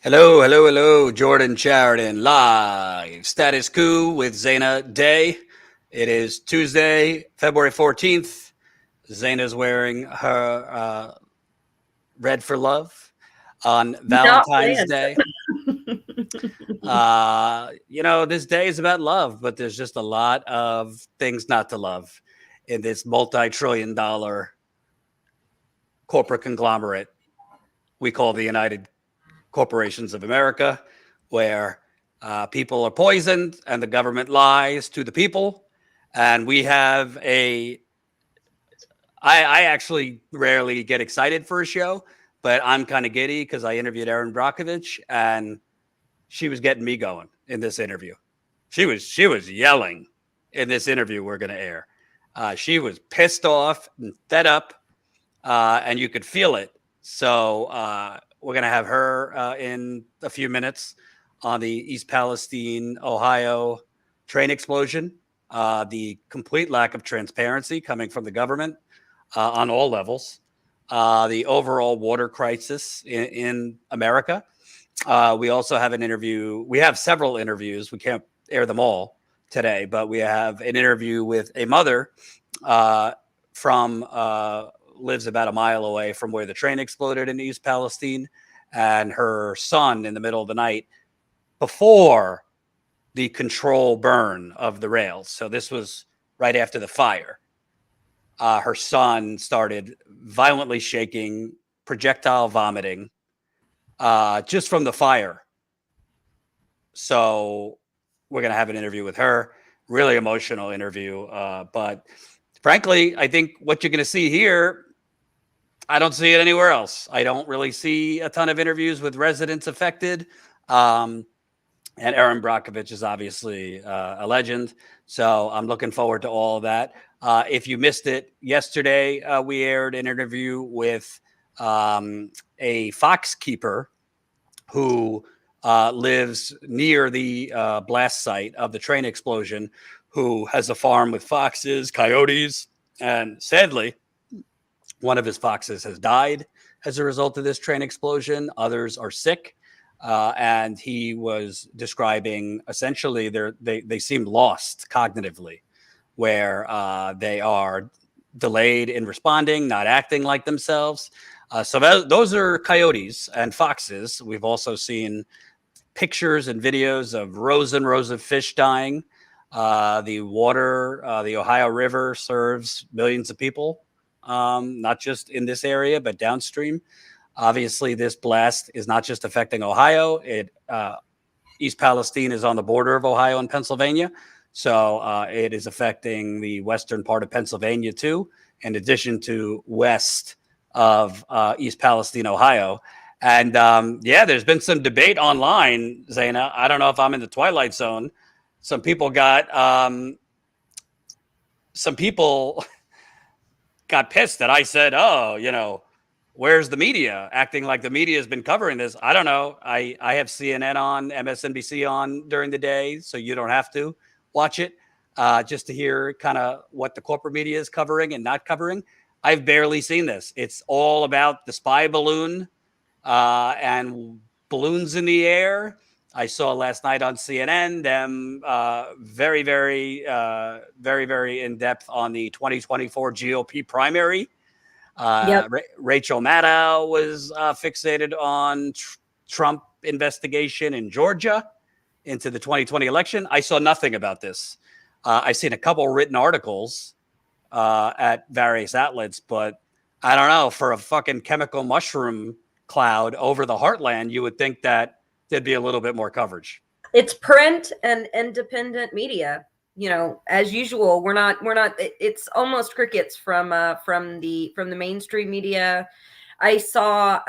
Hello, hello, hello. Jordan Sheridan live. Status Coup with Zaina Day. It is Tuesday, February 14th. Zaina's wearing her red for love on Not Valentine's planned. Day. This day is about love, but there's just a lot of things not to love in this multi-trillion dollar corporate conglomerate we call the United Corporations of America, where people are poisoned and the government lies to the people. And we have I actually rarely get excited for a show, but I'm kind of giddy because I interviewed Erin Brockovich and she was getting me going in this interview. She was yelling in this interview we're going to air. She was pissed off and fed up, and you could feel it. So we're going to have her in a few minutes on the East Palestine, Ohio train explosion, the complete lack of transparency coming from the government on all levels, the overall water crisis in America. We also have an interview. We have several interviews. We can't air them all today, but we have an interview with a mother from lives about a mile away from where the train exploded in East Palestine, and her son in the middle of the night before the control burn of the rails. So this was right after the fire. Her son started violently shaking, projectile vomiting, just from the fire. So we're going to have an interview with her. Really emotional interview. But frankly, I think what you're going to see here, I don't see it anywhere else. I don't really see a ton of interviews with residents affected. And Erin Brockovich is obviously a legend. So I'm looking forward to all of that. If you missed it yesterday, we aired an interview with a fox keeper who lives near the blast site of the train explosion, who has a farm with foxes, coyotes, and sadly, one of his foxes has died as a result of this train explosion. Others are sick. And he was describing essentially they seem lost cognitively, where they are delayed in responding, not acting like themselves. So those are coyotes and foxes. We've also seen pictures and videos of rows and rows of fish dying. The water, the Ohio River serves millions of people, not just in this area, but downstream. Obviously, this blast is not just affecting Ohio. East Palestine is on the border of Ohio and Pennsylvania. So it is affecting the western part of Pennsylvania, too, in addition to west of East Palestine, Ohio. And there's been some debate online, Zaina. I don't know if I'm in the twilight zone. Some people got pissed that I said, where's the media? Acting like the media has been covering this. I don't know. I have CNN on, MSNBC on during the day, so you don't have to watch it just to hear kind of what the corporate media is covering and not covering. I've barely seen this. It's all about the spy balloon and balloons in the air. I saw last night on CNN them very, very, very, very in depth on the 2024 GOP primary. Yep. Rachel Maddow was fixated on Trump investigation in Georgia into the 2020 election. I saw nothing about this. I've seen a couple written articles at various outlets, but I don't know, for a fucking chemical mushroom cloud over the heartland, you would think that there'd be a little bit more coverage. It's print and independent media. As usual, we're not it's almost crickets from the mainstream media. I saw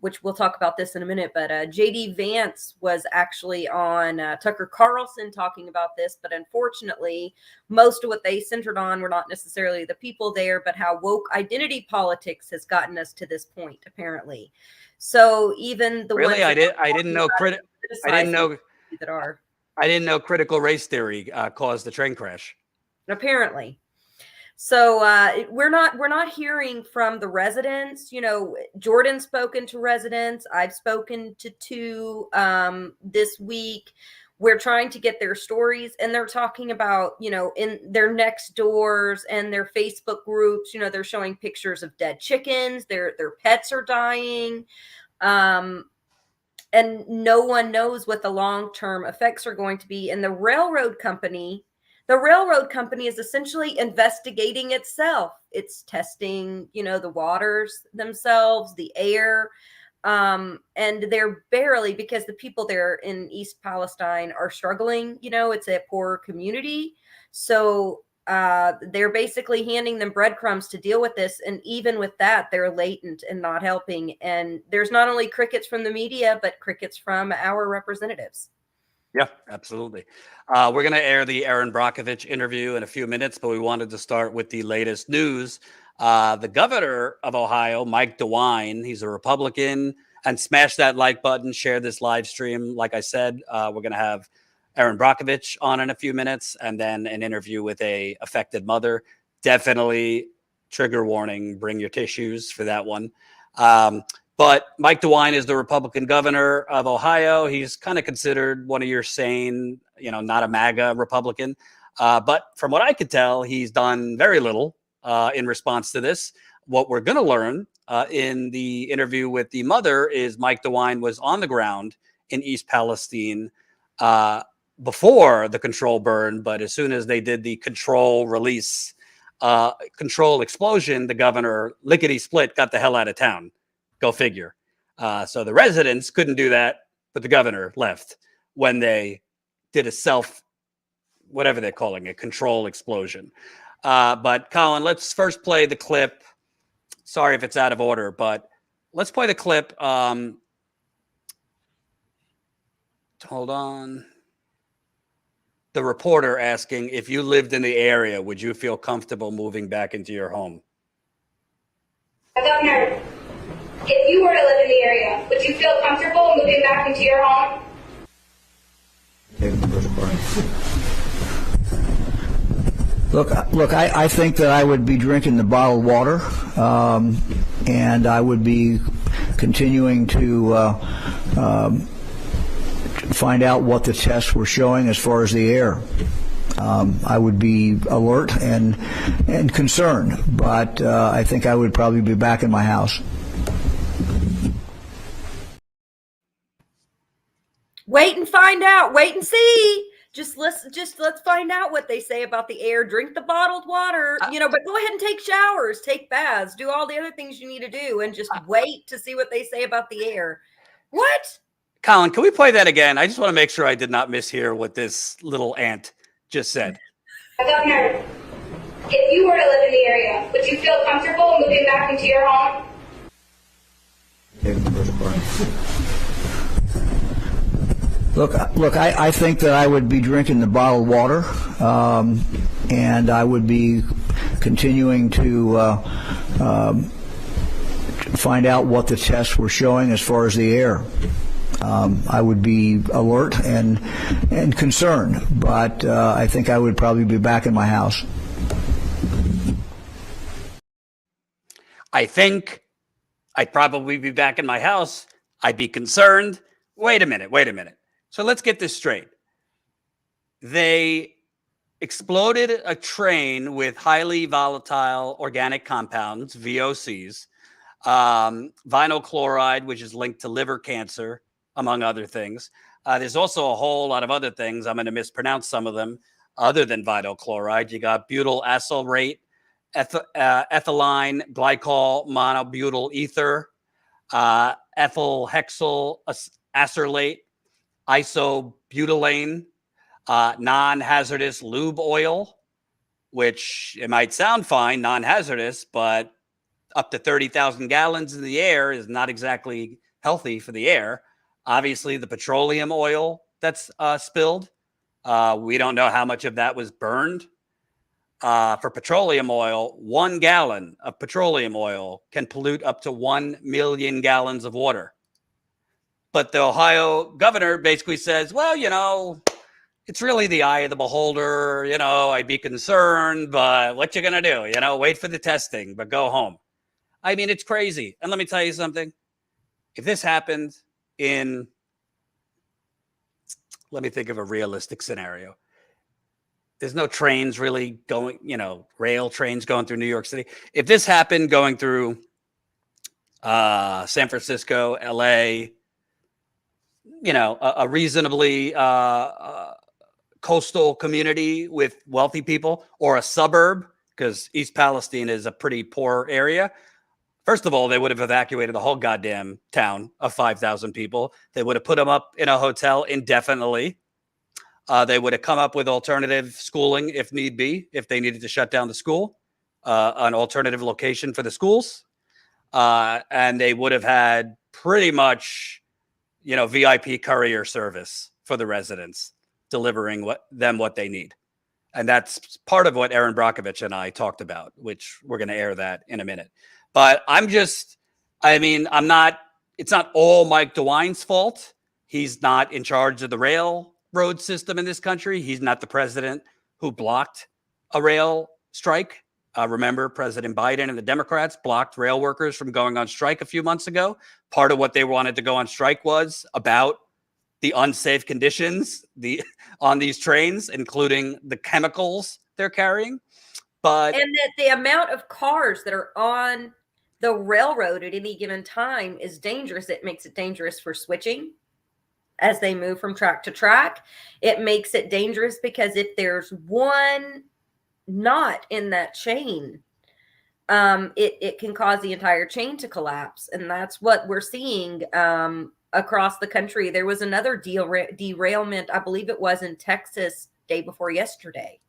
which we'll talk about this in a minute, but JD Vance was actually on Tucker Carlson talking about this, but unfortunately most of what they centered on were not necessarily the people there, but how woke identity politics has gotten us to this point, apparently. So even the really, I didn't know that are. I didn't know critical race theory caused the train crash. Apparently. So we're not hearing from the residents. You know, Jordan's spoken to residents. I've spoken to two this week. We're trying to get their stories, and they're talking about, you know, in their next doors and their Facebook groups, you know, they're showing pictures of dead chickens. Their pets are dying. And no one knows what the long-term effects are going to be. And the railroad company is essentially investigating itself. It's testing, you know, the waters themselves, the air, and they're barely, because the people there in East Palestine are struggling. You know, it's a poor community, so they're basically handing them breadcrumbs to deal with this. And even with that, they're latent and not helping. And there's not only crickets from the media, but crickets from our representatives. Yeah, absolutely. We're going to air the Erin Brockovich interview in a few minutes, but we wanted to start with the latest news. The governor of Ohio, Mike DeWine, he's a Republican, and smash that like button, share this live stream. Like I said, we're going to have Erin Brockovich on in a few minutes, and then an interview with a affected mother. Definitely trigger warning, bring your tissues for that one. But Mike DeWine is the Republican governor of Ohio. He's kind of considered one of your sane, you know, not a MAGA Republican. But from what I could tell, he's done very little in response to this. What we're going to learn in the interview with the mother is Mike DeWine was on the ground in East Palestine before the control burn. But as soon as they did the control release, control explosion, the governor lickety-split got the hell out of town. Go figure. So the residents couldn't do that, but the governor left when they did a whatever they're calling it, control explosion. But Colin, let's first play the clip. Sorry if it's out of order, but let's play the clip. Hold on. The reporter asking, if you lived in the area, would you feel comfortable moving back into your home? Governor, if you were to live in the area, would you feel comfortable moving back into your home? Look, I think that I would be drinking the bottled water, and I would be continuing to find out what the tests were showing as far as the air. I would be alert and concerned, but I think I would probably be back in my house. Wait and find out. Wait and see. Let's find out what they say about the air. Drink the bottled water, you know, but go ahead and take showers, take baths, do all the other things you need to do, and just wait to see what they say about the air. What? Colin, can we play that again? I just want to make sure I did not mishear what this little ant just said. Governor, if you were to live in the area, would you feel comfortable moving back into your home? Look, I think that I would be drinking the bottled water, and I would be continuing to find out what the tests were showing as far as the air. I would be alert and concerned, but I think I would probably be back in my house. I think I'd probably be back in my house. I'd be concerned. Wait a minute. So let's get this straight. They exploded a train with highly volatile organic compounds, VOCs, vinyl chloride, which is linked to liver cancer, among other things. There's also a whole lot of other things. I'm going to mispronounce some of them other than vinyl chloride. You got butyl acylrate, ethylene glycol monobutyl ether, ethyl hexyl acrylate, isobutylene, non-hazardous lube oil, which it might sound fine, non-hazardous, but up to 30,000 gallons in the air is not exactly healthy for the air. Obviously, the petroleum oil that's spilled, we don't know how much of that was burned. For petroleum oil, 1 gallon of petroleum oil can pollute up to 1 million gallons of water. But the Ohio governor basically says, well, you know, it's really the eye of the beholder. You know, I'd be concerned, but what you gonna do? You know, wait for the testing, but go home. I mean, it's crazy. And let me tell you something. If this happened in, let me think of a realistic scenario. There's no trains really going, you know, rail trains going through New York City. If this happened going through San Francisco, LA, you know, a reasonably coastal community with wealthy people, or a suburb, because East Palestine is a pretty poor area. First of all, they would have evacuated the whole goddamn town of 5,000 people. They would have put them up in a hotel indefinitely. They would have come up with alternative schooling if need be, if they needed to shut down the school, an alternative location for the schools. And they would have had pretty much, you know, VIP courier service for the residents, delivering what they need. And that's part of what Erin Brockovich and I talked about, which we're going to air that in a minute. But it's not all Mike DeWine's fault. He's not in charge of the railroad system in this country. He's not the president who blocked a rail strike. Remember, President Biden and the Democrats blocked rail workers from going on strike a few months ago. Part of what they wanted to go on strike was about the unsafe conditions on these trains, including the chemicals they're carrying. And that the amount of cars that are on the railroad at any given time is dangerous. It makes it dangerous for switching as they move from track to track. It makes it dangerous because if there's one knot in that chain, it can cause the entire chain to collapse. And that's what we're seeing across the country. There was another derailment, I believe it was in Texas, day before yesterday.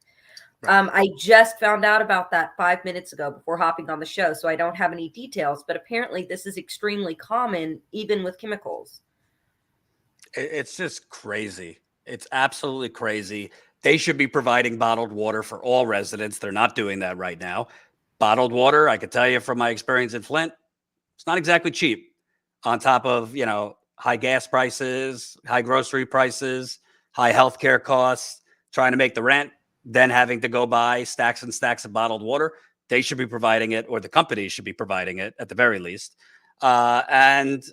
Right. I just found out about that 5 minutes ago before hopping on the show, so I don't have any details, but apparently this is extremely common, even with chemicals. It's just crazy. It's absolutely crazy. They should be providing bottled water for all residents. They're not doing that right now. Bottled water, I could tell you from my experience in Flint, it's not exactly cheap. On top of, you know, high gas prices, high grocery prices, high healthcare costs, trying to make the rent, then having to go buy stacks and stacks of bottled water. They should be providing it, or the companies should be providing it at the very least. And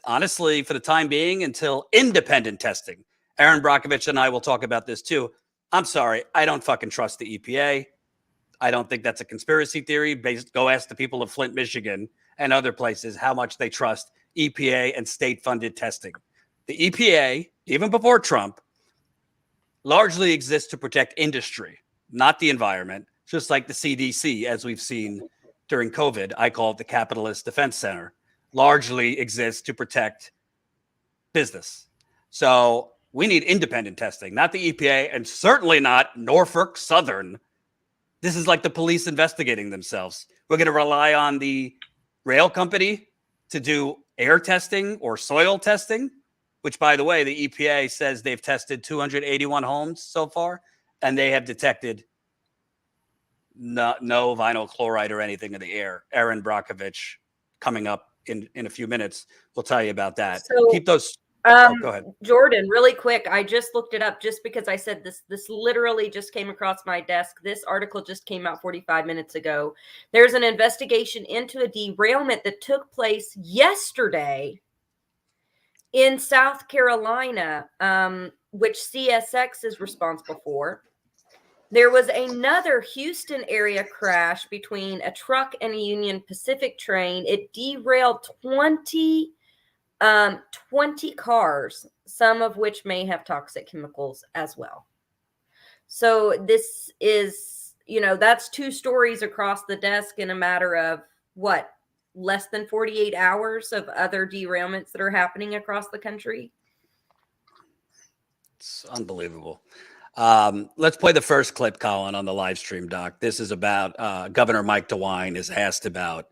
honestly, for the time being, until independent testing, Erin Brockovich and I will talk about this too. I'm sorry, I don't fucking trust the EPA. I don't think that's a conspiracy theory. Go ask the people of Flint, Michigan and other places how much they trust EPA and state-funded testing. The EPA, even before Trump, largely exists to protect industry, not the environment, just like the CDC, as we've seen during COVID. I call it the Capitalist Defense Center, largely exists to protect business. So we need independent testing, not the EPA, and certainly not Norfolk Southern. This is like the police investigating themselves. We're going to rely on the rail company to do air testing or soil testing, which, by the way, the EPA says they've tested 281 homes so far, and they have detected no vinyl chloride or anything in the air. Erin Brockovich, coming up in a few minutes, will tell you about that. So, keep those. Go ahead, Jordan. Really quick, I just looked it up just because I said this. This literally just came across my desk. This article just came out 45 minutes ago. There's an investigation into a derailment that took place yesterday in South Carolina, which CSX is responsible for. There was another Houston area crash between a truck and a Union Pacific train. It derailed 20 cars, some of which may have toxic chemicals as well. So this is, that's two stories across the desk in a matter of less than 48 hours of other derailments that are happening across the country. It's unbelievable. Let's play the first clip, Colin, on the live stream, Doc. This is about Governor Mike DeWine is asked about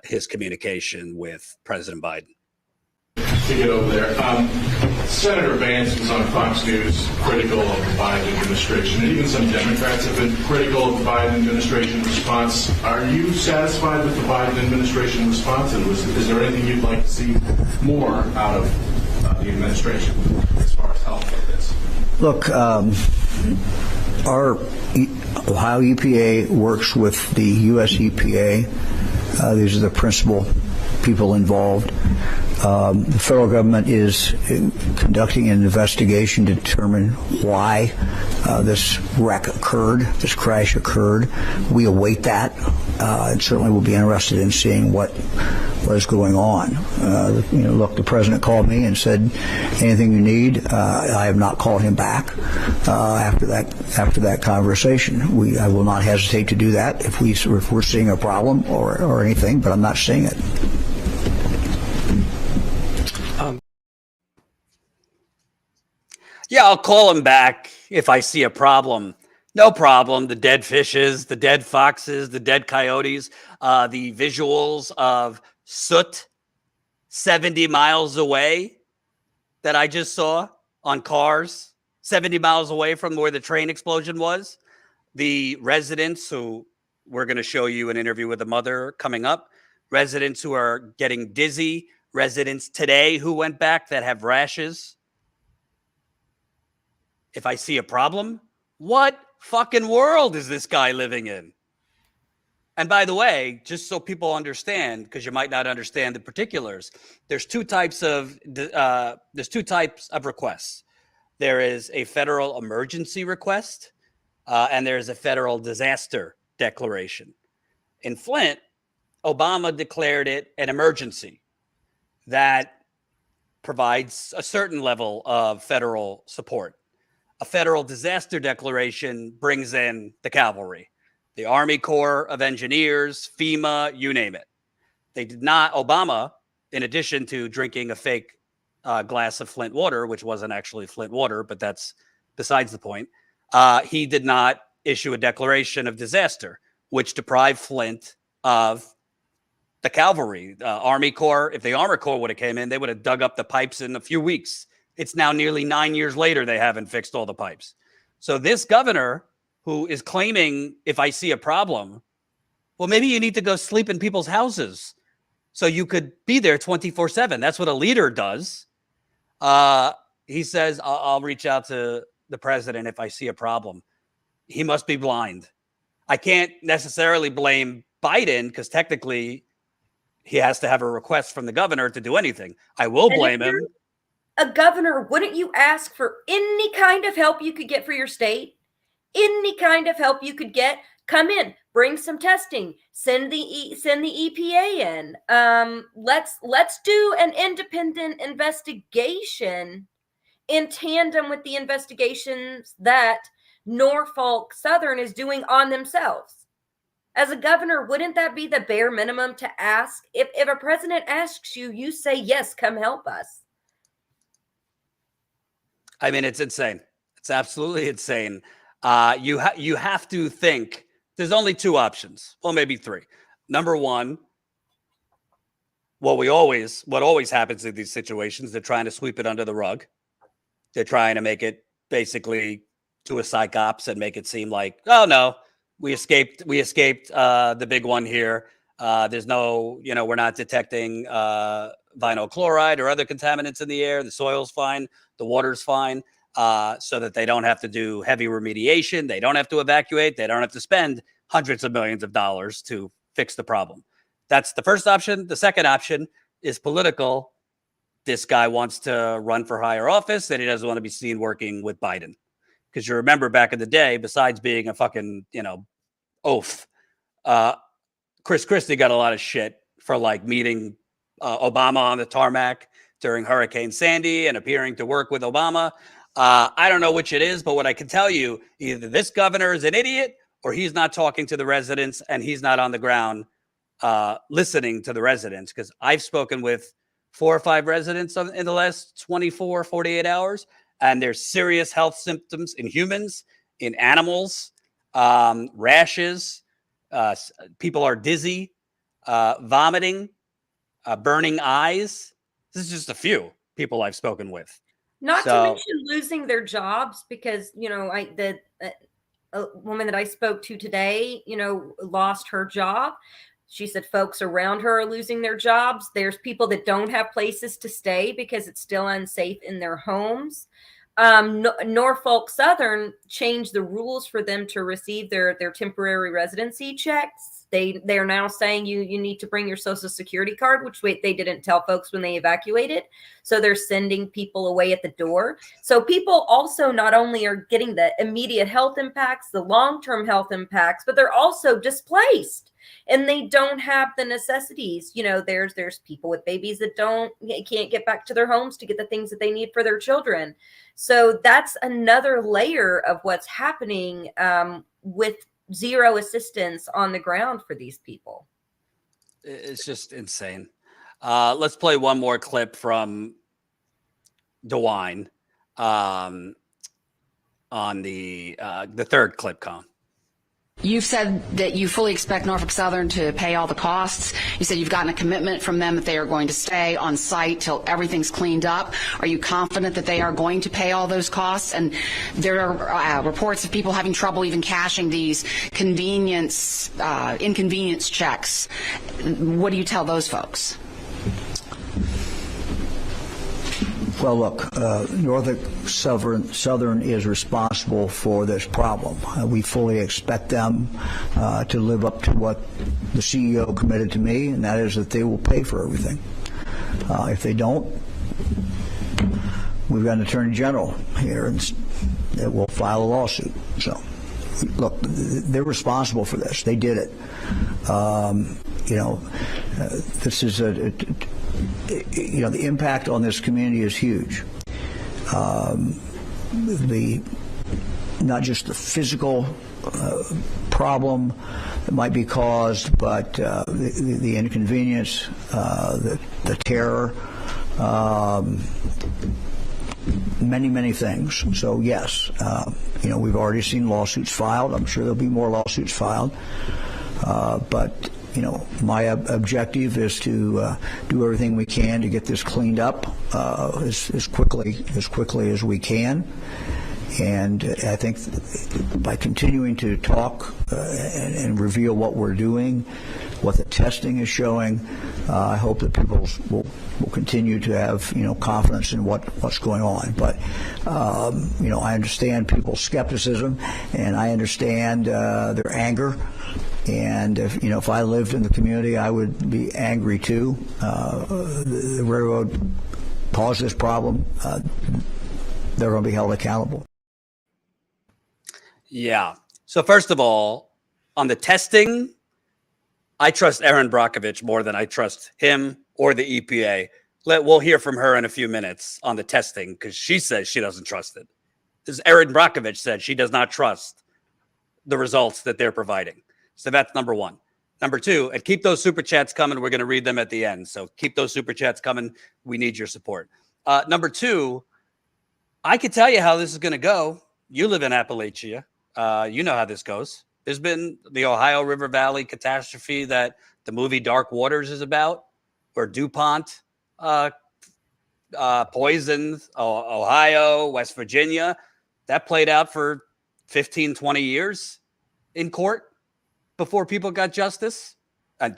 his communication with President Biden. To get over there. Senator Vance was on Fox News critical of the Biden administration, and even some Democrats have been critical of the Biden administration response. Are you satisfied with the Biden administration response, and is there anything you'd like to see more out of the administration as far as help with this? Look, our Ohio EPA works with the U.S. EPA. These are the principal people involved. The federal government is conducting an investigation to determine why this wreck occurred, this crash occurred. We await that. And certainly we'll be interested in seeing what is going on. Look, the president called me and said, anything you need. I have not called him back after that conversation. I will not hesitate to do that if we're seeing a problem or anything, but I'm not seeing it. Yeah, I'll call him back if I see a problem. No problem. The dead fishes, the dead foxes, the dead coyotes, the visuals of soot 70 miles away that I just saw on cars 70 miles away from where the train explosion was. The residents who we're going to show you an interview with the mother coming up, residents who are getting dizzy, residents today who went back that have rashes. If I see a problem, what fucking world is this guy living in? And by the way, just so people understand, because you might not understand the particulars, there's two types of requests. There is a federal emergency request, and there's a federal disaster declaration. In Flint, Obama declared it an emergency that provides a certain level of federal support. A federal disaster declaration brings in the cavalry, the Army Corps of Engineers, FEMA, you name it. They did not, Obama, in addition to drinking a fake glass of Flint water, which wasn't actually Flint water, but that's besides the point, he did not issue a declaration of disaster, which deprived Flint of the cavalry, Army Corps. If the Army Corps would have came in, they would have dug up the pipes in a few weeks. It's now nearly 9 years later, they haven't fixed all the pipes. So this governor who is claiming, if I see a problem, well, maybe you need to go sleep in people's houses so you could be there 24/7. That's what a leader does. He says, I'll reach out to the president if I see a problem. He must be blind. I can't necessarily blame Biden because technically he has to have a request from the governor to do anything. I will blame him. A governor, wouldn't you ask for any kind of help you could get for your state? Any kind of help you could get? Come in, bring some testing, send the EPA in. Let's do an independent investigation in tandem with the investigations that Norfolk Southern is doing on themselves. As a governor, wouldn't that be the bare minimum to ask? If a president asks you, you say, yes, come help us. I mean, it's insane. It's absolutely insane. You have to think there's only two options. Well, maybe three. Number one, what always happens in these situations, they're trying to sweep it under the rug. They're trying to make it basically to a psych ops and make it seem like, oh no, we escaped the big one here. There's no, we're not detecting vinyl chloride or other contaminants in the air. The soil's fine. The water's fine. So that they don't have to do heavy remediation. They don't have to evacuate. They don't have to spend hundreds of millions of dollars to fix the problem. That's the first option. The second option is political. This guy wants to run for higher office and he doesn't want to be seen working with Biden. Because you remember back in the day, besides being a fucking, oaf, Chris Christie got a lot of shit for like meeting Obama on the tarmac during Hurricane Sandy and appearing to work with Obama. I don't know which it is, but what I can tell you, either this governor is an idiot or he's not talking to the residents and he's not on the ground listening to the residents. Because I've spoken with 4 or 5 residents in the last 24, 48 hours, and there's serious health symptoms in humans, in animals, rashes. People are dizzy, vomiting, burning eyes. This is just a few people I've spoken with. Not to mention losing their jobs because, a woman that I spoke to today, lost her job. She said folks around her are losing their jobs. There's people that don't have places to stay because it's still unsafe in their homes. Norfolk Southern changed the rules for them to receive their temporary residency checks. They're now saying you need to bring your social security card, which they didn't tell folks when they evacuated. So they're sending people away at the door. So people also not only are getting the immediate health impacts, the long-term health impacts, but they're also displaced. And they don't have the necessities. You know, there's people with babies that can't get back to their homes to get the things that they need for their children. So that's another layer of what's happening with zero assistance on the ground for these people. It's just insane. Let's play one more clip from DeWine on the third clip, Con. You've said that you fully expect Norfolk Southern to pay all the costs. You said you've gotten a commitment from them that they are going to stay on site till everything's cleaned up. Are you confident that they are going to pay all those costs? And there are reports of people having trouble even cashing these inconvenience checks. What do you tell those folks? Well, look, Norfolk Southern is responsible for this problem. We fully expect them to live up to what the CEO committed to me, and that is that they will pay for everything. If they don't, we've got an attorney general here that will file a lawsuit. So, look, they're responsible for this. They did it. This is the impact on this community is huge. Not just the physical problem that might be caused, but the inconvenience, the terror, many things. So yes, we've already seen lawsuits filed. I'm sure there'll be more lawsuits filed. But my objective is to do everything we can to get this cleaned up as quickly as we can. And I think by continuing to talk and reveal what we're doing, what the testing is showing, I hope that people will continue to have confidence in what's going on. But I understand people's skepticism, and I understand their anger. And if I lived in the community, I would be angry too. The railroad caused this problem. They're going to be held accountable. Yeah. So first of all, on the testing, I trust Erin Brockovich more than I trust him or the EPA. We'll hear from her in a few minutes on the testing, because she says she doesn't trust it. As Erin Brockovich said, she does not trust the results that they're providing. So that's number one. Number two, and keep those super chats coming. We're going to read them at the end. So keep those super chats coming. We need your support. Number two, I can tell you how this is going to go. You live in Appalachia. You know how this goes. There's been the Ohio River Valley catastrophe that the movie Dark Waters is about, where DuPont poisoned Ohio, West Virginia. That played out for 15, 20 years in court before people got justice. I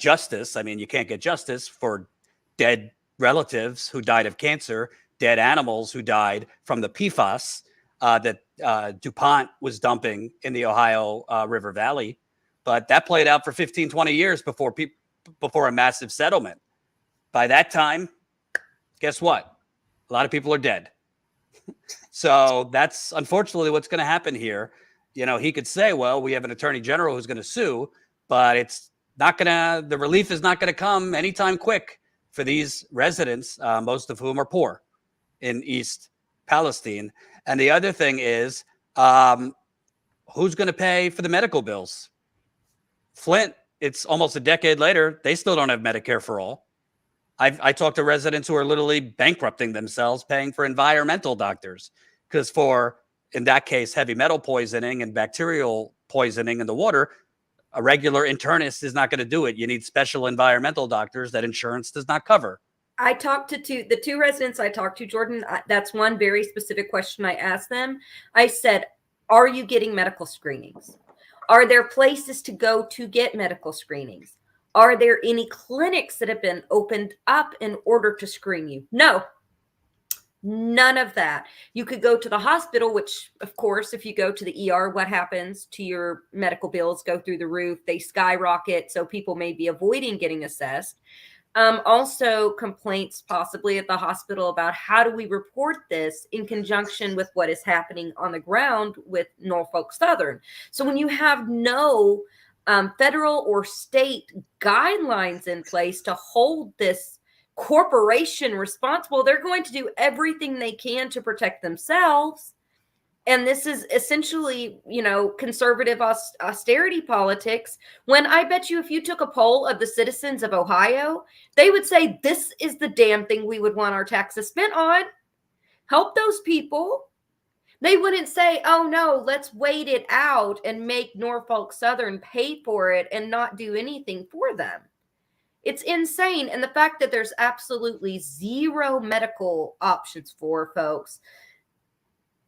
mean, you can't get justice for dead relatives who died of cancer, dead animals who died from the PFAS that DuPont was dumping in the Ohio River Valley. But that played out for 15, 20 years before a massive settlement. By that time, guess what? A lot of people are dead. So that's unfortunately what's going to happen here. He could say, well, we have an attorney general who's going to sue, but it's not going to, the relief is not going to come anytime quick for these residents, most of whom are poor in East Palestine. And the other thing is, who's going to pay for the medical bills? Flint, it's almost a decade later. They still don't have Medicare for all. I talked to residents who are literally bankrupting themselves paying for environmental doctors, because in that case, heavy metal poisoning and bacterial poisoning in the water, a regular internist is not going to do it. You need special environmental doctors that insurance does not cover. I talked to the two residents I talked to, Jordan. That's one very specific question I asked them. I said, are you getting medical screenings? Are there places to go to get medical screenings? Are there any clinics that have been opened up in order to screen you? No. None of that. You could go to the hospital, which, of course, if you go to the ER, what happens to your medical bills? Go through the roof. They skyrocket. So people may be avoiding getting assessed. Also, complaints possibly at the hospital about how do we report this in conjunction with what is happening on the ground with Norfolk Southern. So when you have no federal or state guidelines in place to hold this corporation responsible, they're going to do everything they can to protect themselves. And this is essentially, conservative austerity politics. When I bet you if you took a poll of the citizens of Ohio, they would say this is the damn thing we would want our taxes spent on. Help those people. They wouldn't say, oh no, let's wait it out and make Norfolk Southern pay for it and not do anything for them. It's insane. And the fact that there's absolutely zero medical options for folks.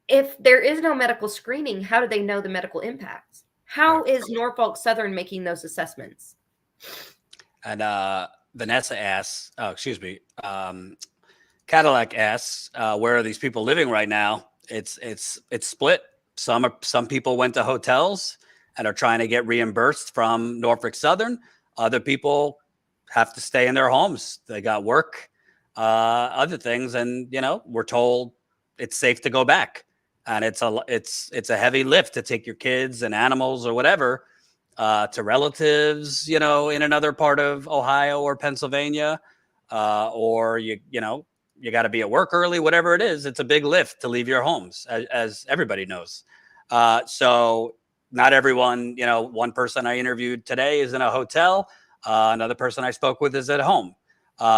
If there is no medical screening, how do they know the medical impacts? How is Norfolk Southern making those assessments? And Vanessa asks, Cadillac asks, where are these people living right now? It's split. Some people went to hotels and are trying to get reimbursed from Norfolk Southern. Other people have to stay in their homes. They got work, other things, and we're told it's safe to go back. And it's a heavy lift to take your kids and animals or whatever to relatives, in another part of Ohio or Pennsylvania, or you got to be at work early, whatever it is. It's a big lift to leave your homes, as everybody knows. So not everyone, one person I interviewed today is in a hotel. Another person I spoke with is at home.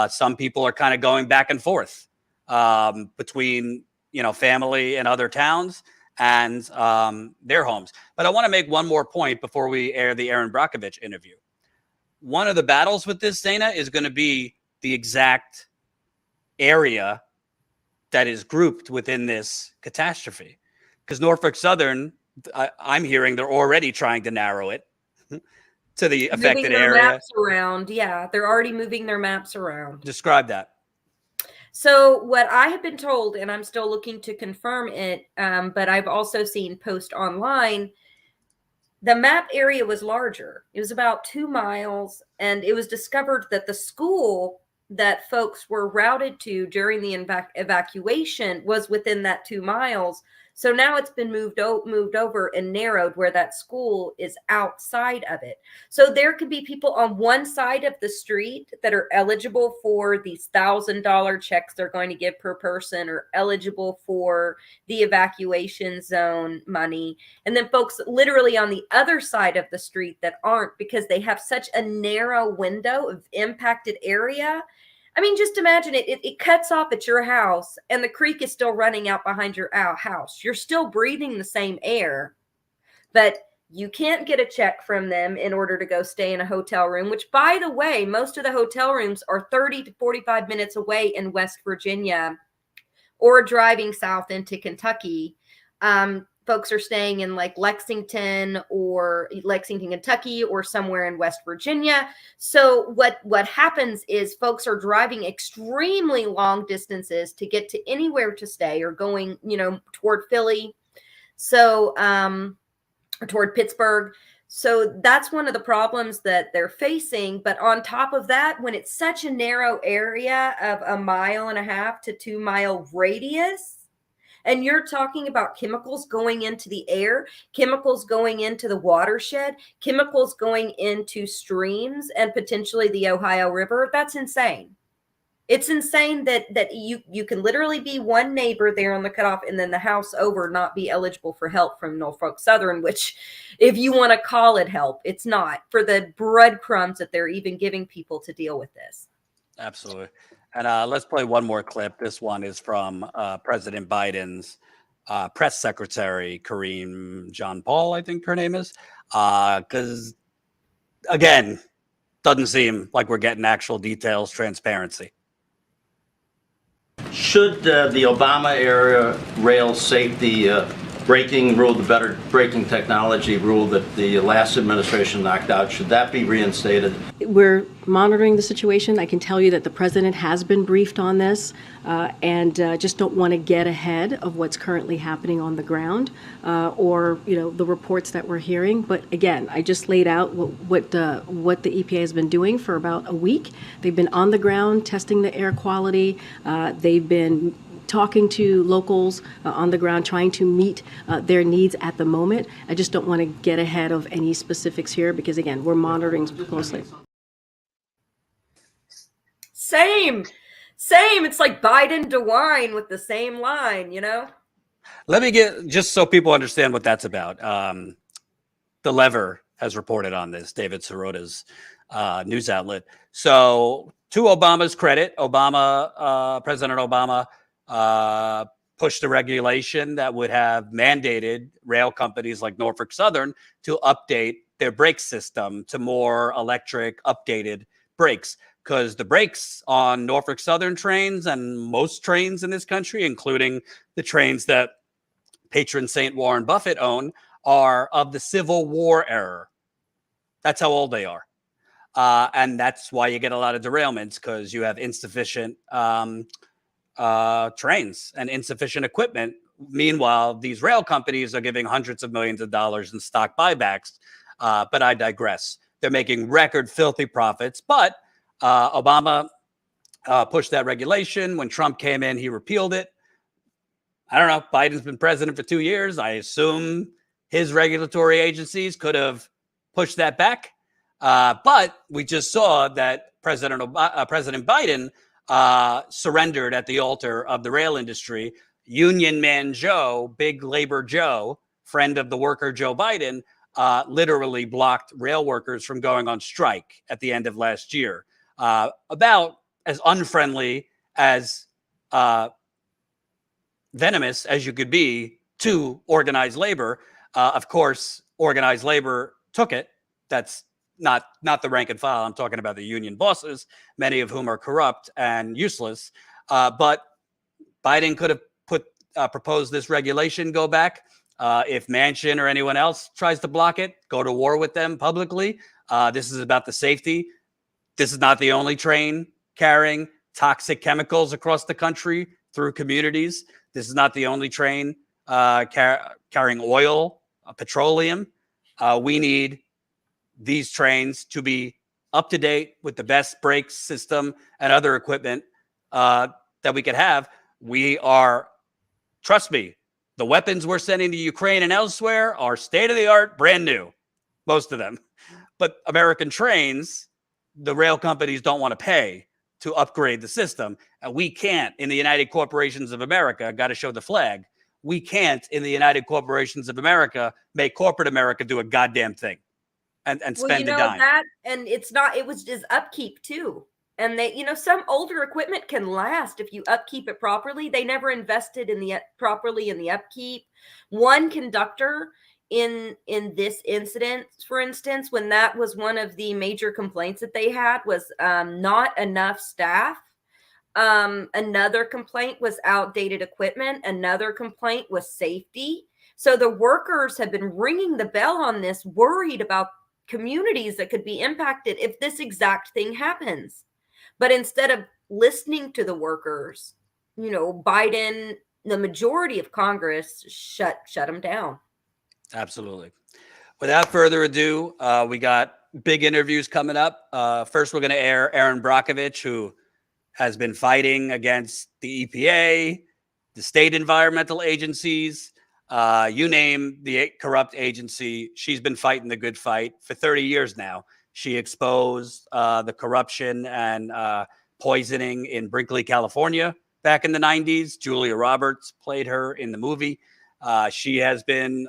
Some people are kind of going back and forth between family in other towns and their homes. But I want to make one more point before we air the Erin Brockovich interview. One of the battles with this, Dana, is going to be the exact area that is grouped within this catastrophe. Because Norfolk Southern, I'm hearing they're already trying to narrow it to the affected moving their area. Maps around. Yeah, they're already moving their maps around. Describe that. So what I have been told, and I'm still looking to confirm it, but I've also seen post online, the map area was larger. It was about 2 miles, and it was discovered that the school that folks were routed to during the evacuation was within that 2 miles. So now it's been moved over and narrowed where that school is outside of it. So there could be people on one side of the street that are eligible for these $1,000 checks they're going to give per person, or eligible for the evacuation zone money. And then folks literally on the other side of the street that aren't, because they have such a narrow window of impacted area. I mean, just imagine it cuts off at your house and the creek is still running out behind your house. You're still breathing the same air, but you can't get a check from them in order to go stay in a hotel room, which, by the way, most of the hotel rooms are 30 to 45 minutes away in West Virginia, or driving south into Kentucky. Folks are staying in like Lexington, Kentucky, or somewhere in West Virginia. So what happens is folks are driving extremely long distances to get to anywhere to stay, or going, toward Philly. So, or toward Pittsburgh. So that's one of the problems that they're facing. But on top of that, when it's such a narrow area of 1.5 to 2 mile radius, and you're talking about chemicals going into the air, chemicals going into the watershed, chemicals going into streams and potentially the Ohio River, that's insane. It's insane that you can literally be one neighbor there on the cutoff, and then the house over not be eligible for help from Norfolk Southern, which, if you want to call it help, it's not, for the breadcrumbs that they're even giving people to deal with this. Absolutely. And let's play one more clip. This one is from President Biden's press secretary, Kareem Jean-Paul, I think her name is. Because, again, doesn't seem like we're getting actual details, transparency. Should the Obama-era rail safety braking rule, the better braking technology rule that the last administration knocked out, should that be reinstated? We're monitoring the situation. I can tell you that the president has been briefed on this, and just don't want to get ahead of what's currently happening on the ground, or the reports that we're hearing. But again, I just laid out what the EPA has been doing for about a week. They've been on the ground testing the air quality. They've been talking to locals on the ground, trying to meet their needs at the moment. I just don't want to get ahead of any specifics here because, again, we're monitoring closely. Same. It's like Biden DeWine with the same line, Let me get, just so people understand what that's about. The Lever has reported on this, David Sirota's news outlet. So to Obama's credit, President Obama pushed a regulation that would have mandated rail companies like Norfolk Southern to update their brake system to more electric updated brakes. Because the brakes on Norfolk Southern trains and most trains in this country, including the trains that patron Saint Warren Buffett own, are of the Civil War era. That's how old they are. And that's why you get a lot of derailments, because you have insufficient trains and insufficient equipment. Meanwhile, these rail companies are giving hundreds of millions of dollars in stock buybacks. But I digress. They're making record filthy profits. But Obama pushed that regulation. When Trump came in, he repealed it. I don't know. Biden's been president for 2 years. I assume his regulatory agencies could have pushed that back. But we just saw that President Biden surrendered at the altar of the rail industry. Union Man Joe, big labor Joe, friend of the worker Joe Biden, literally blocked rail workers from going on strike at the end of last year. About as unfriendly, as venomous as you could be to organized labor. Of course, organized labor took it. That's not the rank and file. I'm talking about the union bosses, many of whom are corrupt and useless. But Biden could have proposed this regulation go back. If Manchin or anyone else tries to block it, go to war with them publicly. This is about the safety. This is not the only train carrying toxic chemicals across the country through communities. This is not the only train carrying oil, petroleum. We need these trains to be up to date with the best brake system and other equipment that we could have. We are, trust me, the weapons we're sending to Ukraine and elsewhere are state of the art, brand new, most of them. But American trains, the rail companies don't want to pay to upgrade the system. And we can't, in the United Corporations of America, got to show the flag. We can't, in the United Corporations of America, make corporate America do a goddamn thing and spend a dime. That, and it was just upkeep too. And they, some older equipment can last if you upkeep it properly. They never invested properly in the upkeep. One conductor in this incident, for instance, when that was one of the major complaints that they had, was not enough staff. Another complaint was outdated equipment. Another complaint was safety. So the workers have been ringing the bell on this, worried about communities that could be impacted if this exact thing happens. But instead of listening to the workers, Biden, the majority of Congress shut them down. Absolutely. Without further ado, we got big interviews coming up. First, we're going to air Erin Brockovich, who has been fighting against the EPA, the state environmental agencies, you name the corrupt agency. She's been fighting the good fight for 30 years now. She exposed the corruption and poisoning in Brinkley, California back in the 90s. Julia Roberts played her in the movie. She has been,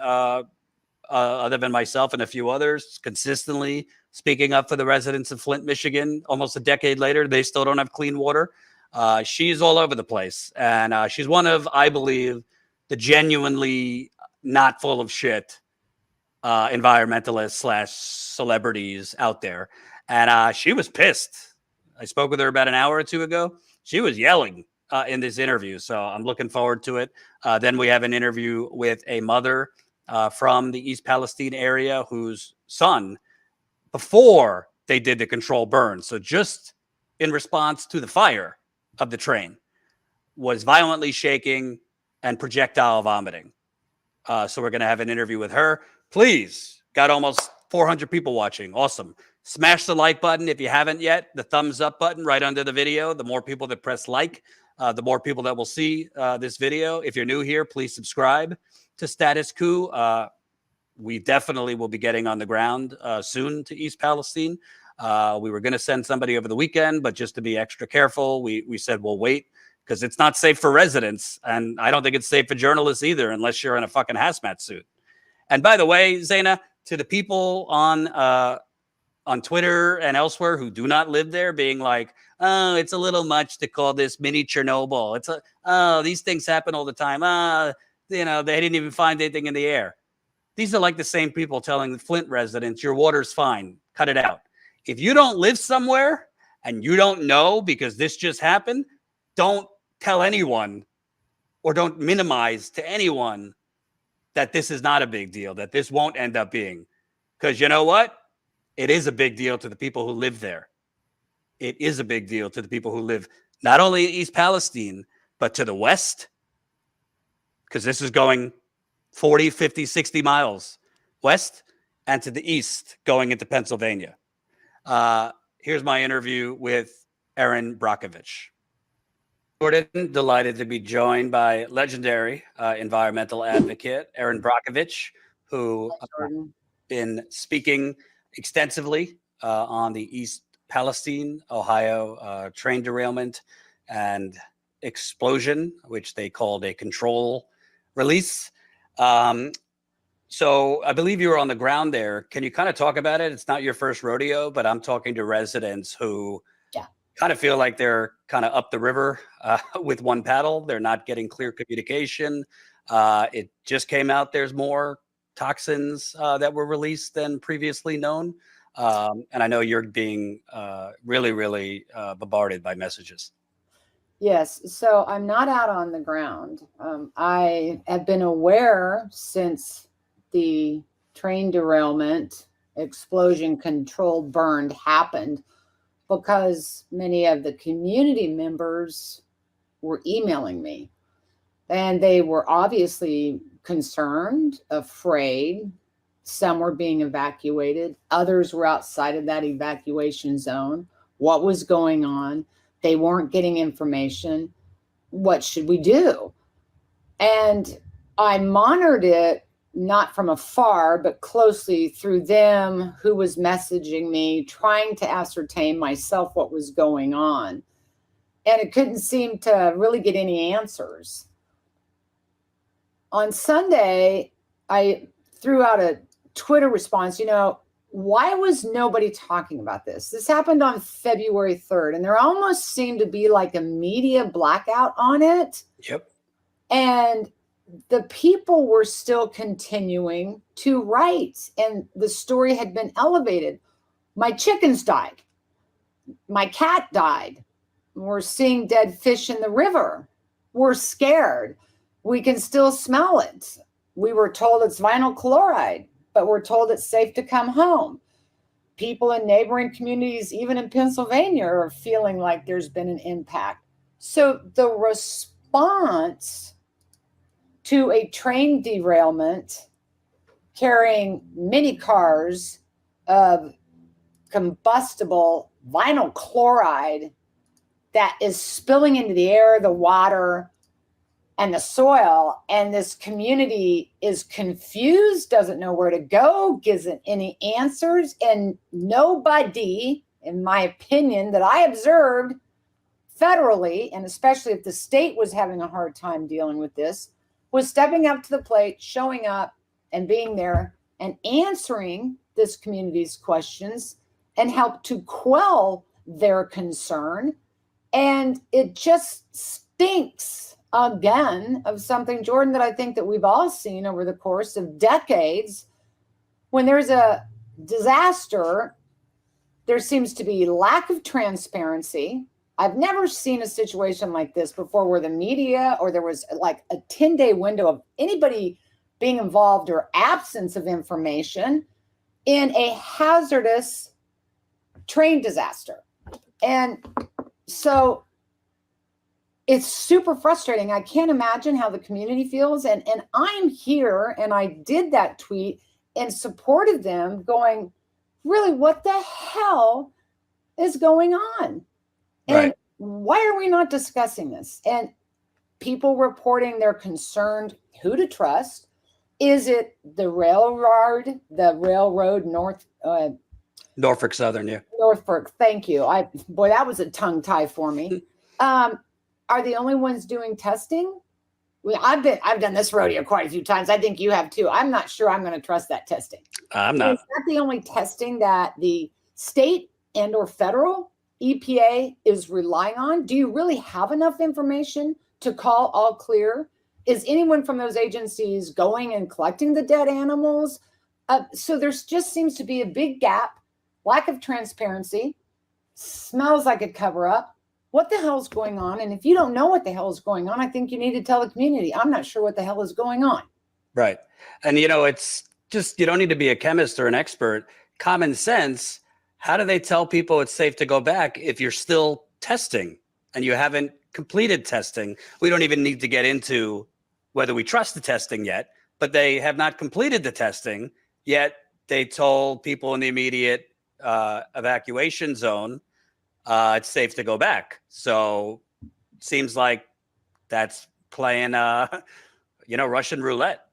other than myself and a few others, consistently speaking up for the residents of Flint, Michigan. Almost a decade later, they still don't have clean water. She's all over the place. And she's one of, I believe, the genuinely not full of shit environmentalists / celebrities out there. And she was pissed. I spoke with her about an hour or two ago. She was yelling in this interview. So I'm looking forward to it. Then we have an interview with a mother from the East Palestine area whose son, before they did the controlled burn, so just in response to the fire of the train, was violently shaking and projectile vomiting. So we're going to have an interview with her. Please, got almost 400 people watching. Awesome. Smash the like button if you haven't yet, the thumbs up button right under the video. The more people that press like, the more people that will see this video. If you're new here, please subscribe to Status Coup. We definitely will be getting on the ground soon to East Palestine. We were going to send somebody over the weekend, but just to be extra careful, we said we'll wait because it's not safe for residents. And I don't think it's safe for journalists either, unless you're in a fucking hazmat suit. And by the way, Zaina, to the people on Twitter and elsewhere who do not live there being like, oh, it's a little much to call this mini Chernobyl. Oh, these things happen all the time. They didn't even find anything in the air. These are like the same people telling the Flint residents, your water's fine, cut it out. If you don't live somewhere and you don't know because this just happened, don't tell anyone or don't minimize to anyone that this is not a big deal, that this won't end up being. Because you know what? It is a big deal to the people who live there. It is a big deal to the people who live not only in East Palestine, but to the west, because this is going 40, 50, 60 miles west, and to the east going into Pennsylvania. Here's my interview with Erin Brockovich. Jordan, delighted to be joined by legendary environmental advocate Erin Brockovich, who been speaking extensively on the East Palestine, Ohio train derailment and explosion, which they called a control release. So I believe you were on the ground there. Can you kind of talk about it? It's not your first rodeo, but I'm talking to residents who kind of feel like they're kind of up the river with one paddle. They're not getting clear communication. It just came out. There's more toxins that were released than previously known. And I know you're being really, really bombarded by messages. Yes. So I'm not out on the ground. I have been aware since the train derailment, explosion controlled burned happened, because many of the community members were emailing me, and they were obviously concerned, afraid. Some were being evacuated. Others were outside of that evacuation zone. What was going on? They weren't getting information. What should we do? And I monitored it, not from afar, but closely through them, who was messaging me, trying to ascertain myself what was going on. And it couldn't seem to really get any answers. On Sunday, I threw out a Twitter response, why was nobody talking about this? This happened on February 3rd, and there almost seemed to be like a media blackout on it. Yep. And the people were still continuing to write, and the story had been elevated. My chickens died. My cat died. We're seeing dead fish in the river. We're scared. We can still smell it. We were told it's vinyl chloride, but we're told it's safe to come home. People in neighboring communities, even in Pennsylvania, are feeling like there's been an impact. So the response to a train derailment carrying many cars of combustible vinyl chloride that is spilling into the air, the water, and the soil, and this community is confused, doesn't know where to go, gives it any answers, and nobody, in my opinion, that I observed federally, and especially if the state was having a hard time dealing with this, was stepping up to the plate, showing up and being there and answering this community's questions and help to quell their concern. And it just stinks again of something, Jordan, that I think that we've all seen over the course of decades. When there's a disaster, there seems to be lack of transparency. I've never seen a situation like this before where the media or there was like a 10-day window of anybody being involved or absence of information in a hazardous train disaster. And so it's super frustrating. I can't imagine how the community feels. And I'm here, and I did that tweet and supported them going, really, what the hell is going on? And Right. why are we not discussing this? And people reporting they're concerned who to trust. Is it the railroad Norfolk Southern, yeah. Norfolk? Thank you. Boy, that was a tongue tie for me. Are the only ones doing testing? Well, I've done this rodeo quite a few times. I think you have too. I'm not sure I'm going to trust that testing. I'm not. Is that the only testing that the state and or federal EPA is relying on? Do you really have enough information to call all clear? Is anyone from those agencies going and collecting the dead animals? So there's just seems to be a big gap, lack of transparency, smells like a cover up. What the hell is going on? And if you don't know what the hell is going on, I think you need to tell the community. I'm not sure what the hell is going on. Right. And, it's just, you don't need to be a chemist or an expert. Common sense. How do they tell people it's safe to go back if you're still testing and you haven't completed testing? We don't even need to get into whether we trust the testing yet, but they have not completed the testing yet. They told people in the immediate evacuation zone, it's safe to go back. So it seems like that's playing, Russian roulette.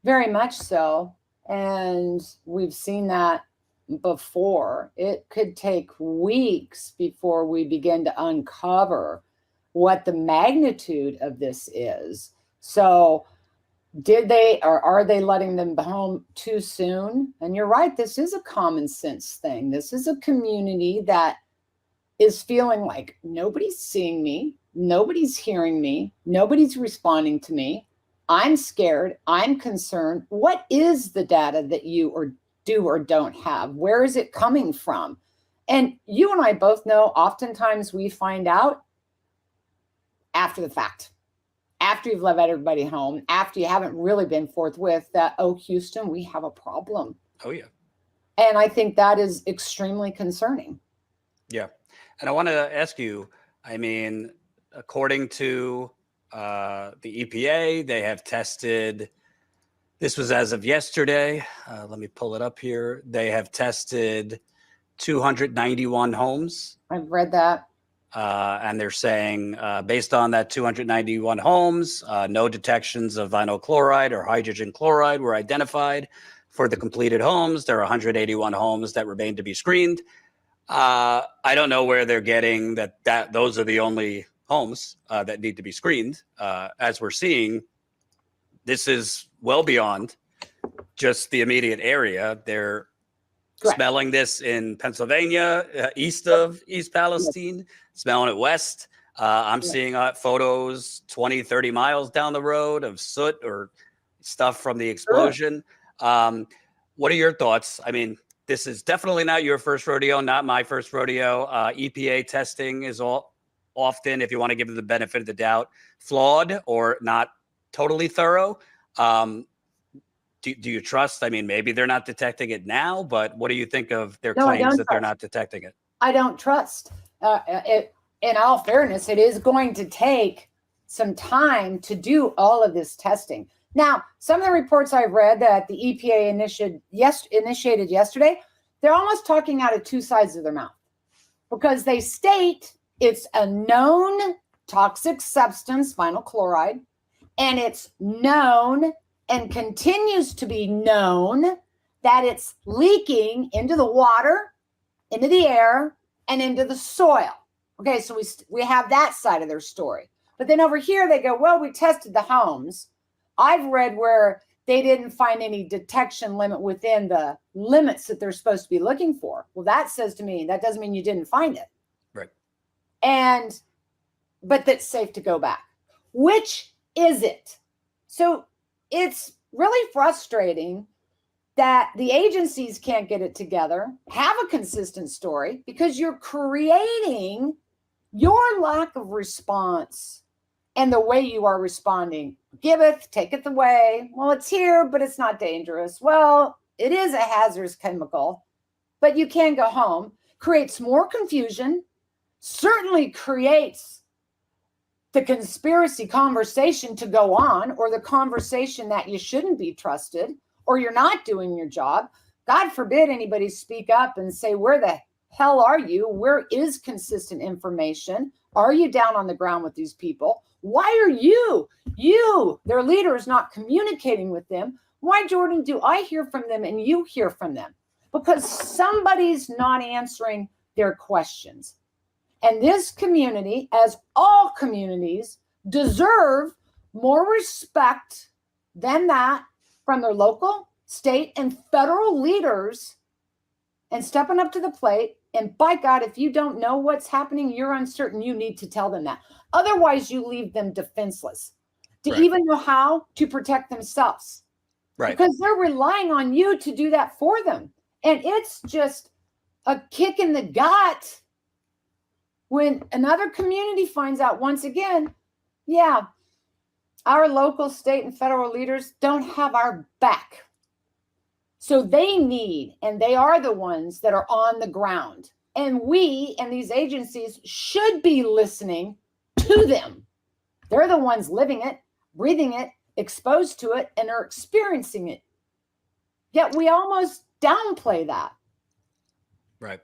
Very much so. And we've seen that before. It could take weeks before we begin to uncover what the magnitude of this is. So did they, or are they letting them home too soon? And you're right, this is a common sense thing. This is a community that is feeling like nobody's seeing me, nobody's hearing me, nobody's responding to me. I'm scared, I'm concerned. What is the data that you do or don't have? Where is it coming from? And you and I both know oftentimes we find out after the fact, after you've let everybody home, after you haven't really been forthwith that, oh, Houston, we have a problem. Oh, yeah. And I think that is extremely concerning. Yeah. And I want to ask you, according to the EPA, they have tested, this was as of yesterday. Let me pull it up here. They have tested 291 homes. I've read that. And they're saying, based on that 291 homes, no detections of vinyl chloride or hydrogen chloride were identified for the completed homes. There are 181 homes that remain to be screened. I don't know where they're getting that those are the only homes that need to be screened. As we're seeing, this is well beyond just the immediate area. They're Correct. Smelling this in Pennsylvania, east of East Palestine, smelling it west. I'm seeing photos 20, 30 miles down the road of soot or stuff from the explosion. What are your thoughts? This is definitely not your first rodeo, not my first rodeo. EPA testing is often, if you want to give it the benefit of the doubt, flawed or not totally thorough. Do you trust? Maybe they're not detecting it now, but what do you think of their claims that they're not detecting it? I don't trust. In all fairness, it is going to take some time to do all of this testing. Now, some of the reports I've read that the EPA initiated yesterday, they're almost talking out of two sides of their mouth because they state it's a known toxic substance, vinyl chloride, and it's known and continues to be known that it's leaking into the water, into the air, and into the soil. Okay, so we have that side of their story. But then over here they go, well, we tested the homes. I've read where they didn't find any detection limit within the limits that they're supposed to be looking for. Well, that says to me, that doesn't mean you didn't find it. Right. But that's safe to go back. Which is it? So it's really frustrating that the agencies can't get it together, have a consistent story, because you're creating Your lack of response and the way you are responding, giveth, taketh away. Well, it's here, but it's not dangerous. Well, it is a hazardous chemical, but you can go home. Creates more confusion, certainly creates the conspiracy conversation to go on, or the conversation that you shouldn't be trusted, or you're not doing your job. God forbid anybody speak up and say, where the hell are you? Where is consistent information? Are you down on the ground with these people? Why are you, their leaders, not communicating with them? Why, Jordan, do I hear from them and you hear from them? Because somebody's not answering their questions. And this community, as all communities, deserve more respect than that from their local, state, and federal leaders, and stepping up to the plate. And by God, if you don't know what's happening, you're uncertain, you need to tell them that. Otherwise, you leave them defenseless to even know how to protect themselves. Right. Because they're relying on you to do that for them. And it's just a kick in the gut when another community finds out once again, yeah, our local, state, and federal leaders don't have our back. So they need, and they are the ones that are on the ground. And we and these agencies should be listening to them. They're the ones living it, breathing it, exposed to it, and are experiencing it. Yet we almost downplay that. Right.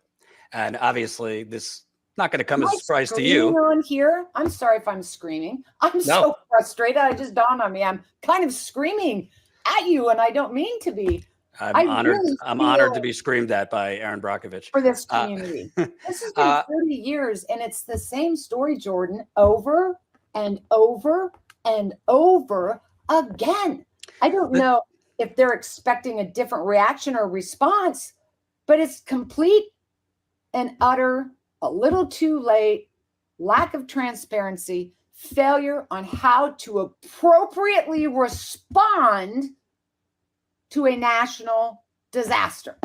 And obviously, this not going to come as a Am I surprise to screaming you. on here? I'm sorry if I'm screaming. I'm so frustrated. I just dawned on me. I'm kind of screaming at you, and I don't mean to be. I'm honored. really I'm feel honored to be screamed at by Erin Brockovich. for this community. This has been 30 years, and it's the same story, Jordan, over and over and over again. I don't know if they're expecting a different reaction or response, but it's complete and utter, a little too late, lack of transparency, failure on how to appropriately respond to a national disaster.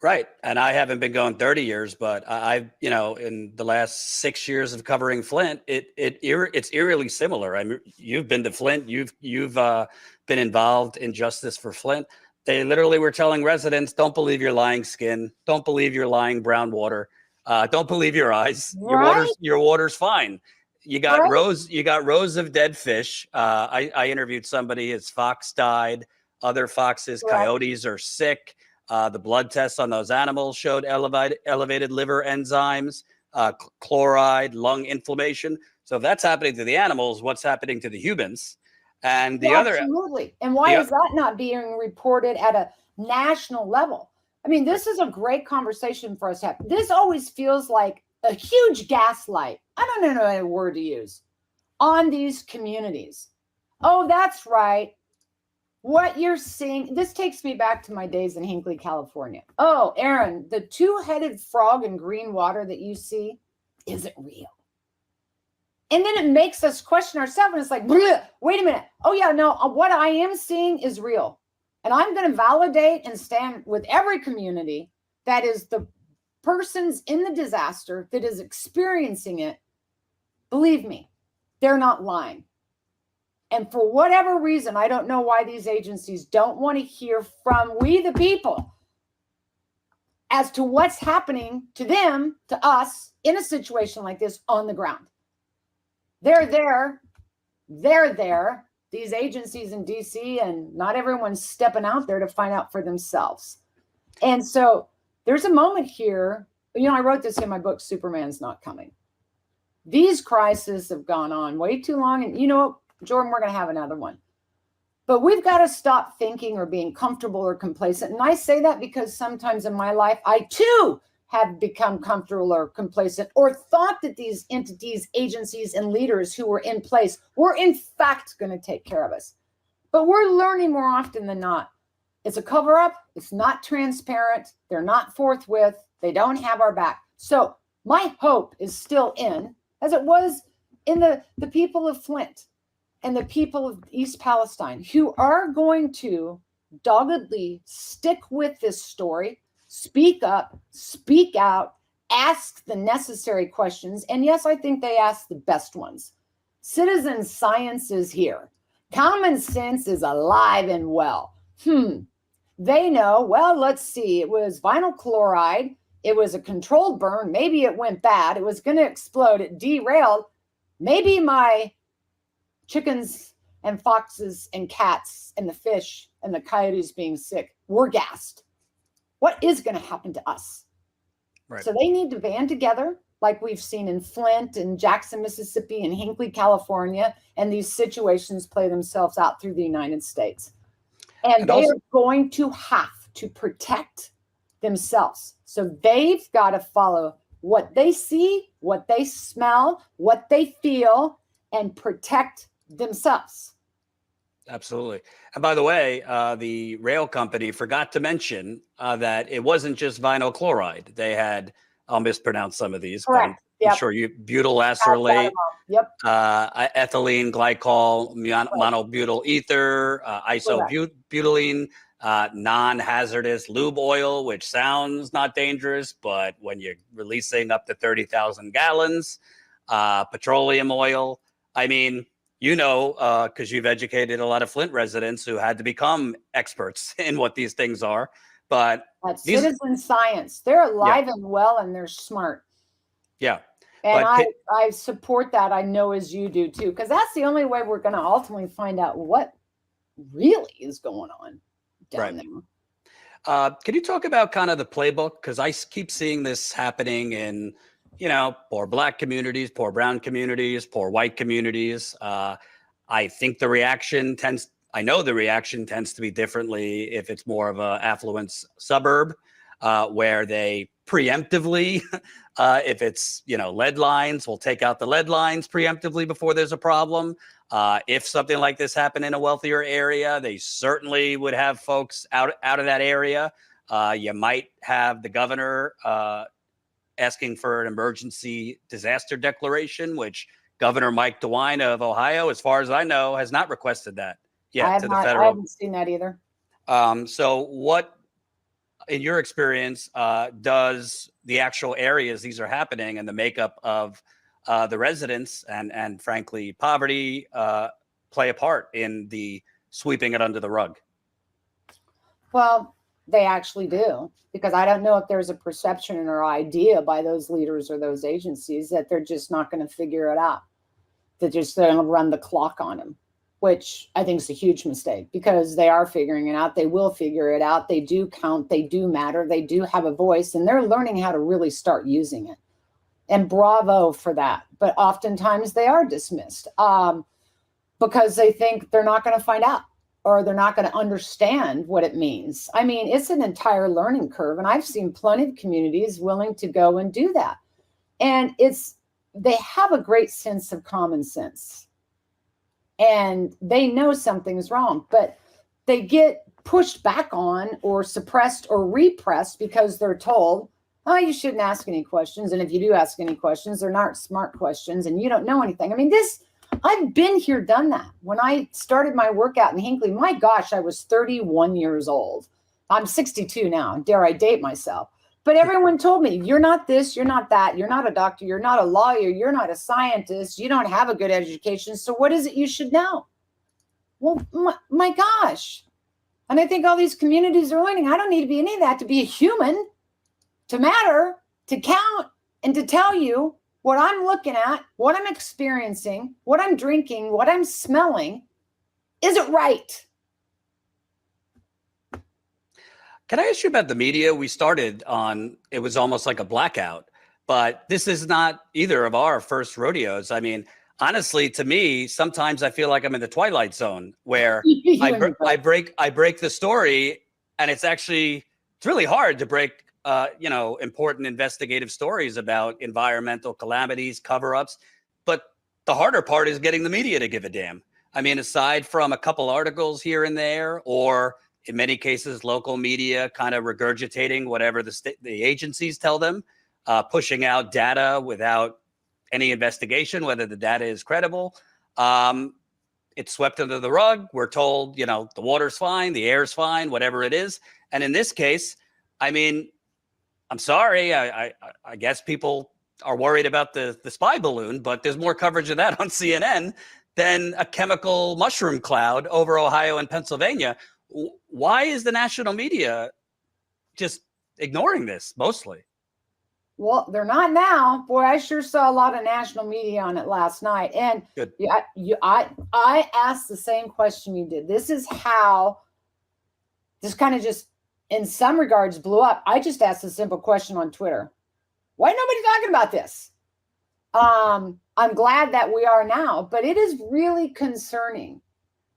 Right. And I haven't been going 30 years, but I've, in the last 6 years of covering Flint, it's eerily similar. I mean, you've been to Flint, you've been involved in justice for Flint. They literally were telling residents, don't believe your lying skin. Don't believe your lying brown water. Don't believe your eyes. Right. Your water's fine. You got rows of dead fish. I interviewed somebody, his fox died. Other foxes, coyotes are sick. The blood tests on those animals showed elevated liver enzymes, chloride, lung inflammation. So if that's happening to the animals, what's happening to the humans? And the other, absolutely. And why is that not being reported at a national level? I mean, this is a great conversation for us to have. This always feels like a huge gaslight. I don't know a word to use on these communities. Oh, that's right. What you're seeing, this takes me back to my days in Hinckley, California. Oh, Erin, the two-headed frog in green water that you see isn't real. And then it makes us question ourselves, and it's like, wait a minute. Oh, yeah, no, what I am seeing is real. And I'm going to validate and stand with every community that is the persons in the disaster that is experiencing it. Believe me, they're not lying. And for whatever reason, I don't know why these agencies don't want to hear from we the people as to what's happening to them, to us, in a situation like this on the ground. They're there, these agencies in DC, and not everyone's stepping out there to find out for themselves. And so there's a moment here, I wrote this in my book, Superman's Not Coming. These crises have gone on way too long, and Jordan, we're going to have another one. But we've got to stop thinking or being comfortable or complacent. And I say that because sometimes in my life, I too have become comfortable or complacent, or thought that these entities, agencies, and leaders who were in place were in fact going to take care of us. But we're learning more often than not. It's a cover-up. It's not transparent. They're not forthwith. They don't have our back. So my hope is still in, as it was in the people of Flint and the people of East Palestine, who are going to doggedly stick with this story, speak up, speak out, asked the necessary questions. And yes, I think they asked the best ones. Citizen science is here. Common sense is alive and well. They know, well, let's see. It was vinyl chloride. It was a controlled burn. Maybe it went bad. It was going to explode. It derailed. Maybe my chickens and foxes and cats and the fish and the coyotes being sick were gassed. What is going to happen to us? Right. So they need to band together, like we've seen in Flint and Jackson, Mississippi, and Hinckley, California, and these situations play themselves out through the United States. And they are going to have to protect themselves. So they've got to follow what they see, what they smell, what they feel, and protect themselves. Absolutely. And by the way, the rail company forgot to mention that it wasn't just vinyl chloride. They had, I'll mispronounce some of these, correct. but I'm sure you, butyl acrylate, yep. ethylene glycol, monobutyl ether, isobutylene, non-hazardous lube oil, which sounds not dangerous, but when you're releasing up to 30,000 gallons, petroleum oil, I mean, you know, because you've educated a lot of Flint residents who had to become experts in what these things are. But that's citizen science. They're alive and well, and they're smart. Yeah. And I support that. I know as you do too, because that's the only way we're going to ultimately find out what really is going on down there. Can you talk about kind of the playbook? Because I keep seeing this happening in, you know, poor Black communities, poor brown communities, poor white communities. I think the reaction tends to be differently if it's more of a affluent suburb, where they preemptively, if it's, you know, lead lines, will take out the lead lines preemptively before there's a problem. If something like this happened in a wealthier area, they certainly would have folks out of that area. You might have the governor asking for an emergency disaster declaration, which Governor Mike DeWine of Ohio, as far as I know, has not requested that yet to the federal. I haven't seen that either. So what, in your experience, does the actual areas these are happening and the makeup of the residents and frankly, poverty play a part in the sweeping it under the rug? Well, they actually do, because I don't know if there's a perception or idea by those leaders or those agencies that they're just not going to figure it out. They're just going to run the clock on them, which I think is a huge mistake, because they are figuring it out. They will figure it out. They do count. They do matter. They do have a voice, and they're learning how to really start using it. And bravo for that. But oftentimes they are dismissed because they think they're not going to find out, or they're not going to understand what it means. I mean, it's an entire learning curve. And I've seen plenty of communities willing to go and do that. And they have a great sense of common sense. And they know something's wrong, but they get pushed back on or suppressed or repressed because they're told, oh, you shouldn't ask any questions. And if you do ask any questions, they're not smart questions and you don't know anything. I mean, I've been here, done that. When I started my workout in Hinckley, my gosh, I was 31 years old. I'm 62 now. Dare I date myself? But everyone told me, you're not this, you're not that, you're not a doctor, you're not a lawyer, you're not a scientist, you don't have a good education. So what is it you should know? Well, my gosh. And I think all these communities are learning, I don't need to be any of that to be a human, to matter, to count, and to tell you what I'm looking at, what I'm experiencing, what I'm drinking, what I'm smelling. Is it right? Can I ask you about the media? We started on, it was almost like a blackout, but this is not either of our first rodeos. I mean, honestly, to me, sometimes I feel like I'm in the Twilight Zone where I break the story, and it's really hard to break important investigative stories about environmental calamities, cover-ups. But the harder part is getting the media to give a damn. I mean, aside from a couple articles here and there, or in many cases, local media kind of regurgitating whatever the agencies tell them, pushing out data without any investigation, whether the data is credible. It's swept under the rug. We're told, the water's fine, the air's fine, whatever it is. And in this case, I mean, I'm sorry. I guess people are worried about the spy balloon, but there's more coverage of that on CNN than a chemical mushroom cloud over Ohio and Pennsylvania. Why is the national media just ignoring this mostly? Well, they're not now. Boy, I sure saw a lot of national media on it last night. And Good. I asked the same question you did. This is how this kind of just, in some regards, blew up. I just asked a simple question on Twitter. Why nobody talking about this? I'm glad that we are now, but it is really concerning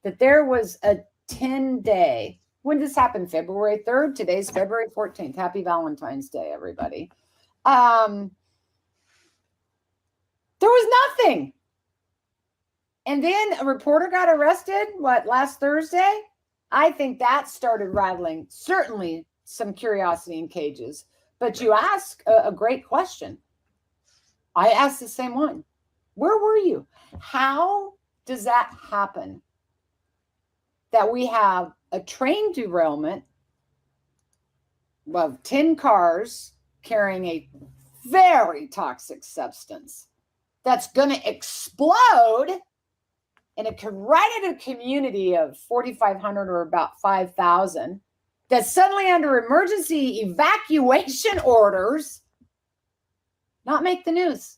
that there was a 10-day, when did this happen? February 3rd? Today's February 14th. Happy Valentine's Day, everybody. There was nothing. And then a reporter got arrested, last Thursday? I think that started rattling, certainly some curiosity in cages. But you ask a great question. I asked the same one. Where were you? How does that happen? That we have a train derailment of 10 cars carrying a very toxic substance that's going to explode right in a community of 4,500 or about 5,000 that's suddenly under emergency evacuation orders, not make the news.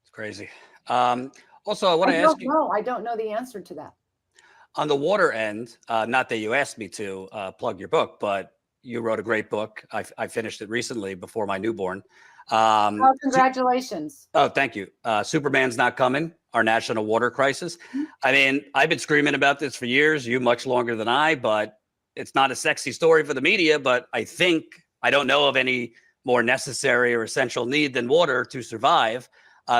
It's crazy. Also, I want to ask you. I don't know the answer to that. On the water end, not that you asked me to plug your book, but you wrote a great book. I finished it recently before my newborn. Congratulations. Oh, thank you. Superman's Not Coming, Our National Water Crisis. I mean, I've been screaming about this for years, you much longer than I, but it's not a sexy story for the media, but I don't know of any more necessary or essential need than water to survive.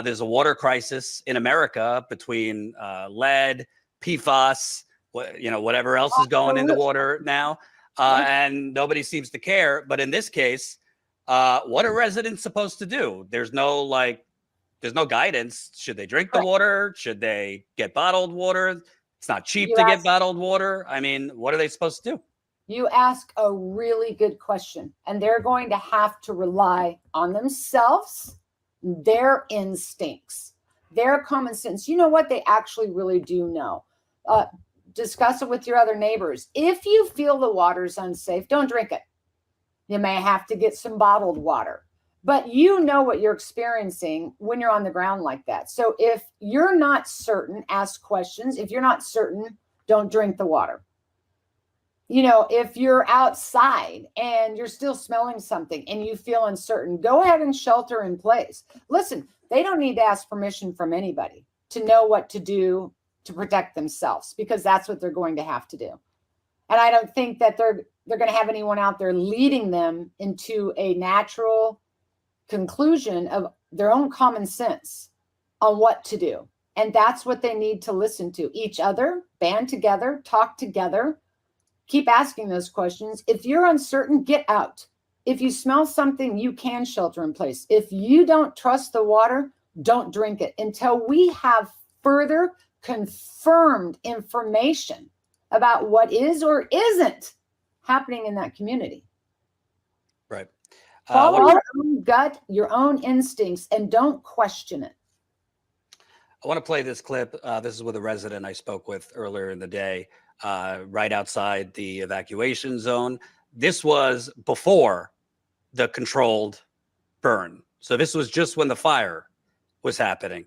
There's a water crisis in America between lead, PFAS, whatever else is going in the water now. And nobody seems to care. But in this case, what are residents supposed to do? There's no guidance. Should they drink the water? Should they get bottled water? It's not cheap to get bottled water. I mean, what are they supposed to do? You ask a really good question, and they're going to have to rely on themselves, their instincts, their common sense. You know what? They actually really do know. Discuss it with your other neighbors. If you feel the water's unsafe, don't drink it. You may have to get some bottled water, but you know what you're experiencing when you're on the ground like that. So if you're not certain, ask questions. If you're not certain, don't drink the water. If you're outside and you're still smelling something and you feel uncertain, go ahead and shelter in place. Listen, they don't need to ask permission from anybody to know what to do to protect themselves, because that's what they're going to have to do. And I don't think that they're going to have anyone out there leading them into a natural conclusion of their own common sense on what to do. And that's what they need to listen to. Each other, band together, talk together, keep asking those questions. If you're uncertain, get out. If you smell something, you can shelter in place. If you don't trust the water, don't drink it until we have further confirmed information about what is or isn't happening in that community. Right. Follow your own gut, your own instincts, and don't question it. I want to play this clip. This is with a resident I spoke with earlier in the day, right outside the evacuation zone. This was before the controlled burn. So this was just when the fire was happening.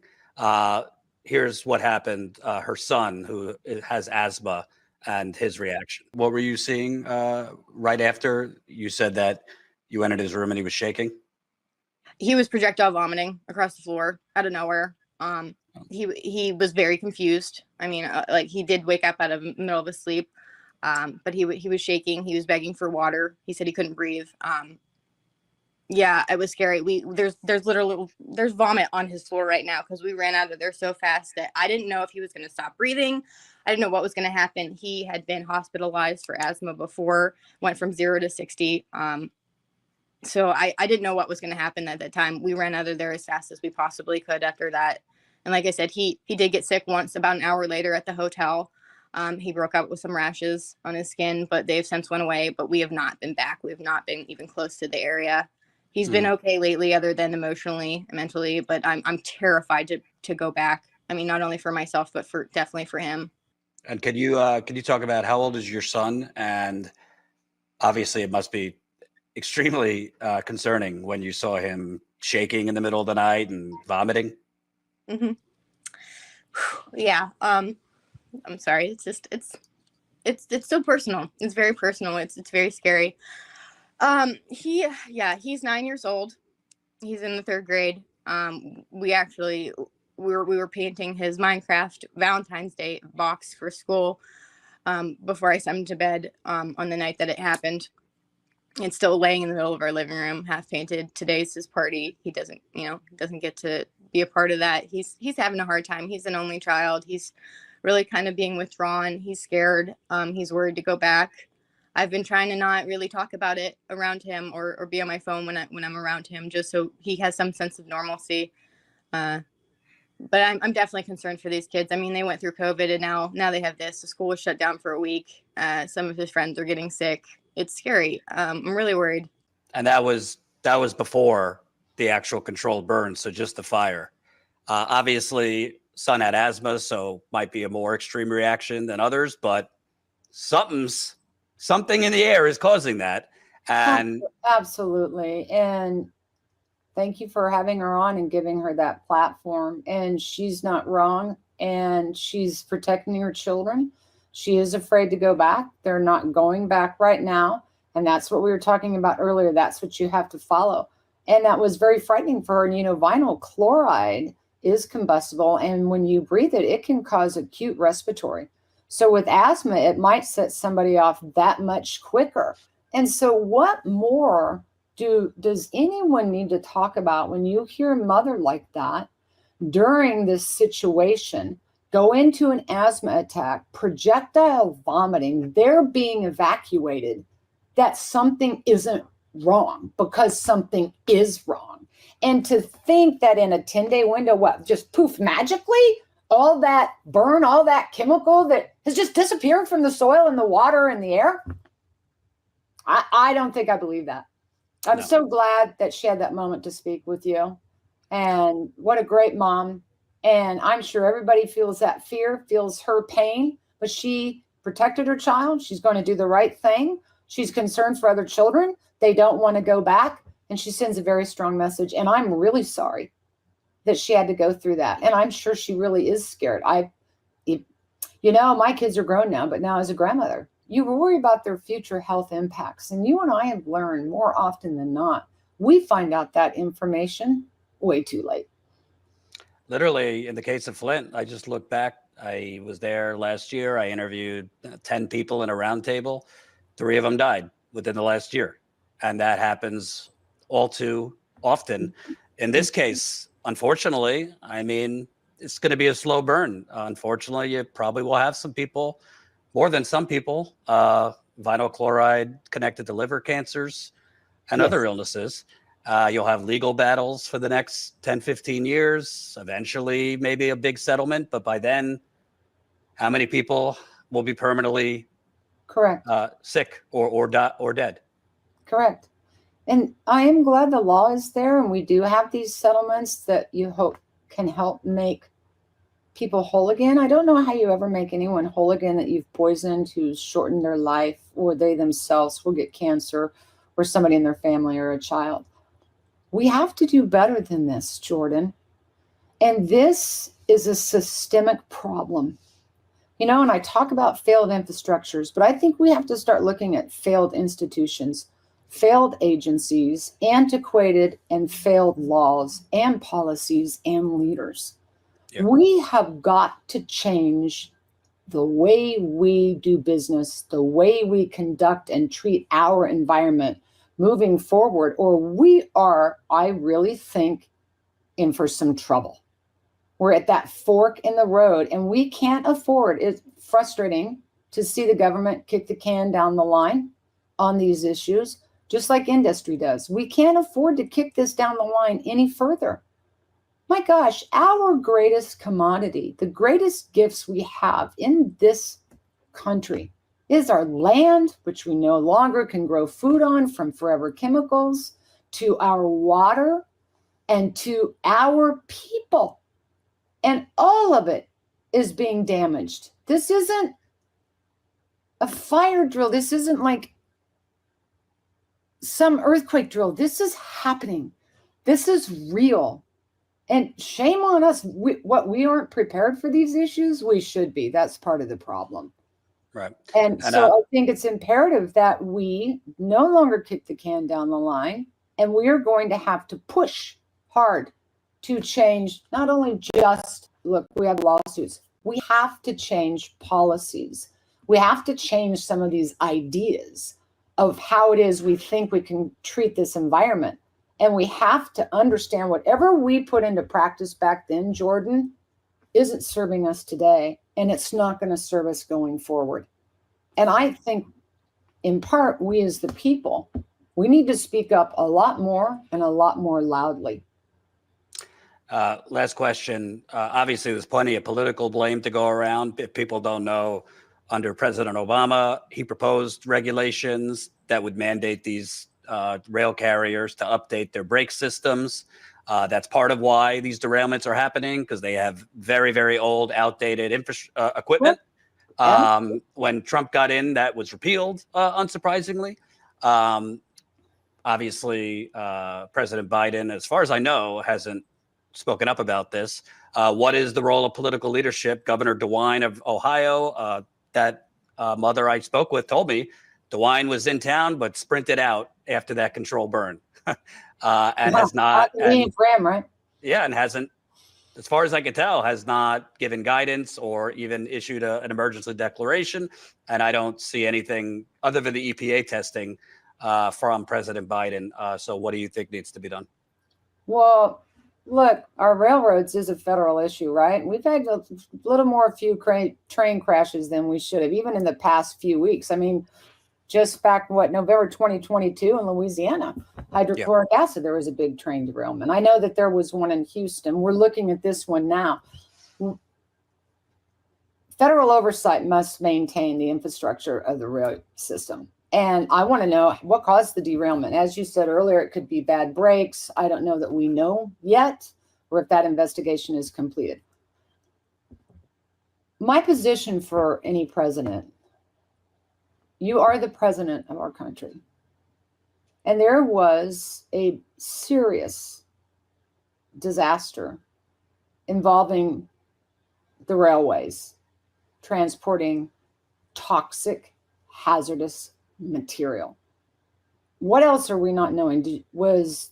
Here's what happened. Her son, who has asthma, and his reaction. What were you seeing right after you said that you entered his room and he was shaking? He was projectile vomiting across the floor out of nowhere. He was very confused. I mean, he did wake up out of the middle of his sleep, but he was shaking. He was begging for water. He said he couldn't breathe. Yeah, it was scary. There's vomit on his floor right now because we ran out of there so fast that I didn't know if he was going to stop breathing. I didn't know what was going to happen. He had been hospitalized for asthma before, went from 0 to 60. So I didn't know what was going to happen at that time. We ran out of there as fast as we possibly could after that. And like I said, he did get sick once about an hour later at the hotel. He broke out with some rashes on his skin, but they've since went away. But we have not been back. We have not been even close to the area. He's been okay lately, other than emotionally, mentally. But I'm terrified to go back. I mean, not only for myself, but definitely for him. And can you talk about how old is your son? And obviously, it must be extremely concerning when you saw him shaking in the middle of the night and vomiting. Mm-hmm. Yeah. I'm sorry. It's just it's so personal. It's very personal. It's very scary. He's 9 years old. He's in the 3rd grade. We were painting his Minecraft Valentine's Day box for school before I sent him to bed on the night that it happened. It's still laying in the middle of our living room, half painted. Today's his party. He doesn't get to be a part of that. He's having a hard time. He's an only child. He's really kind of being withdrawn. He's scared. He's worried to go back. I've been trying to not really talk about it around him or be on my phone when I'm around him, just so he has some sense of normalcy. But I'm definitely concerned for these kids. I mean, they went through COVID and now they have this. The school was shut down for a week. Some of his friends are getting sick. It's scary. I'm really worried. And that was before the actual controlled burn. So just the fire. Obviously, son had asthma, so might be a more extreme reaction than others, but something in the air is causing that. And absolutely. And thank you for having her on and giving her that platform. And she's not wrong. And she's protecting her children. She is afraid to go back. They're not going back right now. And that's what we were talking about earlier. That's what you have to follow. And that was very frightening for her. And, vinyl chloride is combustible. And when you breathe it, it can cause acute respiratory. So with asthma, it might set somebody off that much quicker. And so what more does anyone need to talk about when you hear a mother like that during this situation go into an asthma attack, projectile vomiting, they're being evacuated, that something isn't wrong because something is wrong. And to think that in a 10-day window, just poof, magically, all that burn, all that chemical that has just disappeared from the soil and the water and the air, I don't think I believe that. I'm so glad that she had that moment to speak with you. And what a great mom. And I'm sure everybody feels that fear, feels her pain, but she protected her child. She's going to do the right thing. She's concerned for other children. They don't want to go back. And she sends a very strong message. And I'm really sorry that she had to go through that. And I'm sure she really is scared. My kids are grown now, but now as a grandmother, you worry about their future health impacts. And you and I have learned more often than not, we find out that information way too late. Literally, in the case of Flint, I just looked back. I was there last year. I interviewed 10 people in a roundtable. 3 of them died within the last year. And that happens all too often. In this case, unfortunately, I mean, it's going to be a slow burn. Unfortunately, you probably will have some people, more than some people, vinyl chloride connected to liver cancers and other illnesses. You'll have legal battles for the next 10, 15 years, eventually maybe a big settlement. But by then, how many people will be permanently correct, sick or dead? Correct. And I am glad the law is there and we do have these settlements that you hope can help make people whole again. I don't know how you ever make anyone whole again that you've poisoned, who's shortened their life, or they themselves will get cancer, or somebody in their family or a child. We have to do better than this, Jordan. And this is a systemic problem. And I talk about failed infrastructures, but I think we have to start looking at failed institutions, failed agencies, antiquated and failed laws and policies and leaders. Yep. We have got to change the way we do business, the way we conduct and treat our environment moving forward, or we are, I really think, in for some trouble. We're at that fork in the road and we can't afford. It's frustrating to see the government kick the can down the line on these issues, just like industry does. We can't afford to kick this down the line any further. My gosh, our greatest commodity, the greatest gifts we have in this country. It is our land, which we no longer can grow food on from forever chemicals, to our water, and to our people. And all of it is being damaged. This isn't a fire drill. This isn't like some earthquake drill. This is happening. This is real. And shame on us. We aren't prepared for these issues. We should be. That's part of the problem. Right. And so I think it's imperative that we no longer kick the can down the line, and we are going to have to push hard to change not only just, look, we have lawsuits. We have to change policies. We have to change some of these ideas of how it is we think we can treat this environment. And we have to understand whatever we put into practice back then, Jordan, isn't serving us today, and it's not going to serve us going forward. And I think, in part, we as the people, we need to speak up a lot more and a lot more loudly. Last question. Obviously, there's plenty of political blame to go around. If people don't know, under President Obama, he proposed regulations that would mandate these rail carriers to update their brake systems. That's part of why these derailments are happening, because they have very, very old, outdated equipment. When Trump got in, that was repealed, unsurprisingly. Obviously, President Biden, as far as I know, hasn't spoken up about this. What is the role of political leadership? Governor DeWine of Ohio, that mother I spoke with told me DeWine was in town, but sprinted out after that control burn. And has not. And, right? Yeah, and hasn't, as far as I can tell, has not given guidance or even issued an emergency declaration. And I don't see anything other than the EPA testing from President Biden. So what do you think needs to be done? Well, look, our railroads is a federal issue, right? We've had a little more few train crashes than we should have, even in the past few weeks. I mean, just back, November 2022 in Louisiana, hydrochloric acid, there was a big train derailment. I know that there was one in Houston. We're looking at this one now. Federal oversight must maintain the infrastructure of the rail system. And I want to know what caused the derailment. As you said earlier, it could be bad brakes. I don't know that we know yet, or if that investigation is completed. My position for any president, you are the president of our country. And there was a serious disaster involving the railways transporting toxic, hazardous material. What else are we not knowing? Was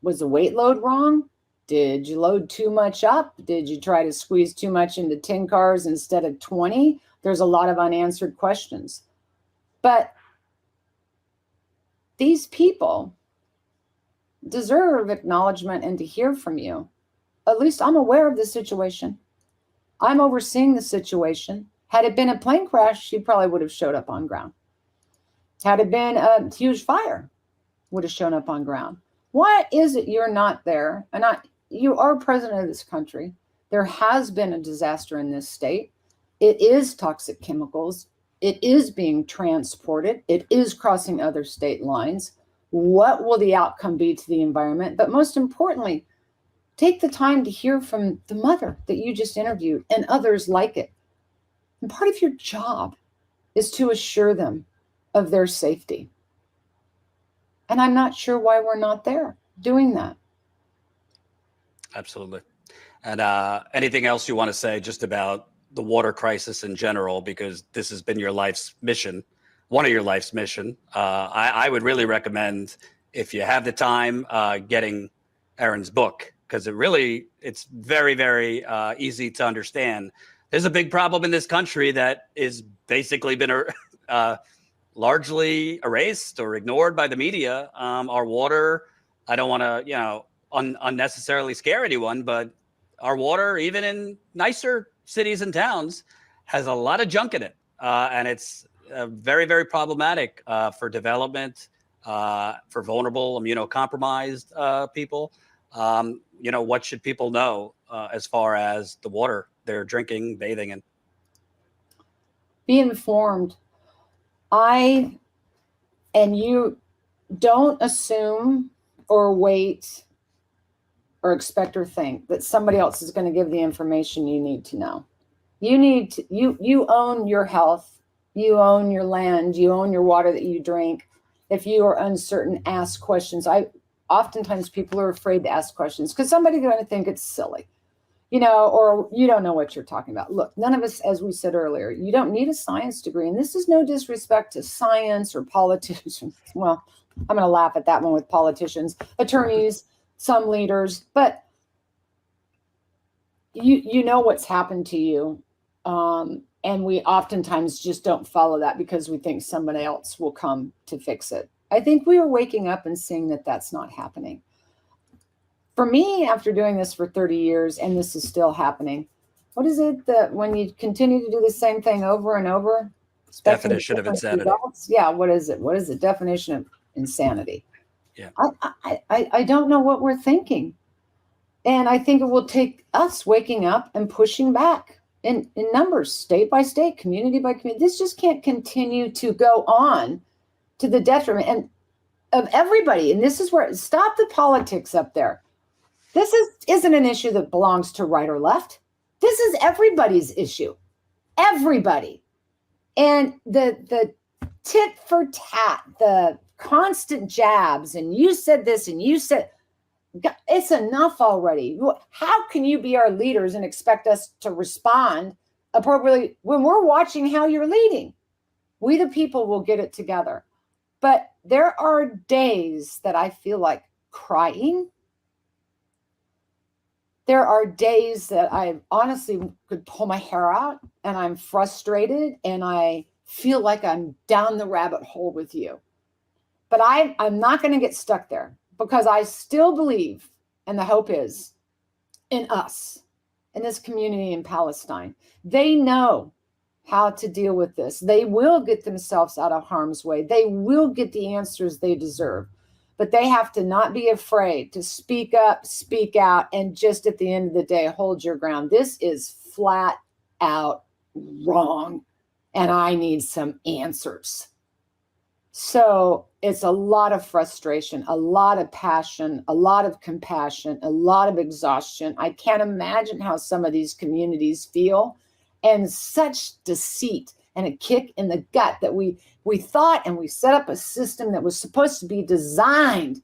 the weight load wrong? Did you load too much up? Did you try to squeeze too much into 10 cars instead of 20? There's a lot of unanswered questions. But these people deserve acknowledgement and to hear from you. At least I'm aware of the situation. I'm overseeing the situation. Had it been a plane crash, she probably would have showed up on ground. Had it been a huge fire, would have shown up on ground. Why is it you're not there? And you are president of this country. There has been a disaster in this state. It is toxic chemicals. It is being transported. It is crossing other state lines. What will the outcome be to the environment? But most importantly, take the time to hear from the mother that you just interviewed and others like it. And part of your job is to assure them of their safety. And I'm not sure why we're not there doing that. Absolutely. And anything else you want to say just about the water crisis in general, because this has been your life's mission, one of your life's mission. I would really recommend, if you have the time, getting Erin's book, because it's very, very easy to understand. There's a big problem in this country that is basically been largely erased or ignored by the media. Our water, I don't want to, unnecessarily scare anyone, but our water, even in nicer cities and towns, has a lot of junk in it. And it's very, very problematic for development, for vulnerable, immunocompromised people. What should people know as far as the water they're drinking, bathing in? Be informed. And you don't assume or wait or expect or think that somebody else is going to give the information you need to know. You own your health, you own your land, you own your water that you drink. If you are uncertain, ask questions. Oftentimes people are afraid to ask questions because somebody's going to think it's silly, or you don't know what you're talking about. Look, none of us, as we said earlier, you don't need a science degree. And this is no disrespect to science or politicians. Well, I'm going to laugh at that one with politicians, attorneys, some leaders, but you know what's happened to you. And we oftentimes just don't follow that because we think somebody else will come to fix it. I think we are waking up and seeing that that's not happening. For me, after doing this for 30 years, and this is still happening, what is it that when you continue to do the same thing over and over? Definition of insanity. Results? Yeah, what is it? What is the definition of insanity? Yeah. I don't know what we're thinking. And I think it will take us waking up and pushing back in numbers, state by state, community by community. This just can't continue to go on to the detriment and of everybody. And this is where, stop the politics up there. This isn't an issue that belongs to right or left. This is everybody's issue. Everybody. And the tit for tat, the constant jabs, and you said this and you said, it's enough already. How can you be our leaders and expect us to respond appropriately when we're watching how you're leading? We, the people, will get it together. But there are days that I feel like crying. There are days that I honestly could pull my hair out and I'm frustrated and I feel like I'm down the rabbit hole with you. But I'm not going to get stuck there because I still believe, and the hope is, in us, in this community in Palestine. They know how to deal with this. They will get themselves out of harm's way. They will get the answers they deserve. But they have to not be afraid to speak up, speak out, and just at the end of the day, hold your ground. This is flat out wrong, and I need some answers. So it's a lot of frustration, a lot of passion, a lot of compassion, a lot of exhaustion. I can't imagine how some of these communities feel, and such deceit and a kick in the gut that we thought, and we set up a system that was supposed to be designed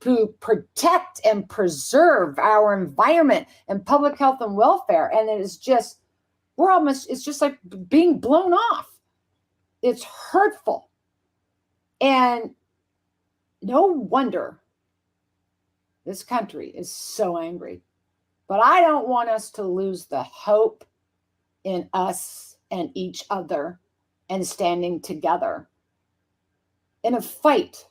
to protect and preserve our environment and public health and welfare. And it is just, it's just like being blown off. It's hurtful. And no wonder this country is so angry. But I don't want us to lose the hope in us and each other and standing together in a fight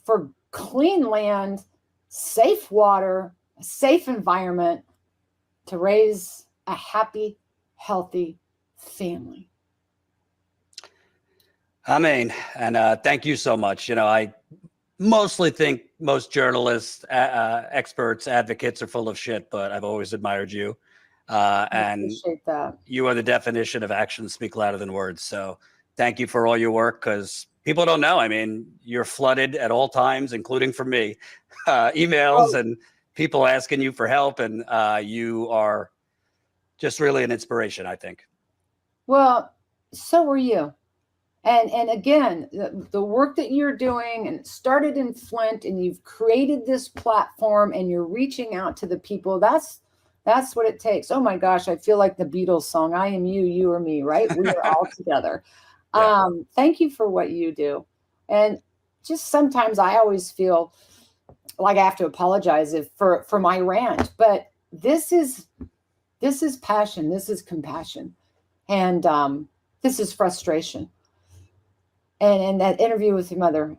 for clean land, safe water, a safe environment to raise a happy, healthy family. Amen. And thank you so much. I mostly think most journalists, experts, advocates are full of shit, but I've always admired you. And appreciate that. You are the definition of actions speak louder than words. So thank you for all your work, because people don't know. I mean, you're flooded at all times, including from me, emails and people asking you for help. And you are just really an inspiration, I think. Well, so are you. And again, the work that you're doing, and it started in Flint, and you've created this platform and you're reaching out to the people. That's what it takes. Oh my gosh, I feel like the Beatles song, I am you, you are me, right? We are all together. Yeah. Thank you for what you do. And just sometimes I always feel like I have to apologize for my rant, but this is passion. This is compassion. And this is frustration. And that interview with your mother,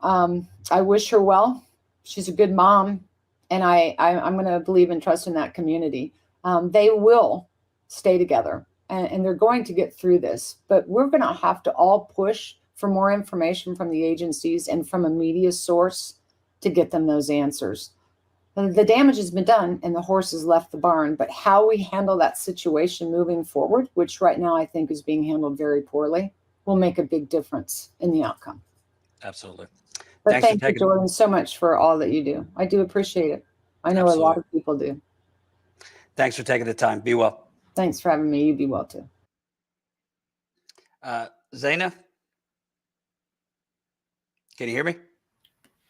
I wish her well. She's a good mom. And I'm going to believe and trust in that community. They will stay together, and they're going to get through this. But we're going to have to all push for more information from the agencies and from a media source to get them those answers. The damage has been done and the horse has left the barn, but how we handle that situation moving forward, which right now I think is being handled very poorly, will make a big difference in the outcome. Absolutely. But Thanks for thank you, taking- Jordan, so much for all that you do. I do appreciate it. I know a lot Absolutely. of people do. Thanks for taking the time. Be well. Thanks for having me. You be well too. Zaina, can you hear me?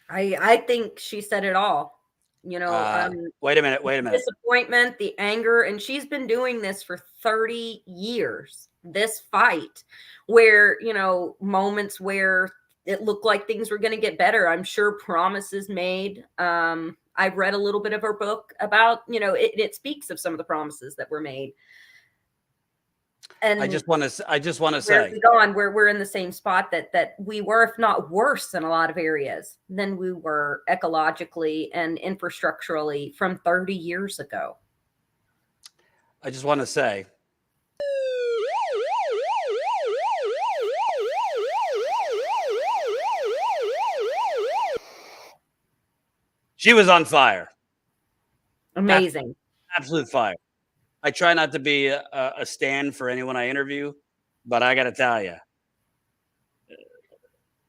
I think she said it all. You know, Wait a minute. disappointment, the anger, and she's been doing this for 30 years. This fight, where, you know, moments where it looked like things were going to get better. I'm sure promises made. I've read a little bit of her book about, you know, it speaks of some of the promises that were made. And I just want to say, we're in the same spot that we were, if not worse, in a lot of areas than we were ecologically and infrastructurally from 30 years ago. I just want to say, she was on fire. Amazing. Absolute fire. I try not to be a stand for anyone I interview, but I got to tell you,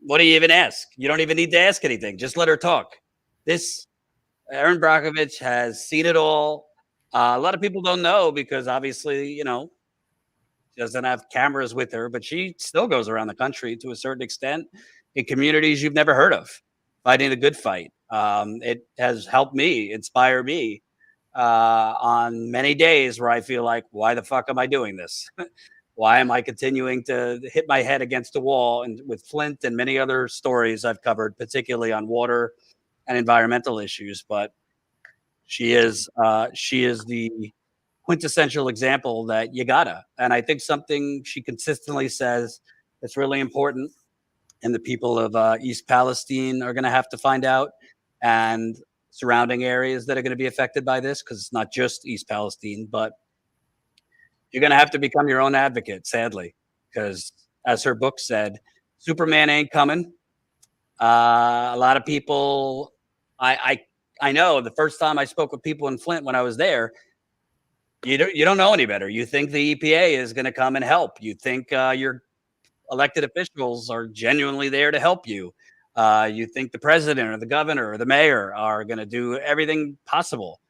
what do you even ask? You don't even need to ask anything. Just let her talk. This Erin Brockovich has seen it all. A lot of people don't know because obviously, you know, she doesn't have cameras with her, but she still goes around the country to a certain extent in communities you've never heard of, fighting the good fight. It has helped me, inspire me on many days where I feel like, why the fuck am I doing this? Why am I continuing to hit my head against the wall? And with Flint and many other stories I've covered, particularly on water and environmental issues, but she is the quintessential example that you gotta. And I think something she consistently says that's really important, and the people of East Palestine are going to have to find out, and surrounding areas that are going to be affected by this, because it's not just East Palestine, but you're going to have to become your own advocate, sadly, because as her book said, Superman ain't coming. A lot of people, I know the first time I spoke with people in Flint when I was there, you don't know any better. You think the EPA is going to come and help. You think your elected officials are genuinely there to help you. You think the president or the governor or the mayor are going to do everything possible.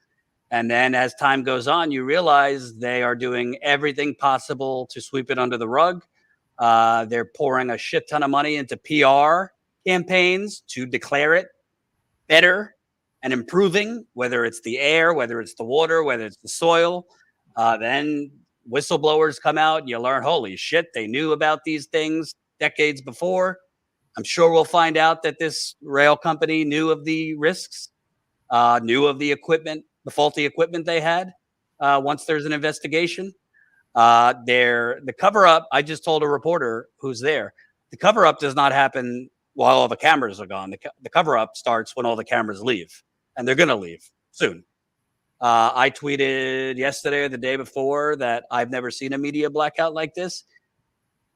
And then as time goes on, you realize they are doing everything possible to sweep it under the rug. They're pouring a shit ton of money into PR campaigns to declare it better and improving, whether it's the air, whether it's the water, whether it's the soil. Then whistleblowers come out and you learn, holy shit, they knew about these things decades before. I'm sure we'll find out that this rail company knew of the risks, knew of the equipment, the faulty equipment they had once there's an investigation. The cover-up, I just told a reporter who's there, the cover-up does not happen while all the cameras are gone. The cover-up starts when all the cameras leave, and they're going to leave soon. I tweeted yesterday or the day before that I've never seen a media blackout like this.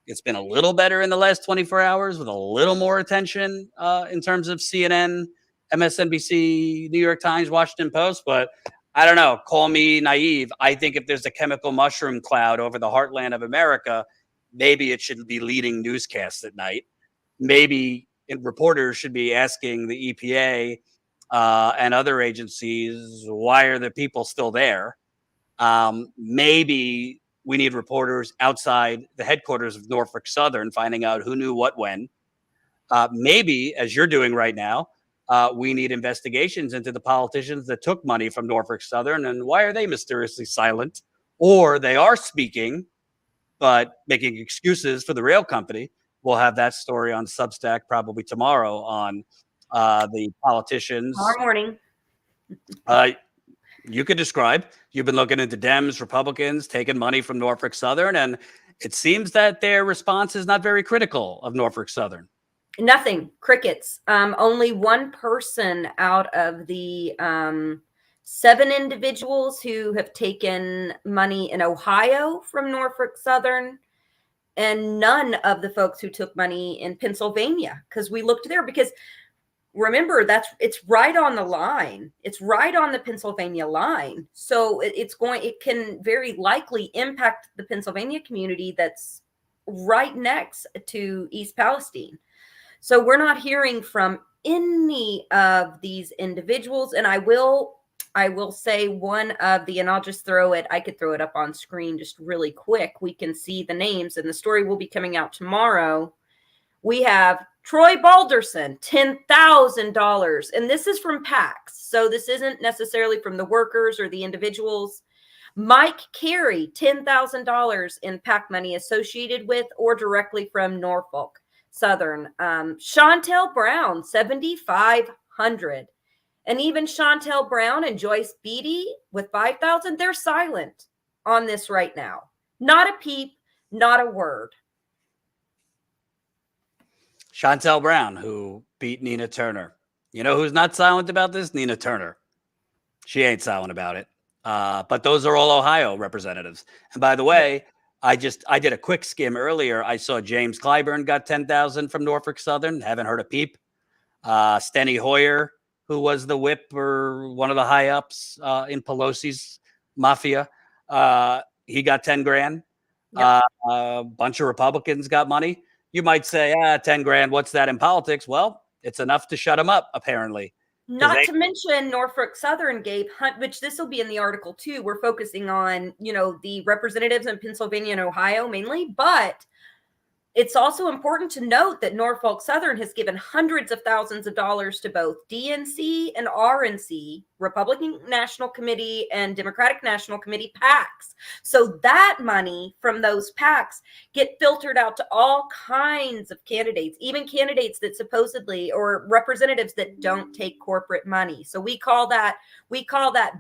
It's been a little better in the last 24 hours with a little more attention in terms of CNN, MSNBC, New York Times, Washington Post. But I don't know, call me naive. I think if there's a chemical mushroom cloud over the heartland of America, maybe it should be leading newscasts at night. Maybe reporters should be asking the EPA and other agencies, why are the people still there? Maybe we need reporters outside the headquarters of Norfolk Southern finding out who knew what when. Maybe, as you're doing right now, we need investigations into the politicians that took money from Norfolk Southern and why are they mysteriously silent? Or they are speaking, but making excuses for the rail company. We'll have that story on Substack probably tomorrow on the politicians. Tomorrow morning. You could describe. You've been looking into Dems, Republicans, taking money from Norfolk Southern, and it seems that their response is not very critical of Norfolk Southern. Nothing. Crickets. Only one person out of the 7 individuals who have taken money in Ohio from Norfolk Southern, and none of the folks who took money in Pennsylvania, because we looked there because remember, it's right on the line. It's right on the Pennsylvania line. So it can very likely impact the Pennsylvania community that's right next to East Palestine. So we're not hearing from any of these individuals. And I will say one of the, and I'll just I could throw it up on screen just really quick. We can see the names, and the story will be coming out tomorrow. We have Troy Balderson, $10,000. And this is from PACs. So this isn't necessarily from the workers or the individuals. Mike Carey, $10,000 in PAC money associated with or directly from Norfolk Southern. Chantel Brown, $7,500. And even Chantel Brown and Joyce Beatty with $5,000, they're silent on this right now. Not a peep, not a word. Chantel Brown, who beat Nina Turner. You know who's not silent about this? Nina Turner. She ain't silent about it. But those are all Ohio representatives. And by the way, I did a quick skim earlier. I saw James Clyburn got $10,000 from Norfolk Southern. Haven't heard a peep. Steny Hoyer, who was the whip or one of the high ups in Pelosi's mafia, he got 10 grand. Yep. A bunch of Republicans got money. You might say, 10 grand, what's that in politics? Well, it's enough to shut them up, apparently. Not to mention Norfolk Southern gave, which this will be in the article too. We're focusing on, the representatives in Pennsylvania and Ohio mainly, but it's also important to note that Norfolk Southern has given hundreds of thousands of dollars to both DNC and RNC, Republican National Committee and Democratic National Committee PACs. So that money from those PACs get filtered out to all kinds of candidates, even candidates that supposedly, or representatives that don't take corporate money. So we call that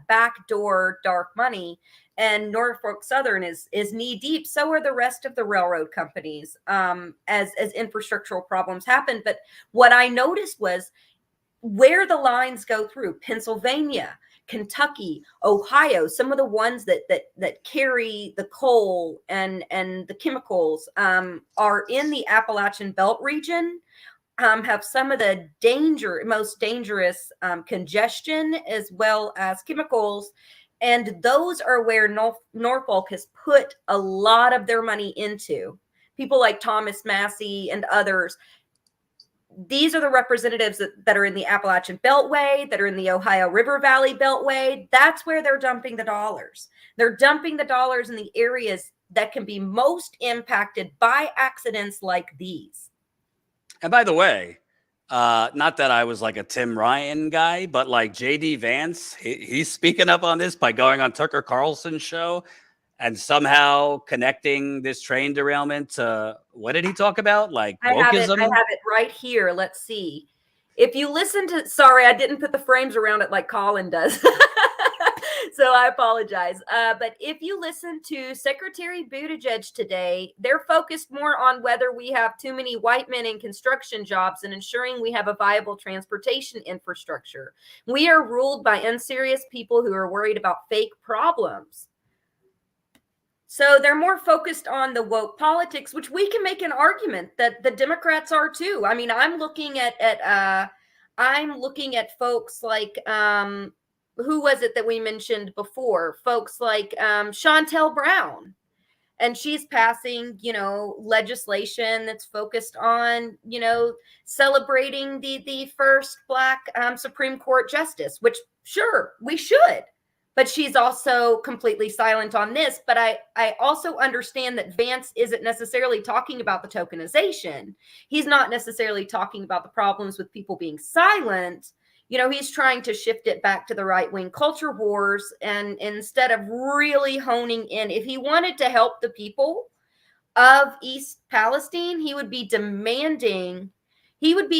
backdoor dark money. And Norfolk Southern is knee deep. So are the rest of the railroad companies as infrastructural problems happen. But what I noticed was where the lines go through Pennsylvania, Kentucky, Ohio, some of the ones that carry the coal and the chemicals are in the Appalachian Belt region. Have some of the most dangerous congestion as well as chemicals. And those are where Norfolk has put a lot of their money into. People like Thomas Massey and others. These are the representatives that are in the Appalachian Beltway, that are in the Ohio River Valley Beltway. That's where they're dumping the dollars. They're dumping the dollars in the areas that can be most impacted by accidents like these. And by the way, not that I was like a Tim Ryan guy, but like JD Vance, he's speaking up on this by going on Tucker Carlson's show and somehow connecting this train derailment to, what did he talk about? Like wokeism? I have it right here. Let's see. If you listen to, sorry, I didn't put the frames around it like Colin does. So I apologize. But if you listen to Secretary Buttigieg today, they're focused more on whether we have too many white men in construction jobs and ensuring we have a viable transportation infrastructure. We are ruled by unserious people who are worried about fake problems. So they're more focused on the woke politics, which we can make an argument that the Democrats are too. I mean, I'm looking at folks like who was it that we mentioned before? Folks like Chantel Brown. And she's passing, legislation that's focused on, celebrating the first Black Supreme Court justice, which sure, we should. But she's also completely silent on this. But I also understand that Vance isn't necessarily talking about the tokenization. He's not necessarily talking about the problems with people being silent. He's trying to shift it back to the right-wing culture wars, and instead of really honing in, if he wanted to help the people of East Palestine, he would be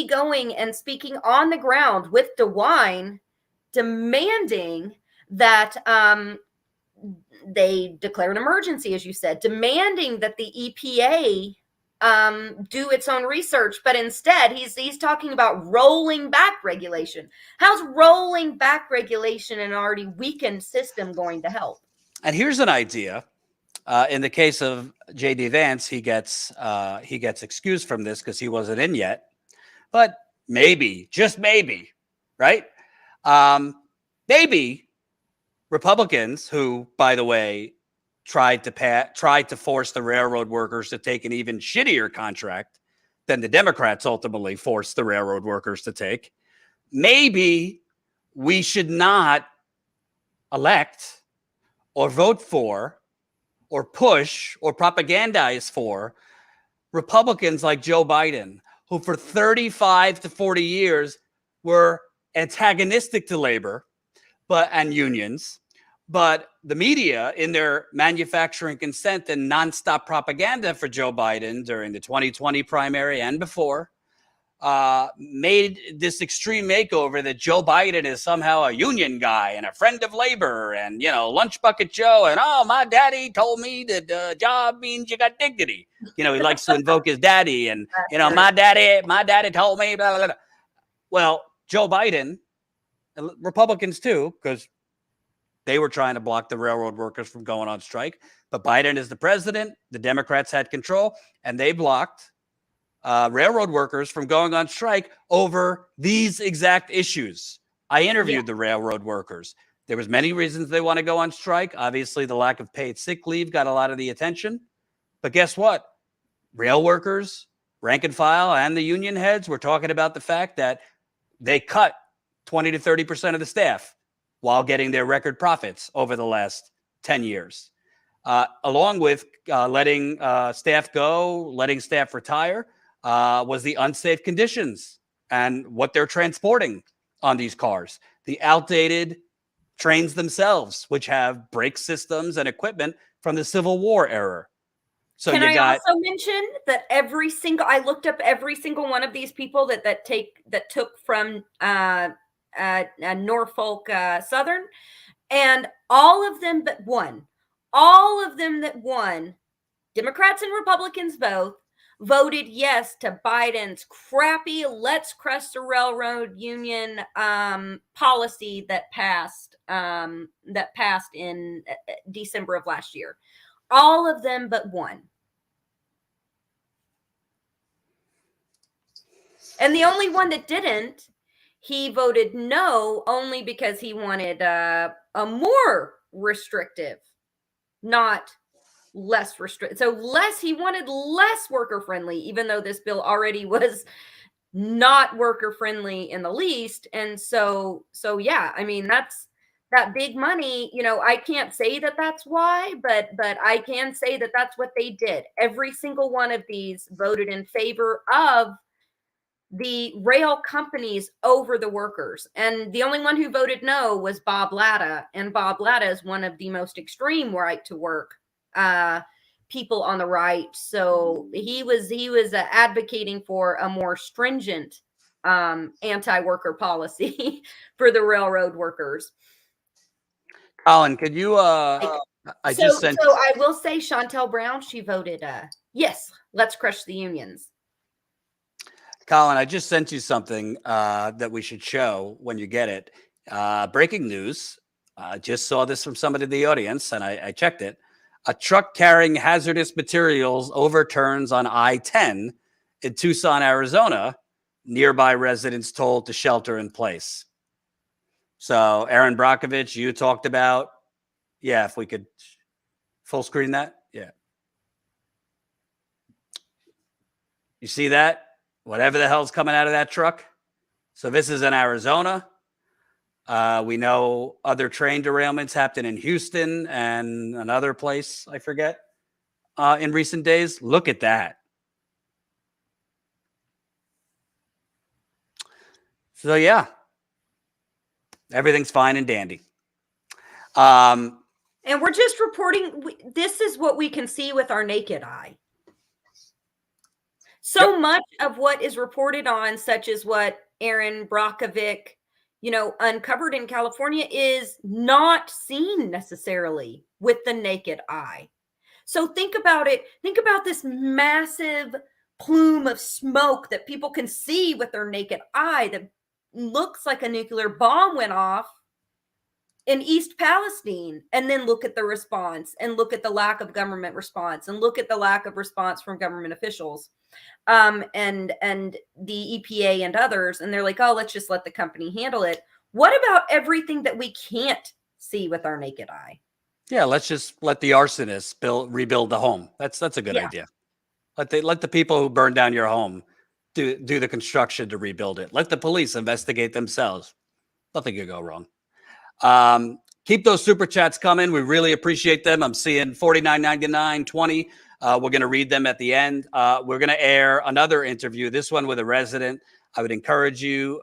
going and speaking on the ground with DeWine, demanding that they declare an emergency, as you said, demanding that the EPA do its own research, but instead he's talking about rolling back regulation. How's rolling back regulation in an already weakened system going to help? And here's an idea. In the case of JD Vance, he gets excused from this because he wasn't in yet. But maybe, just maybe, right? Maybe Republicans, who, by the way, tried to force the railroad workers to take an even shittier contract than the Democrats ultimately forced the railroad workers to take, maybe we should not elect or vote for or push or propagandize for Republicans like Joe Biden, who for 35 to 40 years were antagonistic to labor and unions, but the media, in their manufacturing consent and nonstop propaganda for Joe Biden during the 2020 primary and before, made this extreme makeover that Joe Biden is somehow a union guy and a friend of labor and, lunch bucket Joe. And, my daddy told me that job means you got dignity. He likes to invoke his daddy. And, my daddy told me, blah, blah, blah. Well, Joe Biden, and Republicans too, because they were trying to block the railroad workers from going on strike. But Biden is the president. The Democrats had control, and they blocked railroad workers from going on strike over these exact issues. I interviewed the railroad workers. There was many reasons they want to go on strike. Obviously, the lack of paid sick leave got a lot of the attention. But guess what? Rail workers, rank and file, and the union heads were talking about the fact that they cut 20 to 30% of the staff while getting their record profits over the last 10 years, along with letting staff go, letting staff retire, was the unsafe conditions and what they're transporting on these cars. The outdated trains themselves, which have brake systems and equipment from the Civil War era. So Can I also mention that I looked up every single one of these people that took from Norfolk Southern, and all of them that won, Democrats and Republicans both, voted yes to Biden's crappy "let's crush the railroad union" policy that passed in December of last year. All of them but one. And the only one that didn't, he voted no only because he wanted a more restrictive, not less restrictive. So he wanted less worker friendly, even though this bill already was not worker friendly in the least. And so yeah, I mean, that's that big money, I can't say that that's why, but I can say that that's what they did. Every single one of these voted in favor of the rail companies over the workers. And the only one who voted no was Bob Latta. And Bob Latta is one of the most extreme right to work people on the right. So he was advocating for a more stringent anti-worker policy for the railroad workers. Colin, could you So I will say Chantel Brown, she voted yes, let's crush the unions. Colin, I just sent you something that we should show when you get it. Breaking news. Just saw this from somebody in the audience, and I checked it. A truck carrying hazardous materials overturns on I-10 in Tucson, Arizona. Nearby residents told to shelter in place. So, Erin Brockovich, you talked about, if we could full screen that. Yeah. You see that? Whatever the hell's coming out of that truck. So this is in Arizona. We know other train derailments happened in Houston and another place, I forget, in recent days. Look at that. So, yeah, everything's fine and dandy. And we're just reporting. This is what we can see with our naked eye. So much of what is reported on, such as what Erin Brockovich, uncovered in California, is not seen necessarily with the naked eye. So think about it. Think about this massive plume of smoke that people can see with their naked eye that looks like a nuclear bomb went off. in East Palestine, and then look at the response and look at the lack of government response and look at the lack of response from government officials, and the EPA and others. And they're like, oh, let's just let the company handle it. What about everything that we can't see with our naked eye? Yeah, let's just let the arsonists rebuild the home. That's a good idea. Let the people who burned down your home do the construction to rebuild it. Let the police investigate themselves. Nothing could go wrong. Keep those super chats coming. We really appreciate them. I'm seeing $49.99, $20. We're going to read them at the end. We're going to air another interview, this one with a resident. I would encourage you,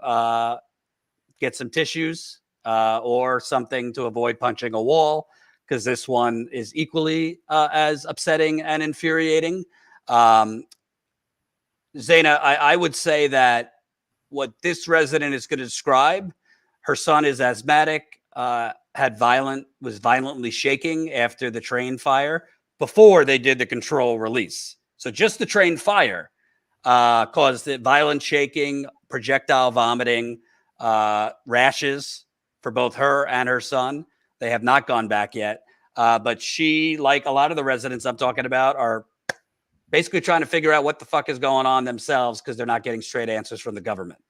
get some tissues or something to avoid punching a wall, because this one is equally as upsetting and infuriating. Zaina, I would say that what this resident is going to describe, her son is asthmatic, was violently shaking after the train fire before they did the control release. So just the train fire caused it violent shaking, projectile vomiting, rashes for both her and her son. They have not gone back yet. But she, like a lot of the residents I'm talking about, are basically trying to figure out what the fuck is going on themselves, because they're not getting straight answers from the government.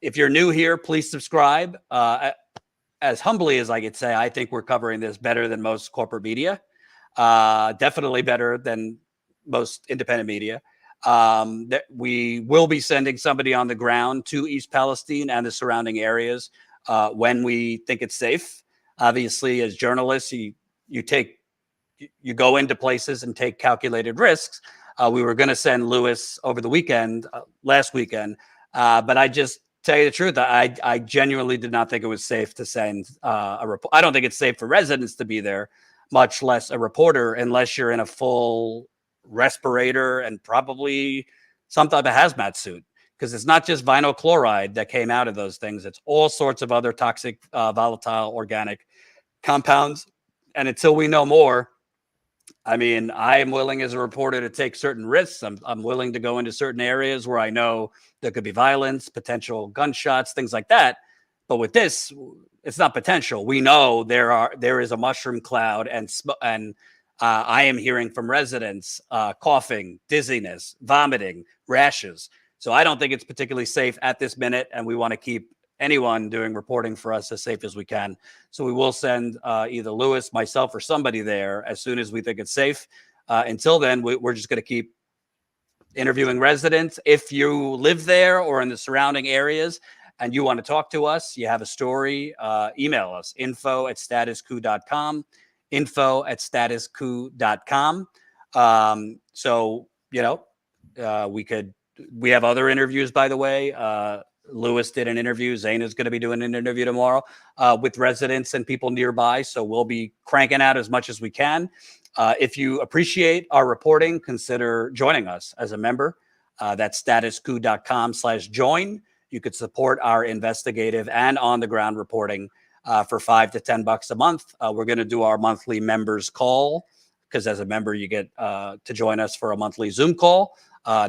If you're new here, please subscribe. As humbly as I could say, I think we're covering this better than most corporate media. Definitely better than most independent media. That we will be sending somebody on the ground to East Palestine and the surrounding areas when we think it's safe. Obviously, as journalists, you go into places and take calculated risks. We were going to send Lewis over the weekend, last weekend, but I just tell you the truth, I genuinely did not think it was safe to send a report. I don't think it's safe for residents to be there, much less a reporter, unless you're in a full respirator and probably some type of hazmat suit, because it's not just vinyl chloride that came out of those things. It's all sorts of other toxic, volatile, organic compounds. And until we know more, I mean, I am willing as a reporter to take certain risks. I'm willing to go into certain areas where I know there could be violence, potential gunshots, things like that. But with this, it's not potential. We know there is a mushroom cloud, and I am hearing from residents coughing, dizziness, vomiting, rashes. So I don't think it's particularly safe at this minute, and we want to keep anyone doing reporting for us as safe as we can. So we will send either Lewis, myself, or somebody there as soon as we think it's safe. Until then, we're just going to keep interviewing residents. If you live there or in the surrounding areas and you want to talk to us, you have a story, email us, info@statuscoup.com, info@statuscoup.com. So, we have other interviews, by the way. Lewis did an interview. Zane is going to be doing an interview tomorrow with residents and people nearby. So we'll be cranking out as much as we can. If you appreciate our reporting, consider joining us as a member. That's statuscoup.com/join. You could support our investigative and on the ground reporting for $5 to $10 a month. We're going to do our monthly members call, because as a member, you get to join us for a monthly Zoom call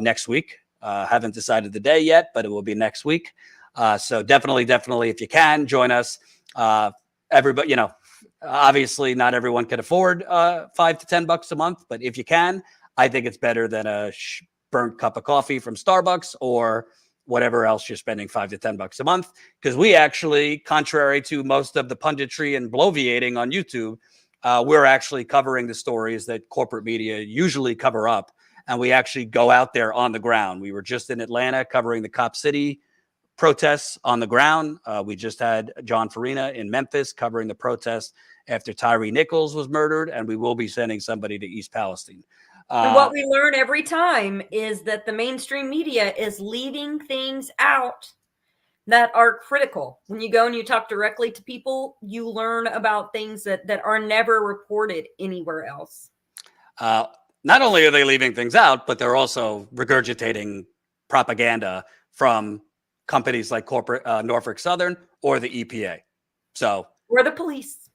next week. Haven't decided the day yet, but it will be next week. So definitely, if you can, join us. Everybody, obviously not everyone can afford $5 to $10 a month, but if you can, I think it's better than a burnt cup of coffee from Starbucks or whatever else you're spending $5 to $10 a month. Because we actually, contrary to most of the punditry and bloviating on YouTube, we're actually covering the stories that corporate media usually cover up. And we actually go out there on the ground. We were just in Atlanta covering the Cop City protests on the ground. We just had John Farina in Memphis covering the protests after Tyree Nichols was murdered. And we will be sending somebody to East Palestine. And what we learn every time is that the mainstream media is leaving things out that are critical. When you go and you talk directly to people, you learn about things that are never reported anywhere else. Not only are they leaving things out, but they're also regurgitating propaganda from companies like corporate Norfolk Southern or the EPA. Or the police.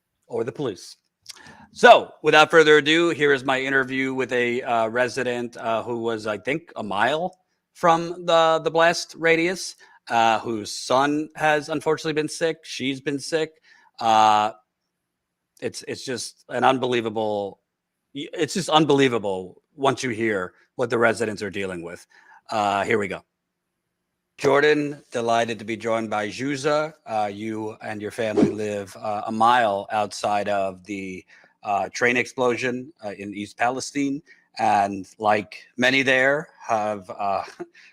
So without further ado, here is my interview with a resident who was, I think, a mile from the blast radius. whose son has unfortunately been sick. She's been sick. It's just an unbelievable. It's just unbelievable once you hear what the residents are dealing with. Here we go. Jordan, delighted to be joined by Juza. You and your family live a mile outside of the train explosion in East Palestine. And like many there have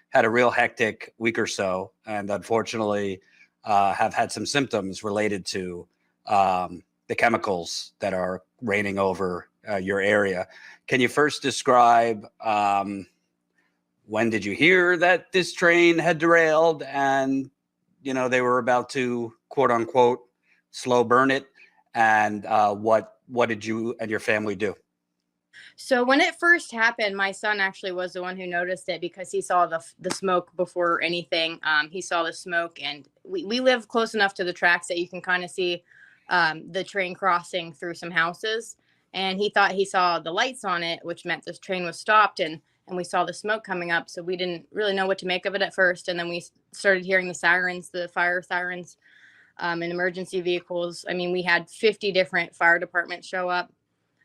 had a real hectic week or so. And unfortunately have had some symptoms related to the chemicals that are raining over your area. Can you first describe when did you hear that this train had derailed and, you know, they were about to, quote unquote, slow burn it? And what did you and your family do? So when it first happened, my son actually was the one who noticed it because he saw the smoke before anything. He saw the smoke, and we live close enough to the tracks that you can kind of see the train crossing through some houses. And he thought he saw the lights on it, which meant this train was stopped, and we saw the smoke coming up. So we didn't really know what to make of it at first. And then we started hearing the sirens, the fire sirens, and emergency vehicles. I mean, we had 50 different fire departments show up.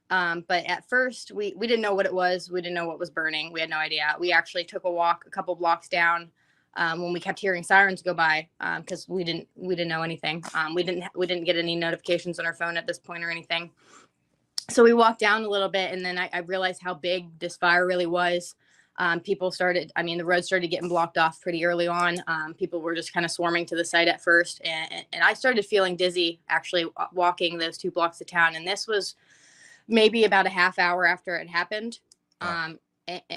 But at first we didn't know what it was. We didn't know what was burning. We had no idea. We actually took a walk a couple blocks down when we kept hearing sirens go by because we didn't know anything. We didn't get any notifications on our phone at this point or anything. So we walked down a little bit, and then I realized how big this fire really was. The road started getting blocked off pretty early on. People were just kind of swarming to the site at first. And I started feeling dizzy actually walking those 2 blocks of town. And this was maybe about a half hour after it happened. And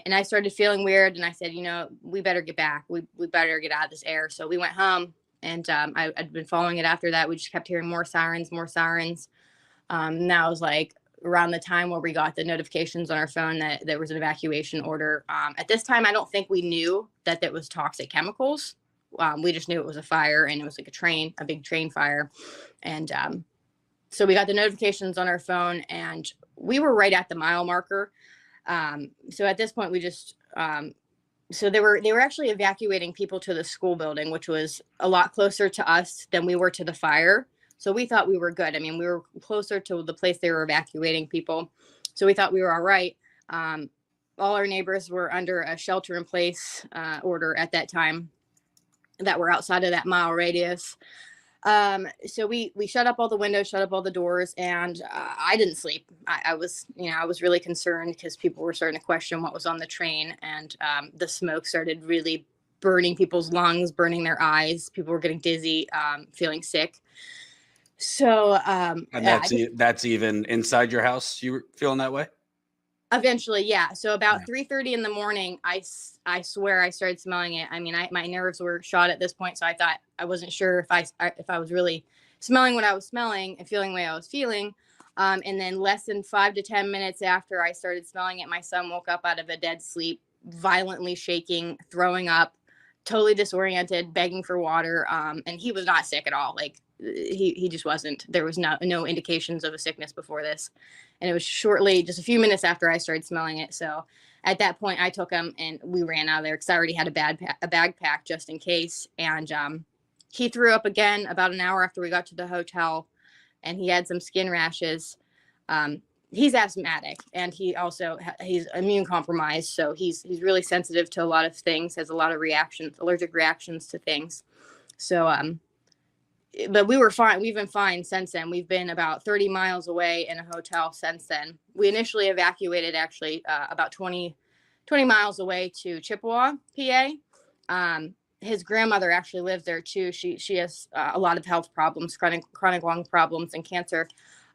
I started feeling weird, and I said, you know, we better get back. We better get out of this air. So we went home, and I'd been following it after that. We just kept hearing more sirens. And that was like around the time where we got the notifications on our phone that there was an evacuation order. At this time, I don't think we knew that it was toxic chemicals. We just knew it was a fire, and it was like a big train fire. And so we got the notifications on our phone, and we were right at the mile marker. So at this point, we just so they were actually evacuating people to the school building, which was a lot closer to us than we were to the fire. So we thought we were good. I mean, we were closer to the place they were evacuating people. So we thought we were all right. All our neighbors were under a shelter in place order at that time that were outside of that mile radius. So we shut up all the windows, shut up all the doors, and I didn't sleep. I was really concerned because people were starting to question what was on the train, and the smoke started really burning people's lungs, burning their eyes. People were getting dizzy, feeling sick. So, and that's even inside your house. You were feeling that way? Eventually, yeah. So about 3:30 in the morning, I swear I started smelling it. I mean, my nerves were shot at this point, so I thought I wasn't sure if I was really smelling what I was smelling and feeling the way I was feeling. And then less than 5 to 10 minutes after I started smelling it, my son woke up out of a dead sleep, violently shaking, throwing up, totally disoriented, begging for water. And he was not sick at all. Like he just wasn't. There was no indications of a sickness before this. And it was just a few minutes after I started smelling it. So at that point, I took him and we ran out of there because I already had a bag packed just in case. And he threw up again about an hour after we got to the hotel, and he had some skin rashes. He's asthmatic, and he's immune compromised. So he's really sensitive to a lot of things, has a lot of allergic reactions to things. So, but we were fine. We've been fine since then. We've been about 30 miles away in a hotel since then. We initially evacuated actually about 20 miles away to Chippewa, PA. His grandmother actually lives there too. She has a lot of health problems, chronic lung problems and cancer.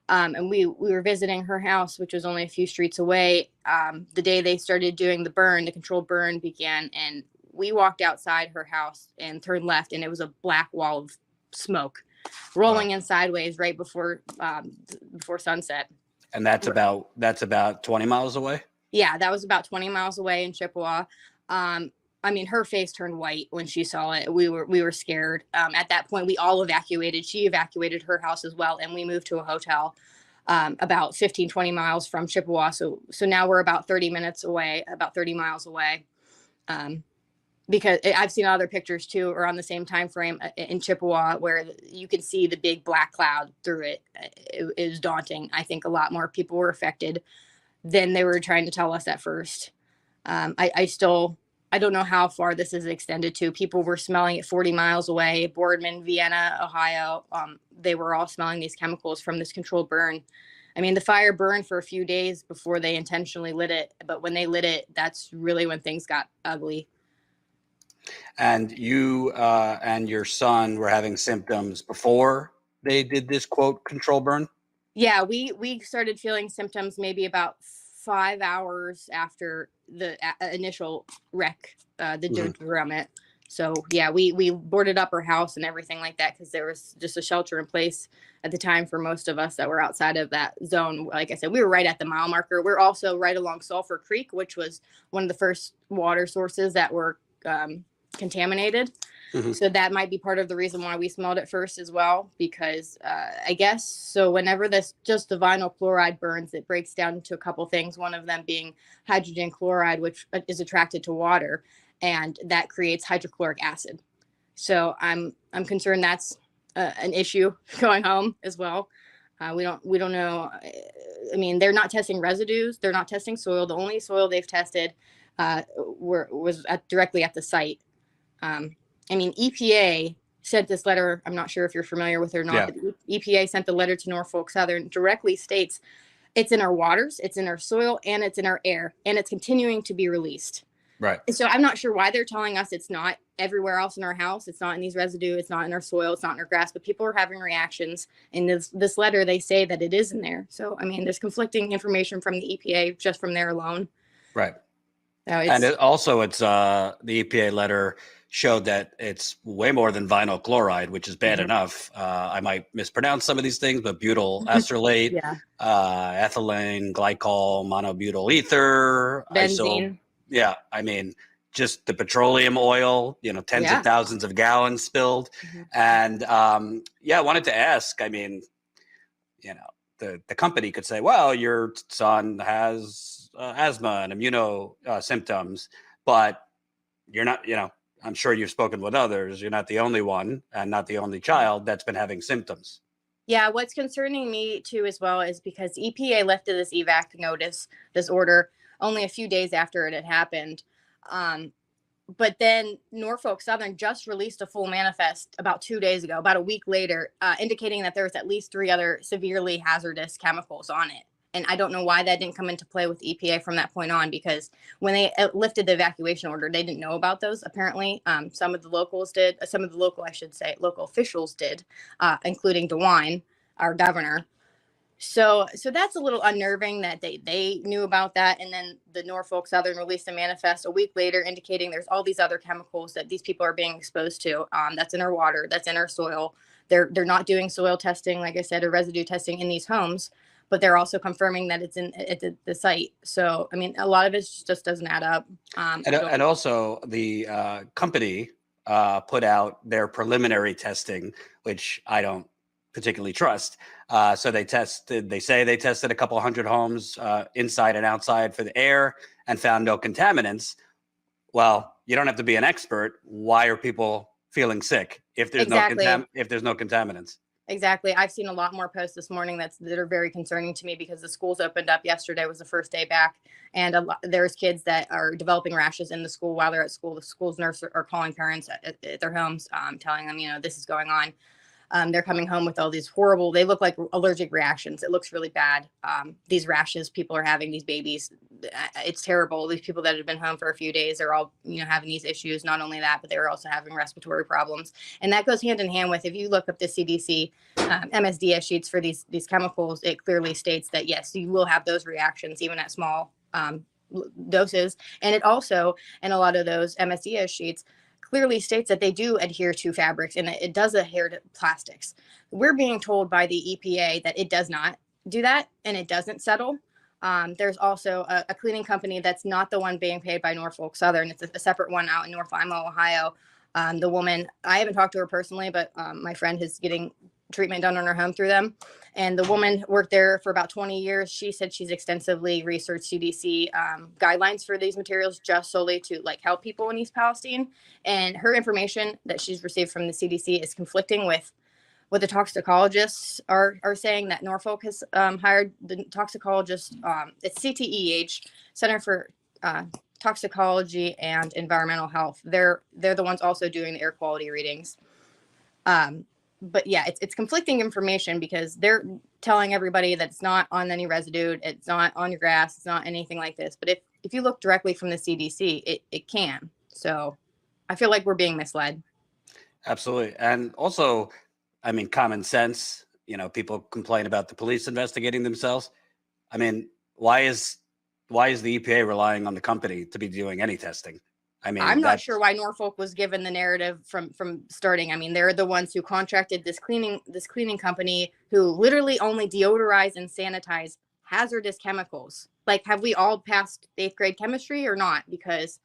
And we were visiting her house, which was only a few streets away. The day they started doing the controlled burn began, and we walked outside her house and turned left, and it was a black wall of smoke rolling in sideways right before sunset. And that's about 20 miles away? Yeah, that was about 20 miles away in Chippewa. I mean, her face turned white when she saw it. We were scared. At that point, we all evacuated. She evacuated her house as well, and we moved to a hotel about 15, 20 miles from Chippewa. So now we're about 30 miles away. because I've seen other pictures too, or on the same time frame in Chippewa, where you can see the big black cloud through it. It is daunting. I think a lot more people were affected than they were trying to tell us at first. I don't know how far this is extended to. People were smelling it 40 miles away. Boardman, Vienna, Ohio, they were all smelling these chemicals from this controlled burn. I mean, the fire burned for a few days before they intentionally lit it. But when they lit it, that's really when things got ugly. And you and your son were having symptoms before they did this, quote, control burn? Yeah, we started feeling symptoms maybe about 5 hours after the initial wreck, the derailment. So yeah, we boarded up our house and everything like that because there was just a shelter in place at the time for most of us that were outside of that zone. Like I said, we were right at the mile marker. We're also right along Sulphur Creek, which was one of the first water sources that were contaminated. So that might be part of the reason why we smelled it first as well, because I guess so whenever the vinyl chloride burns, it breaks down into a couple things, one of them being hydrogen chloride, which is attracted to water, and that creates hydrochloric acid. So I'm concerned that's an issue going home as well. We don't know. I mean, they're not testing residues. They're not testing soil. The only soil they've tested was directly at the site. I mean, EPA sent this letter. I'm not sure if you're familiar with it or not. Yeah. But EPA sent the letter to Norfolk Southern, directly states it's in our waters, it's in our soil, and it's in our air, and it's continuing to be released. Right. And so I'm not sure why they're telling us it's not everywhere else in our house. It's not in these residue. It's not in our soil. It's not in our grass. But people are having reactions. In this letter, they say that it is in there. So, I mean, there's conflicting information from the EPA just from there alone. Right. So And the EPA letter showed that it's way more than vinyl chloride, which is bad enough. I might mispronounce some of these things, but butyl acrylate, ethylene glycol, monobutyl ether, benzene. Yeah, I mean, just the petroleum oil, tens of thousands of gallons spilled. And I wanted to ask, I mean, the company could say, well, your son has asthma and immuno symptoms, but you're not, I'm sure you've spoken with others. You're not the only one and not the only child that's been having symptoms. Yeah, what's concerning me too as well is because EPA lifted this evac notice, this order, only a few days after it had happened. But then Norfolk Southern just released a full manifest about 2 days ago, about a week later, indicating that there was at least 3 other severely hazardous chemicals on it. And I don't know why that didn't come into play with EPA from that point on, because when they lifted the evacuation order, they didn't know about those. Apparently, some of the local officials did, including DeWine, our governor. So that's a little unnerving that they knew about that. And then the Norfolk Southern released a manifest a week later indicating there's all these other chemicals that these people are being exposed to. That's in our water, that's in our soil. They're not doing soil testing, like I said, or residue testing in these homes, but they're also confirming that it's at the site. So, I mean, a lot of it just doesn't add up. And also the company put out their preliminary testing, which I don't particularly trust. So they say they tested a couple hundred homes inside and outside for the air and found no contaminants. Well, you don't have to be an expert. Why are people feeling sick if there's no contaminants? Exactly. I've seen a lot more posts this morning that are very concerning to me because the schools opened up yesterday, was the first day back. And there's kids that are developing rashes in the school while they're at school. The school's nurses are calling parents at their homes, telling them, this is going on. They're coming home with all these horrible, they look like allergic reactions. It looks really bad. These rashes people are having, these babies, it's terrible. These people that have been home for a few days are all, having these issues. Not only that, but they're also having respiratory problems. And that goes hand in hand with, if you look up the CDC MSDS sheets for these chemicals, it clearly states that, yes, you will have those reactions even at small doses. And it also, in a lot of those MSDS sheets, clearly states that they do adhere to fabrics and it does adhere to plastics. We're being told by the EPA that it does not do that and it doesn't settle. There's also a cleaning company that's not the one being paid by Norfolk Southern. It's a separate one out in North Lima, Ohio. The woman, I haven't talked to her personally, but my friend is getting treatment done on her home through them. And the woman worked there for about 20 years. She said she's extensively researched CDC guidelines for these materials just solely to like help people in East Palestine. And her information that she's received from the CDC is conflicting with what the toxicologists are saying, that Norfolk has hired the toxicologist. It's CTEH, Center for Toxicology and Environmental Health. They're the ones also doing the air quality readings. But yeah, it's conflicting information because they're telling everybody that it's not on any residue, it's not on your grass, it's not anything like this. But if you look directly from the CDC, it can. So I feel like we're being misled. Absolutely. And also, I mean, common sense, you know, people complain about the police investigating themselves. I mean, why is the EPA relying on the company to be doing any testing? I mean, I'm not sure why Norfolk was given the narrative from starting. I mean, they're the ones who contracted this cleaning company who literally only deodorize and sanitize hazardous chemicals. Like, have we all passed 8th grade chemistry or not? Because,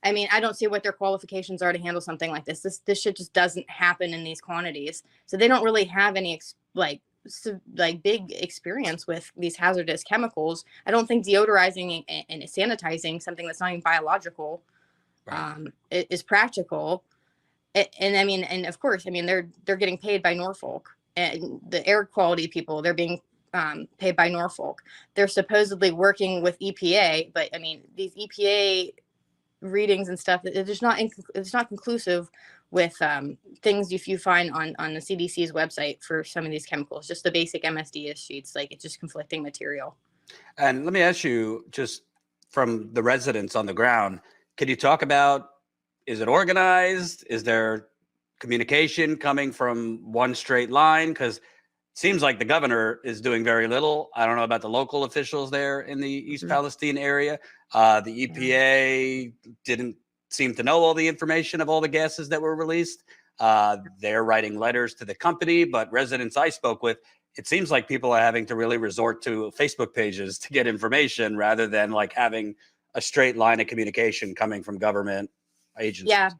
I mean, I don't see what their qualifications are to handle something like this. This shit just doesn't happen in these quantities. So they don't really have any big experience with these hazardous chemicals. I don't think deodorizing and sanitizing something that's not even biological is practical. And I mean, and of course, I mean, they're getting paid by Norfolk, and the air quality people, they're being paid by Norfolk. They're supposedly working with EPA, but I mean, these EPA readings and stuff, it's not conclusive with things if you find on the CDC's website for some of these chemicals. Just the basic MSDS sheets, like, it's just conflicting material. And let me ask you, just from the residents on the ground, can you talk about, is it organized? Is there communication coming from one straight line? Because it seems like the governor is doing very little. I don't know about the local officials there in the East Palestine area. The EPA didn't seem to know all the information of all the gases that were released. They're writing letters to the company, but residents I spoke with, it seems like people are having to really resort to Facebook pages to get information rather than like having a straight line of communication coming from government agencies.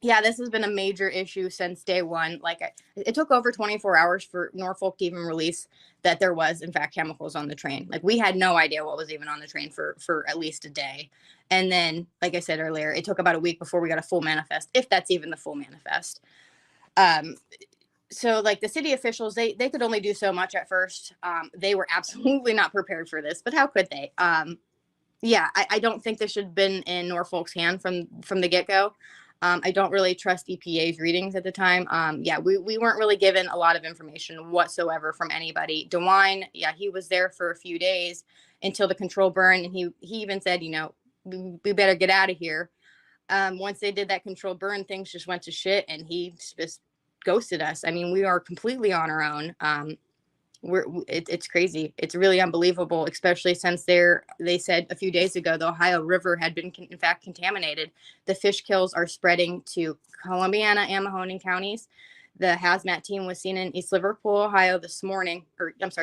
Yeah, this has been a major issue since day one. Like, it took over 24 hours for Norfolk to even release that there was, in fact, chemicals on the train. Like, we had no idea what was even on the train for at least a day. And then, like I said earlier, it took about a week before we got a full manifest, if that's even the full manifest. So, like, the city officials, they could only do so much at first. They were absolutely not prepared for this, but how could they? Yeah, I don't think this should have been in Norfolk's hand from the get-go. I don't really trust EPA's readings at the time. Yeah, we weren't really given a lot of information whatsoever from anybody. DeWine, yeah, he was there for a few days until the control burn, and he even said, you know, we better get out of here. Once they did that control burn, things just went to shit, and he just ghosted us. I mean, we are completely on our own. It's crazy. It's really unbelievable, especially since they said a few days ago the Ohio River had been in fact contaminated. The fish kills are spreading to Columbiana and Mahoning counties. The hazmat team was seen in East Liverpool, Ohio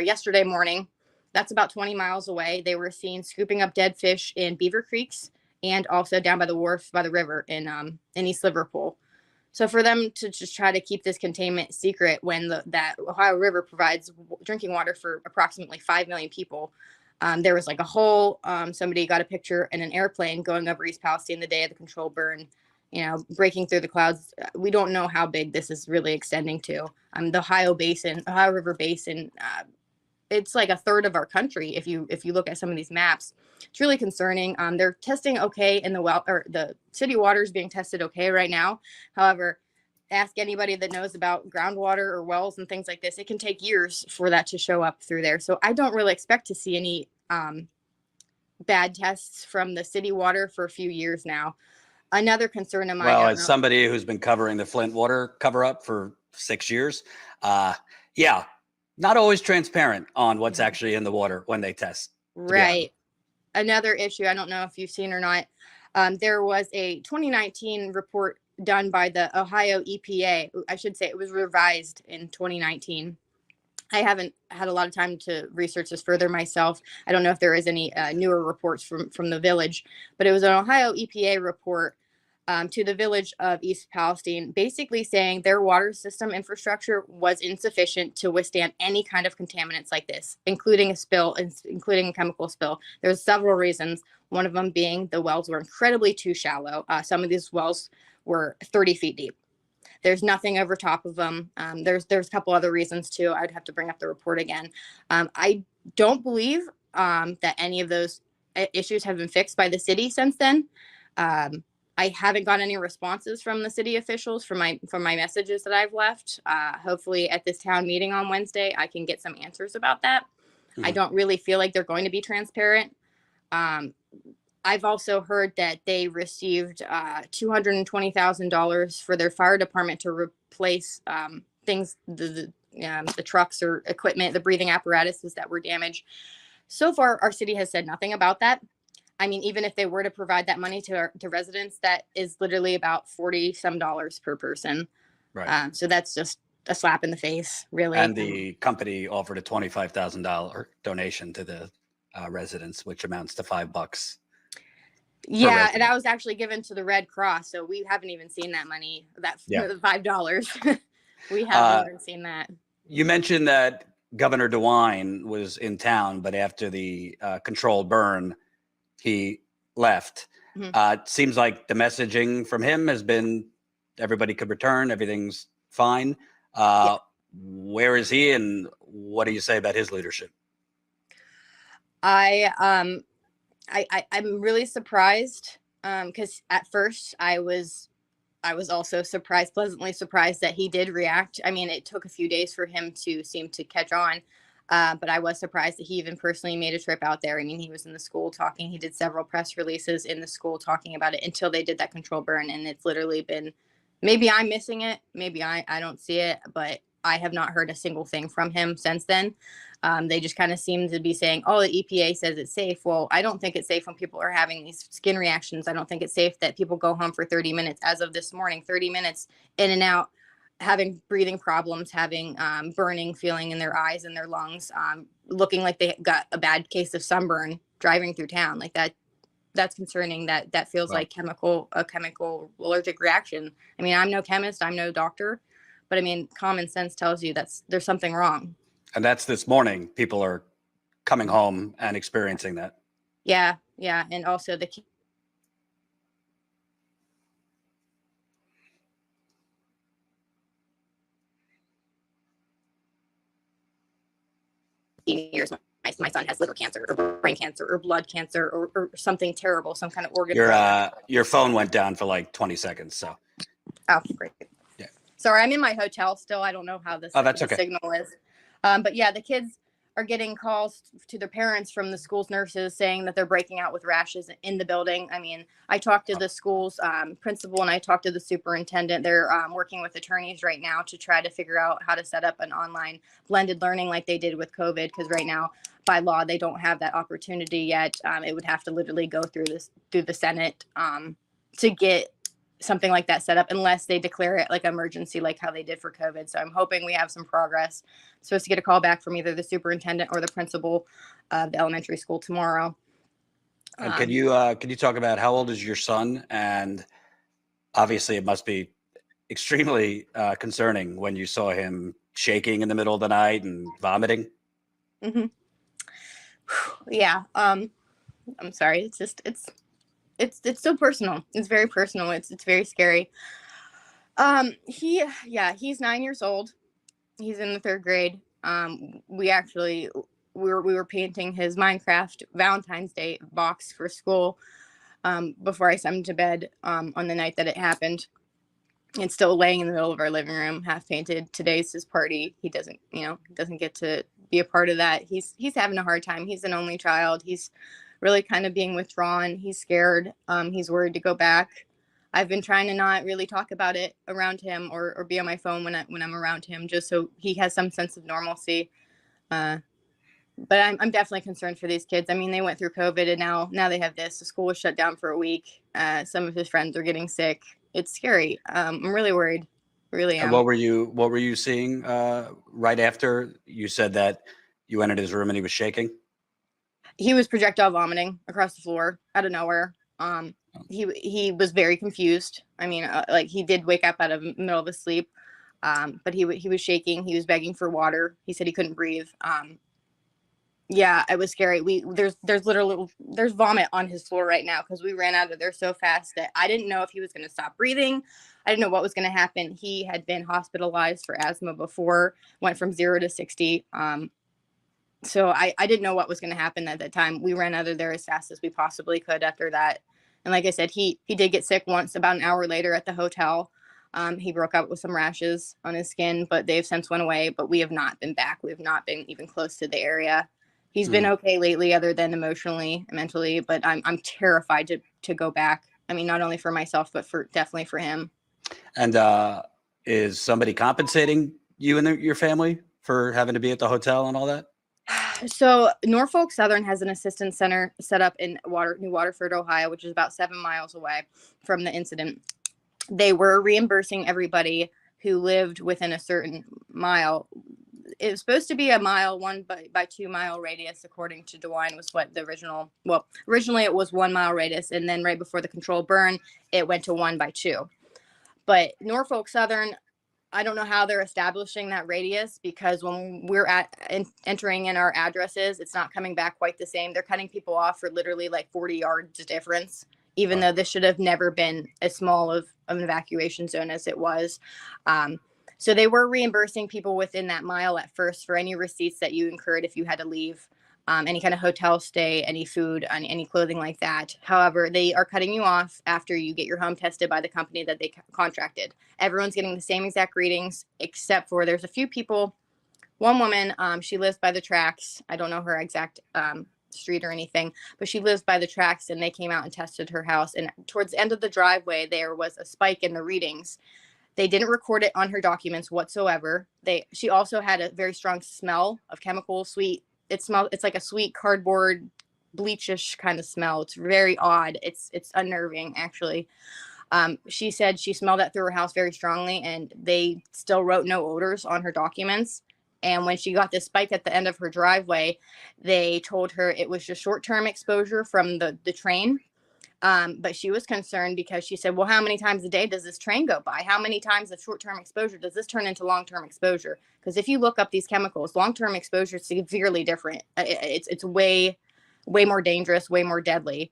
yesterday morning. That's about 20 miles away. They were seen scooping up dead fish in Beaver Creeks and also down by the wharf by the river in East Liverpool. So for them to just try to keep this containment secret when that Ohio River provides drinking water for approximately 5 million people, there was like a hole. Somebody got a picture in an airplane going over East Palestine the day of the control burn, you know, breaking through the clouds. We don't know how big this is really extending to. The Ohio River Basin, it's like a third of our country. If you look at some of these maps, it's really concerning. They're testing okay in the city water is being tested okay right now. However, ask anybody that knows about groundwater or wells and things like this. It can take years for that to show up through there. So I don't really expect to see any bad tests from the city water for a few years now. Another concern of mine. Well, as somebody who's been covering the Flint water cover up for 6 years, yeah, not always transparent on what's actually in the water when they test. Right. Another issue, I don't know if you've seen or not, there was a 2019 report done by the Ohio EPA. I should say it was revised in 2019. I haven't had a lot of time to research this further myself. I don't know if there is any newer reports from the village, but it was an Ohio EPA report to the village of East Palestine, basically saying their water system infrastructure was insufficient to withstand any kind of contaminants like this, including a spill, including a chemical spill. There's several reasons. One of them being the wells were incredibly too shallow. Some of these wells were 30 feet deep. There's nothing over top of them. There's a couple other reasons too. I'd have to bring up the report again. I don't believe that any of those issues have been fixed by the city since then. I haven't got any responses from the city officials from my messages that I've left. Hopefully at this town meeting on Wednesday, I can get some answers about that. Mm-hmm. I don't really feel like they're going to be transparent. I've also heard that they received $220,000 for their fire department to replace things, the trucks or equipment, the breathing apparatuses that were damaged. So far, our city has said nothing about that. I mean, even if they were to provide that money to residents, that is literally about $40-some per person. Right. So that's just a slap in the face, really. And the company offered a $25,000 donation to the residents, which amounts to $5. Yeah, and that was actually given to the Red Cross. So we haven't even seen that money, that $5. We haven't even seen that. You mentioned that Governor DeWine was in town, but after the controlled burn, he left. Mm-hmm. It seems like the messaging from him has been everybody could return, everything's fine. Where is he, and what do you say about his leadership? I'm really surprised because at first I was also pleasantly surprised that he did react. I mean, it took a few days for him to seem to catch on. But I was surprised that he even personally made a trip out there. I mean, he was in the school talking. He did several press releases in the school talking about it until they did that control burn. And it's literally been, maybe I'm missing it. Maybe I don't see it, but I have not heard a single thing from him since then. They just kind of seem to be saying, oh, the EPA says it's safe. Well, I don't think it's safe when people are having these skin reactions. I don't think it's safe that people go home for 30 minutes. As of this morning, 30 minutes in and out, having breathing problems, having burning feeling in their eyes and their lungs, looking like they got a bad case of sunburn driving through town. Like that's concerning. That feels like a chemical allergic reaction. I mean, I'm no chemist, I'm no doctor, but I mean, common sense tells you there's something wrong. And that's this morning. People are coming home and experiencing that. Yeah. And also the years, my son has liver cancer or brain cancer or blood cancer or something terrible, some kind of organ. Your phone went down for like 20 seconds. So. Oh, great. Yeah. Sorry, I'm in my hotel still. I don't know how the signal is. But yeah, the kids are getting calls to their parents from the school's nurses saying that they're breaking out with rashes in the building. I mean, I talked to the school's principal and I talked to the superintendent. They're working with attorneys right now to try to figure out how to set up an online blended learning like they did with COVID. Because right now, by law, they don't have that opportunity yet. It would have to literally go through the Senate to get something like that set up unless they declare it like emergency, like how they did for COVID. So I'm hoping we have some progress. I'm supposed to get a call back from either the superintendent or the principal of the elementary school tomorrow. And can you talk about how old is your son? And obviously it must be extremely concerning when you saw him shaking in the middle of the night and vomiting. Mm-hmm. Yeah. I'm sorry. It's so personal. It's very personal. It's very scary. He's 9 years old. He's in the 3rd grade. We were painting his Minecraft Valentine's Day box for school before I sent him to bed on the night that it happened. It's still laying in the middle of our living room, half painted. Today's his party. He doesn't get to be a part of that. He's having a hard time. He's an only child. He's really kind of being withdrawn. He's scared. He's worried to go back. I've been trying to not really talk about it around him or be on my phone when I'm around him, just so he has some sense of normalcy. But I'm definitely concerned for these kids. I mean, they went through COVID and now they have this. The school was shut down for a week. Some of his friends are getting sick. It's scary. I'm really worried. Really am. And what were you seeing right after you said that you entered his room and he was shaking? He was projectile vomiting across the floor out of nowhere. he was very confused. I mean, like he did wake up out of the middle of his sleep, but he was shaking. He was begging for water. He said he couldn't breathe. Yeah, it was scary. There's vomit on his floor right now because we ran out of there so fast that I didn't know if he was going to stop breathing. I didn't know what was going to happen. He had been hospitalized for asthma before, went from 0 to 60. So I didn't know what was going to happen at that time. We ran out of there as fast as we possibly could after that. And like I said, he did get sick once about an hour later at the hotel. He broke out with some rashes on his skin, but they've since went away. But we have not been back. We have not been even close to the area. He's been okay lately, other than emotionally, mentally. But I'm terrified to go back. I mean, not only for myself, but definitely for him. And is somebody compensating you and your family for having to be at the hotel and all that? So Norfolk Southern has an assistance center set up in New Waterford, Ohio, which is about 7 miles away from the incident. They were reimbursing everybody who lived within a certain mile. It was supposed to be a mile, 1 by 2 mile radius, according to DeWine, was what the originally it was 1 mile radius. And then right before the controlled burn, it went to 1 by 2. But Norfolk Southern, I don't know how they're establishing that radius, because when we're entering in our addresses, it's not coming back quite the same. They're cutting people off for literally like 40 yards difference, even though this should have never been as small of an evacuation zone as it was. So they were reimbursing people within that mile at first for any receipts that you incurred if you had to leave, any kind of hotel stay, any food, any clothing like that. However, they are cutting you off after you get your home tested by the company that they contracted. Everyone's getting the same exact readings, except for there's a few people. One woman, she lives by the tracks. I don't know her exact street or anything, but she lives by the tracks, and they came out and tested her house. And towards the end of the driveway, there was a spike in the readings. They didn't record it on her documents whatsoever. She also had a very strong smell of chemical sweet. It's like a sweet cardboard bleachish kind of smell. It's very odd. It's unnerving, actually. She said she smelled that through her house very strongly, and they still wrote no odors on her documents. And when she got this spike at the end of her driveway, they told her it was just short-term exposure from the train. But she was concerned because she said, well, how many times a day does this train go by? How many times of short-term exposure does this turn into long-term exposure? Because if you look up these chemicals, long-term exposure is severely different. It's way, way more dangerous, way more deadly,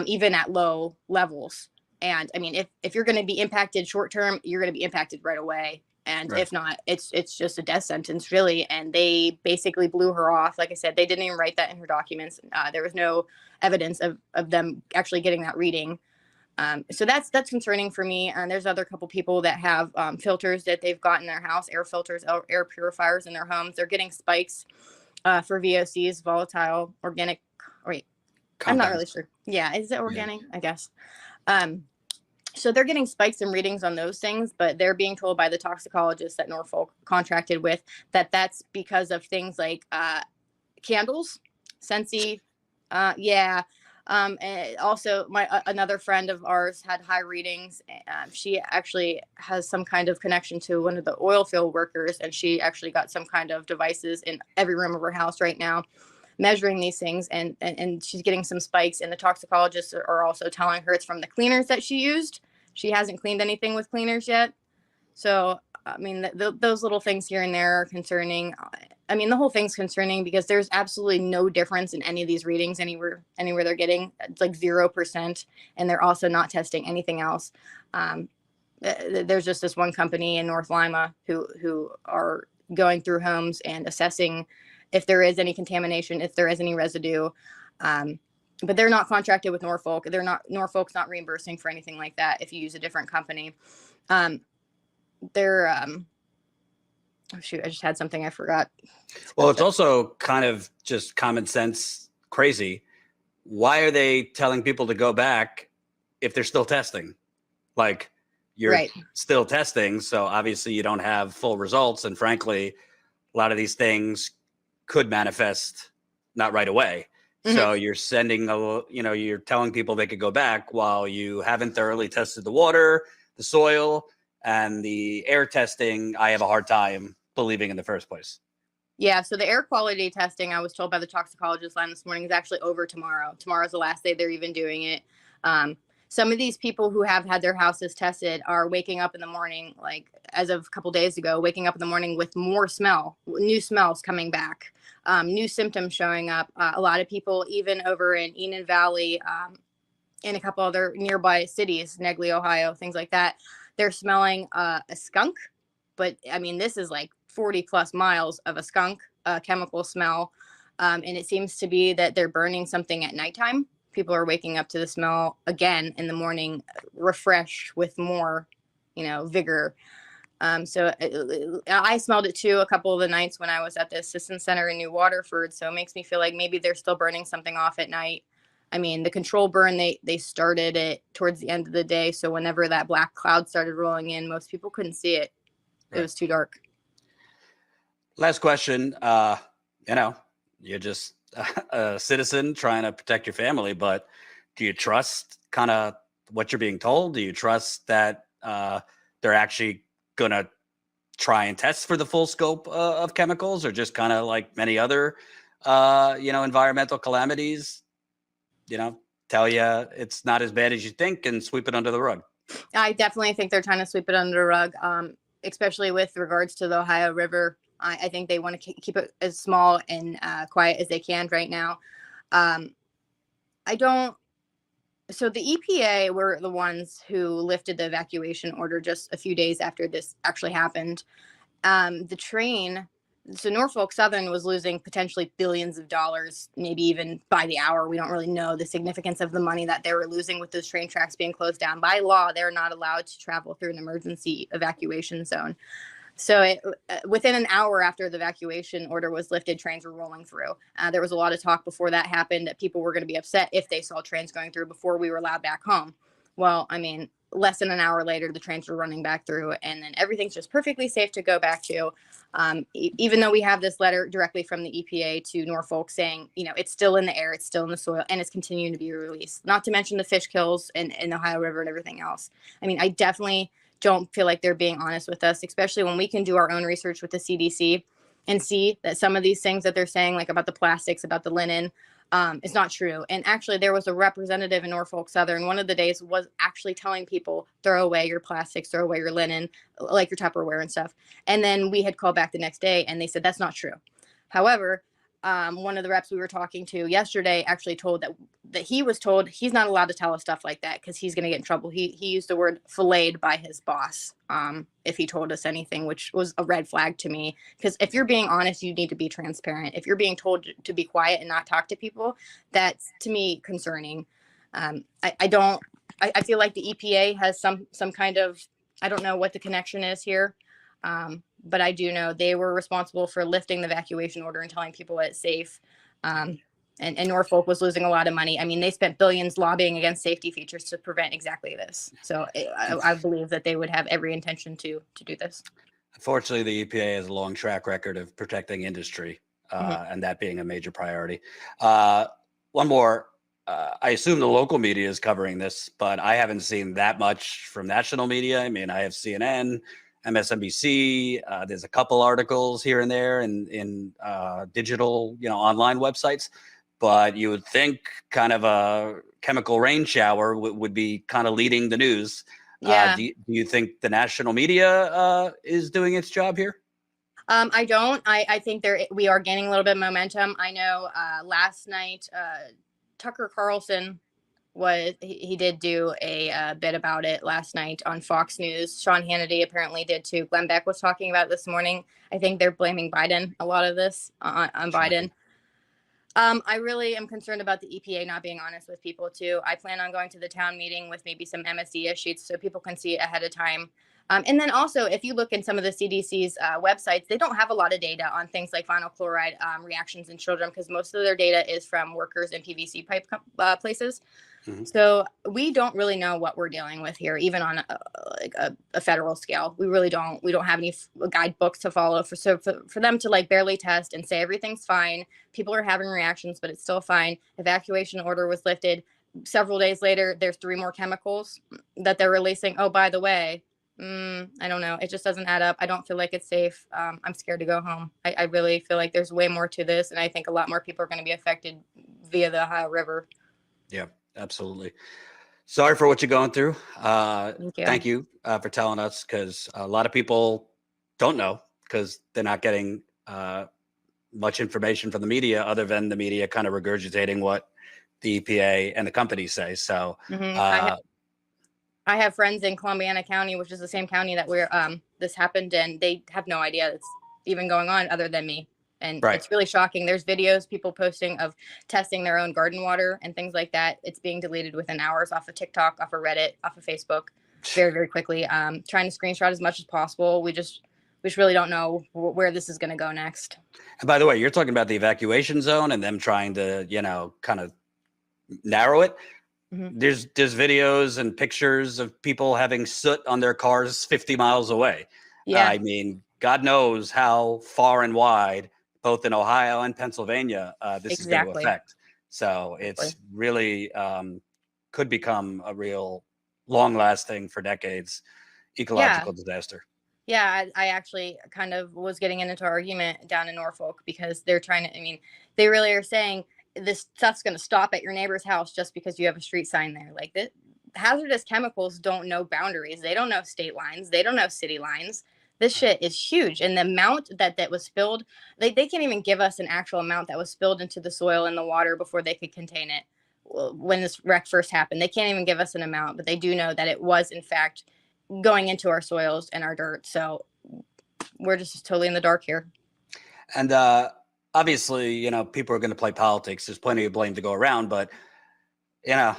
even at low levels. And I mean, if you're going to be impacted short-term, you're going to be impacted right away. And if not, it's just a death sentence, really. And they basically blew her off. Like I said, they didn't even write that in her documents. There was no evidence of them actually getting that reading. So that's concerning for me. And there's other couple people that have filters that they've got in their house, air filters, air purifiers in their homes. They're getting spikes for VOCs, volatile organic. Wait, I'm not really sure. Yeah, is it organic? Yeah. I guess. So they're getting spikes and readings on those things, but they're being told by the toxicologist that Norfolk contracted with that that's because of things like candles, Scentsy, and also another friend of ours had high readings. She actually has some kind of connection to one of the oil field workers, and she actually got some kind of devices in every room of her house right now, measuring these things, and she's getting some spikes. And the toxicologists are also telling her it's from the cleaners that she used. She hasn't cleaned anything with cleaners yet. So, I mean, those little things here and there are concerning. I mean, the whole thing's concerning because there's absolutely no difference in any of these readings anywhere they're getting. It's like 0%. And they're also not testing anything else. There's just this one company in North Lima who are going through homes and assessing if there is any contamination, if there is any residue. But they're not contracted with Norfolk. Norfolk's not reimbursing for anything like that if you use a different company. Oh shoot, I just had something I forgot. Well, it's also kind of just common sense crazy. Why are they telling people to go back if they're still testing? Like, you're still testing, so obviously you don't have full results. And frankly, a lot of these things could manifest not right away. Mm-hmm. So you're you're telling people they could go back while you haven't thoroughly tested the water, the soil, and the air testing. I have a hard time believing in the first place. Yeah. So the air quality testing, I was told by the toxicologist line this morning, is actually over tomorrow. Tomorrow's the last day they're even doing it. some of these people who have had their houses tested are waking up in the morning, like as of a couple days ago, waking up in the morning with more new smells coming back, new symptoms showing up. A lot of people, even over in Enid Valley, in a couple other nearby cities, Negley, Ohio, things like that, they're smelling a skunk. But I mean, this is like 40 plus miles of a skunk chemical smell. And it seems to be that they're burning something at nighttime. People are waking up to the smell again in the morning, refreshed with more, vigor. So I smelled it too a couple of the nights when I was at the assistance center in New Waterford. So it makes me feel like maybe they're still burning something off at night. I mean, the control burn, they started it towards the end of the day. So whenever that black cloud started rolling in, most people couldn't see it. It was too dark. Last question. You're just a citizen trying to protect your family, but do you trust kind of what you're being told? Do you trust that they're actually going to try and test for the full scope of chemicals, or just kind of like many other, environmental calamities, tell you it's not as bad as you think and sweep it under the rug? I definitely think they're trying to sweep it under the rug, especially with regards to the Ohio River. I think they want to keep it as small and quiet as they can right now. So the EPA were the ones who lifted the evacuation order just a few days after this actually happened. The train, so Norfolk Southern was losing potentially billions of dollars, maybe even by the hour. We don't really know the significance of the money that they were losing with those train tracks being closed down. By law, they're not allowed to travel through an emergency evacuation zone. So within an hour after the evacuation order was lifted, trains were rolling through. There was a lot of talk before that happened that people were going to be upset if they saw trains going through before we were allowed back home. Well, I mean, less than an hour later, the trains were running back through, and then everything's just perfectly safe to go back to. Even though we have this letter directly from the EPA to Norfolk saying, it's still in the air, it's still in the soil, and it's continuing to be released. Not to mention the fish kills in the Ohio River and everything else. I mean, I definitely don't feel like they're being honest with us, especially when we can do our own research with the CDC and see that some of these things that they're saying, like about the plastics, about the linen, is not true. And actually, there was a representative in Norfolk Southern. One of the days was actually telling people, throw away your plastics, throw away your linen, like your Tupperware and stuff. And then we had called back the next day and they said, that's not true. However, one of the reps we were talking to yesterday actually told that he was told he's not allowed to tell us stuff like that because he's going to get in trouble. He used the word filleted by his boss if he told us anything, which was a red flag to me. Because if you're being honest, you need to be transparent. If you're being told to be quiet and not talk to people, that's to me concerning. I feel like the EPA has some kind of, I don't know what the connection is here. But I do know they were responsible for lifting the evacuation order and telling people it's safe. And Norfolk was losing a lot of money. I mean, they spent billions lobbying against safety features to prevent exactly this. So I believe that they would have every intention to do this. Unfortunately, the EPA has a long track record of protecting industry, and that being a major priority. One more. I assume the local media is covering this, but I haven't seen that much from national media. I mean, I have CNN, MSNBC. There's a couple articles here and there in digital, online websites. But you would think kind of a chemical rain shower would be kind of leading the news. Yeah. Do you think the national media is doing its job here? I don't. I think we are gaining a little bit of momentum. I know last night Tucker Carlson he did do a bit about it last night on Fox News. Sean Hannity apparently did too. Glenn Beck was talking about it this morning. I think they're blaming Biden, a lot of this on Biden. I really am concerned about the EPA not being honest with people too. I plan on going to the town meeting with maybe some MSDS sheets so people can see it ahead of time. And then also, if you look in some of the CDC's websites, they don't have a lot of data on things like vinyl chloride reactions in children because most of their data is from workers in PVC pipe places. Mm-hmm. So we don't really know what we're dealing with here, even on a federal scale. We really don't. We don't have any guidebooks to follow for them to barely test and say everything's fine. People are having reactions, but it's still fine. Evacuation order was lifted. Several days later, there's 3 more chemicals that they're releasing. Oh, by the way. I don't know. It just doesn't add up. I don't feel like it's safe. I'm scared to go home. I really feel like there's way more to this. And I think a lot more people are going to be affected via the Ohio River. Yeah, absolutely. Sorry for what you're going through. Thank you. Thank you for telling us, because a lot of people don't know because they're not getting much information from the media, other than the media kind of regurgitating what the EPA and the companies say. So I have friends in Columbiana County, which is the same county that we're this happened, and they have no idea it's even going on other than me. And it's really shocking. There's videos people posting of testing their own garden water and things like that. It's being deleted within hours off of TikTok, off of Reddit, off of Facebook, very, very quickly. Trying to screenshot as much as possible. We just really don't know where this is going to go next. And by the way, you're talking about the evacuation zone and them trying to, kind of narrow it. Mm-hmm. There's videos and pictures of people having soot on their cars 50 miles away. Yeah. I mean, God knows how far and wide, both in Ohio and Pennsylvania, this is going to affect. So it's really could become a real long-lasting, for decades, ecological disaster. Yeah, I actually kind of was getting into an argument down in Norfolk because they're trying to, they really are saying this stuff's going to stop at your neighbor's house just because you have a street sign there. Like, hazardous chemicals don't know boundaries. They don't know state lines. They don't know city lines. This shit is huge. And the amount that was spilled, they can't even give us an actual amount that was spilled into the soil and the water before they could contain it. When this wreck first happened, they can't even give us an amount, but they do know that it was, in fact, going into our soils and our dirt. So we're just totally in the dark here. And obviously, people are going to play politics. There's plenty of blame to go around, but I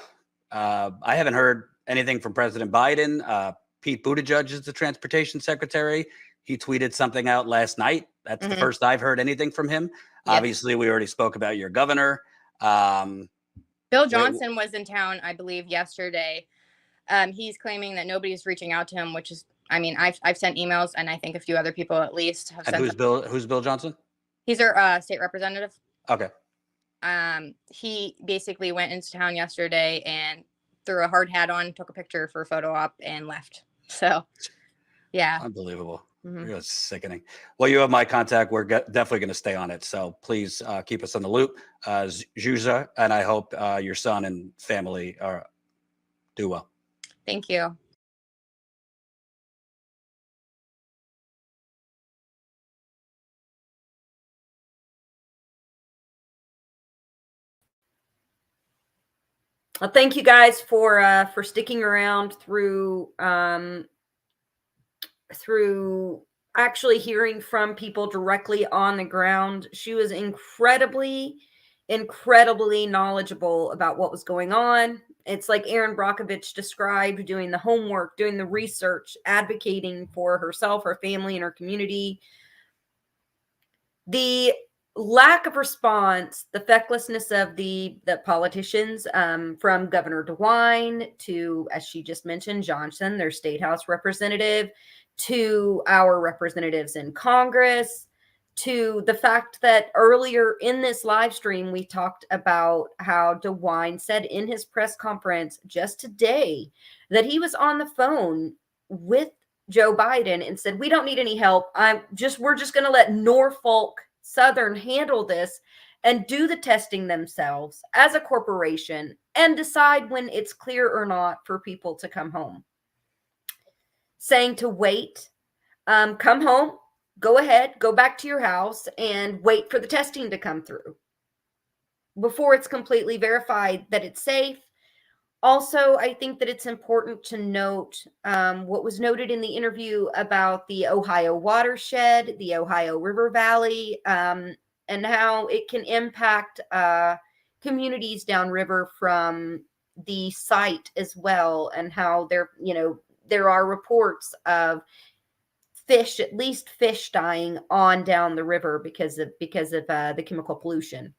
haven't heard anything from President Biden. Pete Buttigieg is the transportation secretary. He tweeted something out last night. That's the first I've heard anything from him. Yes. Obviously, we already spoke about your governor. Bill Johnson was in town, I believe, yesterday. He's claiming that nobody's reaching out to him, which is, I've sent emails, and I think a few other people at least have sent. And who's Bill Johnson? He's our state representative. Okay. He basically went into town yesterday and threw a hard hat on, took a picture for a photo op, and left. So, yeah. Unbelievable. Really sickening. Well, you have my contact. We're definitely going to stay on it. So please keep us in the loop, Zhuza, and I hope your son and family do well. Thank you. Well, thank you guys for sticking around through actually hearing from people directly on the ground. She was incredibly knowledgeable about what was going on. It's like Erin Brockovich described, doing the homework, doing the research, advocating for herself, her family, and her community. The lack of response, the fecklessness of the politicians, from Governor DeWine to, as she just mentioned, Johnson, their state house representative, to our representatives in Congress, to the fact that earlier in this live stream, we talked about how DeWine said in his press conference just today that he was on the phone with Joe Biden and said, we don't need any help. We're just going to let Norfolk Southern handle this and do the testing themselves as a corporation and decide when it's clear or not for people to come home. Saying to wait, come home, go ahead, go back to your house and wait for the testing to come through before it's completely verified that it's safe. Also, I think that it's important to note what was noted in the interview about the Ohio watershed, the Ohio River Valley, and how it can impact communities downriver from the site as well, and how there are reports of fish, at least fish dying on down the river because of the chemical pollution.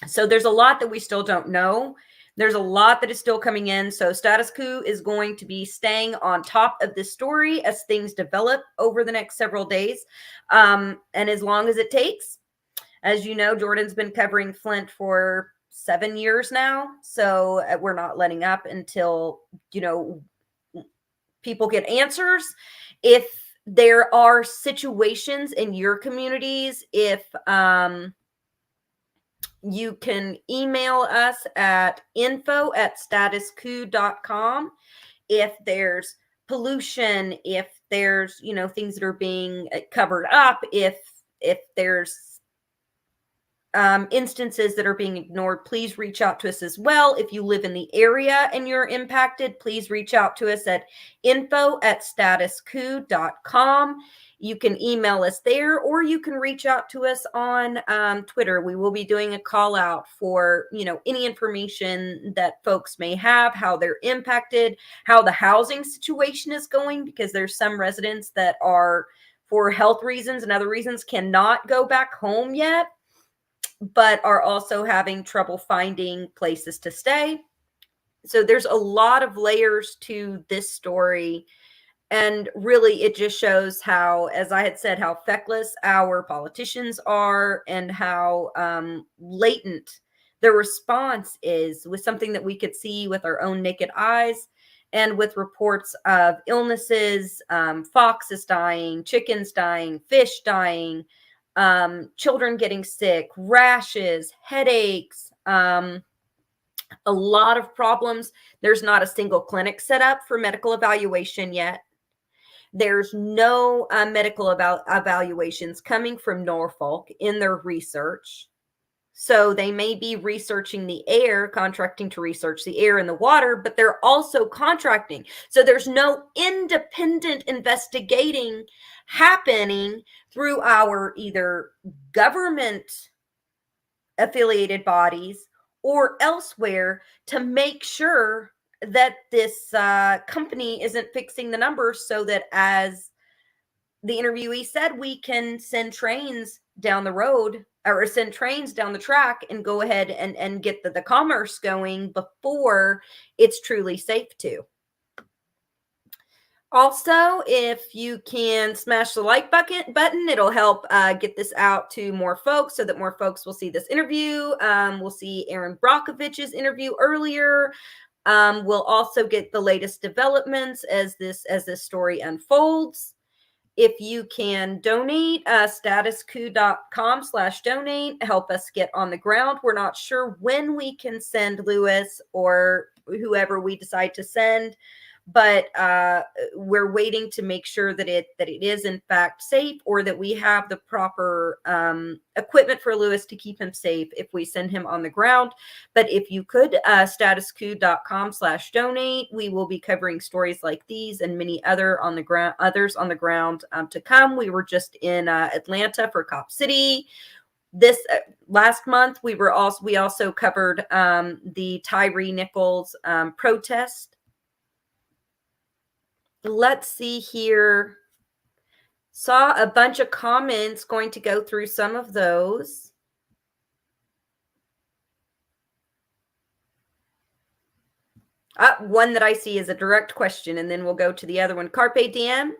So there's a lot that we still don't know. There's a lot that is still coming in. So Status Coup is going to be staying on top of this story as things develop over the next several days. And as long as it takes. As you know, Jordan's been covering Flint for 7 years now. So we're not letting up until, people get answers. If there are situations in your communities, if You can email us at info@statuscoup.com if there's pollution, if there's, things that are being covered up, if there's instances that are being ignored, please reach out to us as well. If you live in the area and you're impacted, please reach out to us at info@statuscoup.com. You can email us there, or you can reach out to us on Twitter. We will be doing a call out for, any information that folks may have, how they're impacted, how the housing situation is going, because there's some residents that are, for health reasons and other reasons, cannot go back home yet, but are also having trouble finding places to stay. So there's a lot of layers to this story. And really, it just shows how, as I had said, how feckless our politicians are, and how latent the response is, with something that we could see with our own naked eyes, and with reports of illnesses, foxes dying, chickens dying, fish dying, children getting sick, rashes, headaches, a lot of problems. There's not a single clinic set up for medical evaluation yet. There's no medical evaluations coming from Norfolk in their research. So they may be researching the air, contracting to research the air and the water, but they're also contracting. So there's no independent investigating happening through our either government affiliated bodies or elsewhere to make sure that this company isn't fixing the numbers, so that, as the interviewee said, we can send trains down the road, or send trains down the track, and go ahead and get the commerce going before it's truly safe to. Also, if you can smash the like button, it'll help get this out to more folks, so that more folks will see this interview. We'll see Erin Brockovich's interview earlier. We'll also get the latest developments as this story unfolds. If you can donate, statuscoup.com/donate, help us get on the ground. We're not sure when we can send Lewis or whoever we decide to send, but we're waiting to make sure that it is in fact safe, or that we have the proper equipment for Lewis to keep him safe if we send him on the ground. But if you could, statuscoup.com/donate, we will be covering stories like these and many others on the ground to come. We were just in Atlanta for Cop City. This last month, we also covered the Tyree Nichols protest. Let's see here. Saw a bunch of comments, going to go through some of those. One that I see is a direct question, and then we'll go to the other one. Carpe Diem.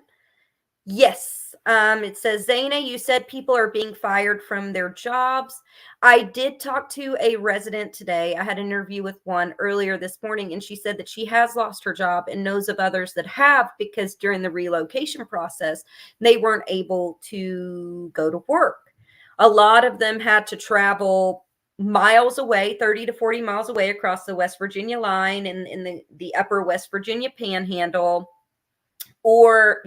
Yes. It says, Zaina, you said people are being fired from their jobs. I did talk to a resident today. I had an interview with one earlier this morning, and she said that she has lost her job and knows of others that have, because during the relocation process, they weren't able to go to work. A lot of them had to travel miles away, 30 to 40 miles away, across the West Virginia line in the upper West Virginia panhandle, or,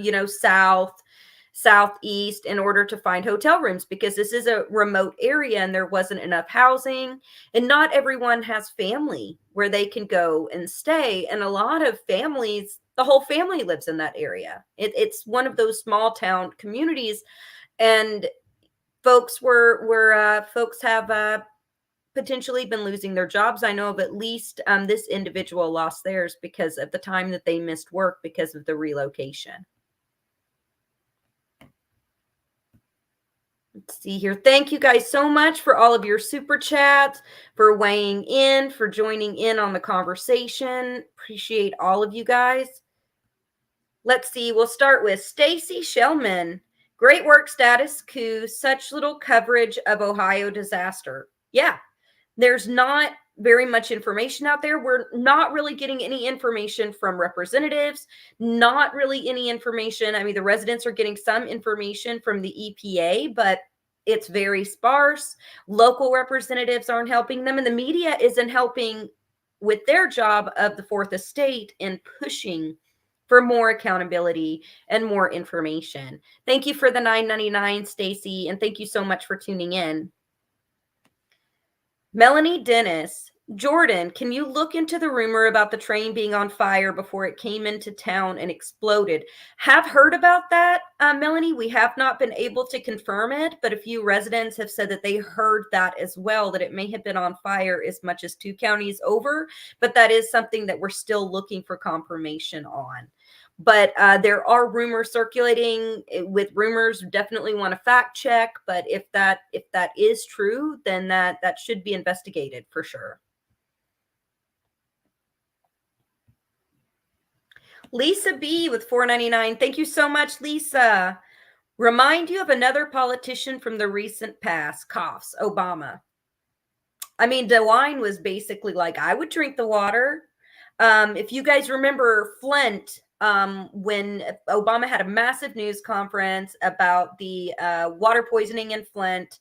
southeast, in order to find hotel rooms, because this is a remote area and there wasn't enough housing, and not everyone has family where they can go and stay. And a lot of families, the whole family lives in that area. It's one of those small town communities, and folks have potentially been losing their jobs. I know of at least this individual lost theirs because of the time that they missed work because of the relocation. Let's see here. Thank you guys so much for all of your super chats, for weighing in, for joining in on the conversation. Appreciate all of you guys. Let's see. We'll start with Stacy Shellman. Great work, Status Coup. Such little coverage of Ohio disaster. Yeah, there's not very much information out there. We're not really getting any information from representatives, not really any information. I mean, the residents are getting some information from the EPA, but It's very sparse. Local representatives aren't helping them, and the media isn't helping with their job of the Fourth Estate in pushing for more accountability and more information. Thank you for the $9.99, Stacy, and thank you so much for tuning in. Melanie Dennis, Jordan, can you look into the rumor about the train being on fire before it came into town and exploded? Have heard about that, Melanie. We have not been able to confirm it, but a few residents have said that they heard that as well, that it may have been on fire as much as 2 counties over, but that is something that we're still looking for confirmation on. But there are rumors circulating. With rumors, definitely want to fact check. But if that is true, then that should be investigated for sure. Lisa B with $4.99. Thank you so much, Lisa. Remind you of another politician from the recent past. Coughs. Obama. I mean, DeWine was basically like, I would drink the water. If you guys remember Flint, when Obama had a massive news conference about the water poisoning in Flint,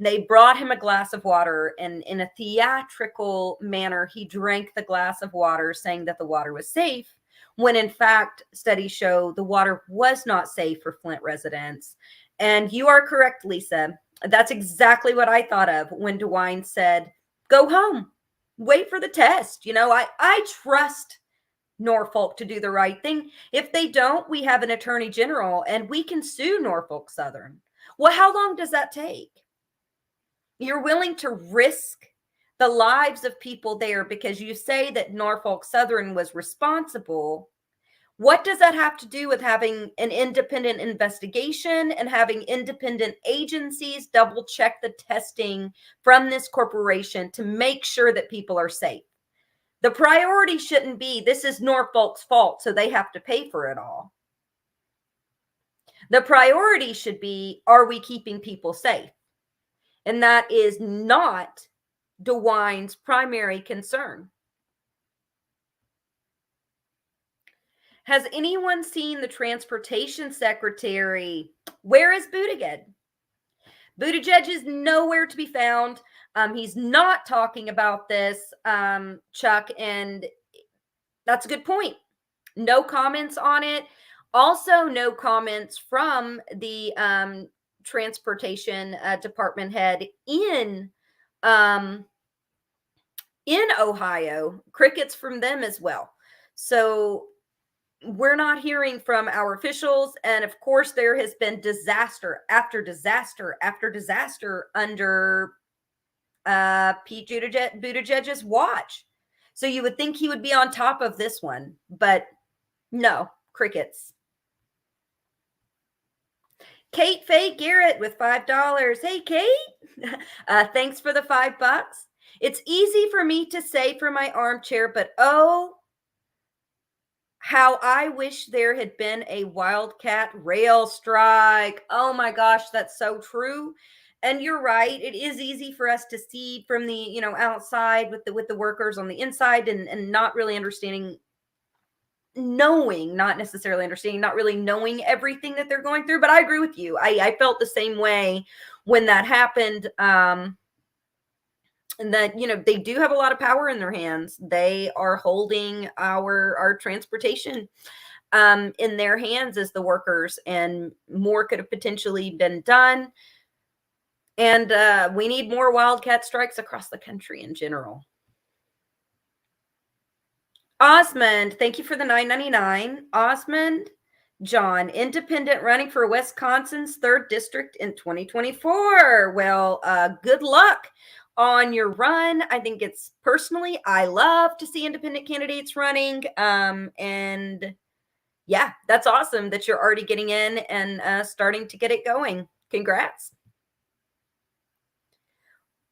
they brought him a glass of water, and in a theatrical manner, he drank the glass of water, saying that the water was safe, when in fact, studies show the water was not safe for Flint residents. And you are correct, Lisa. That's exactly what I thought of when DeWine said, go home, wait for the test. You know, I trust Norfolk to do the right thing. If they don't, we have an attorney general and we can sue Norfolk Southern. Well, how long does that take? You're willing to risk the lives of people there because you say that Norfolk Southern was responsible. What does that have to do with having an independent investigation and having independent agencies double check the testing from this corporation to make sure that people are safe? The priority shouldn't be, this is Norfolk's fault, so they have to pay for it all. The priority should be, are we keeping people safe? And that is not DeWine's primary concern. Has anyone seen the transportation secretary? Where is Buttigieg? Buttigieg is nowhere to be found. He's not talking about this, Chuck, and that's a good point. No comments on it. Also, no comments from the transportation department head in Ohio. Crickets from them as well. So we're not hearing from our officials. And of course, there has been disaster after disaster after disaster under Pete Buttigieg's watch. So you would think he would be on top of this one, but no, crickets. Kate Faye Garrett with $5. Hey, Kate. Thanks for the $5. It's easy for me to say for my armchair, but oh, how I wish there had been a wildcat rail strike. Oh my gosh, that's so true. And you're right. It is easy for us to see from the, outside with the workers on the inside and not really understanding, not necessarily understanding, not really knowing everything that they're going through. But I agree with you. I felt the same way when that happened. And that, they do have a lot of power in their hands. They are holding our transportation in their hands as the workers, and more could have potentially been done. And we need more wildcat strikes across the country in general. Osmond, thank you for the $9.99. Osmond John, independent running for Wisconsin's 3rd District in 2024. Well, good luck on your run. I think personally, I love to see independent candidates running. And yeah, that's awesome that you're already getting in and starting to get it going. Congrats.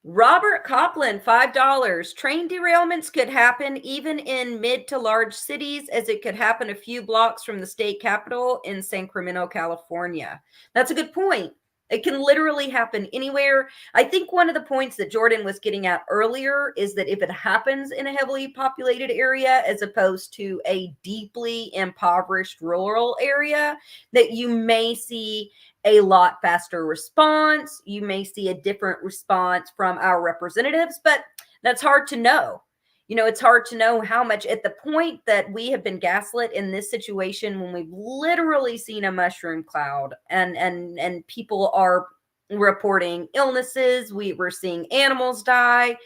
Robert Copland, $5. Train derailments could happen even in mid to large cities, as it could happen a few blocks from the state capitol in Sacramento, California. That's a good point. It can literally happen anywhere. I think one of the points that Jordan was getting at earlier is that if it happens in a heavily populated area as opposed to a deeply impoverished rural area, that you may see a lot faster response. You may see a different response from our representatives, but that's hard to know. You know, it's hard to know how much at the point that we have been gaslit in this situation, when we've literally seen a mushroom cloud and people are reporting illnesses. We're seeing animals die,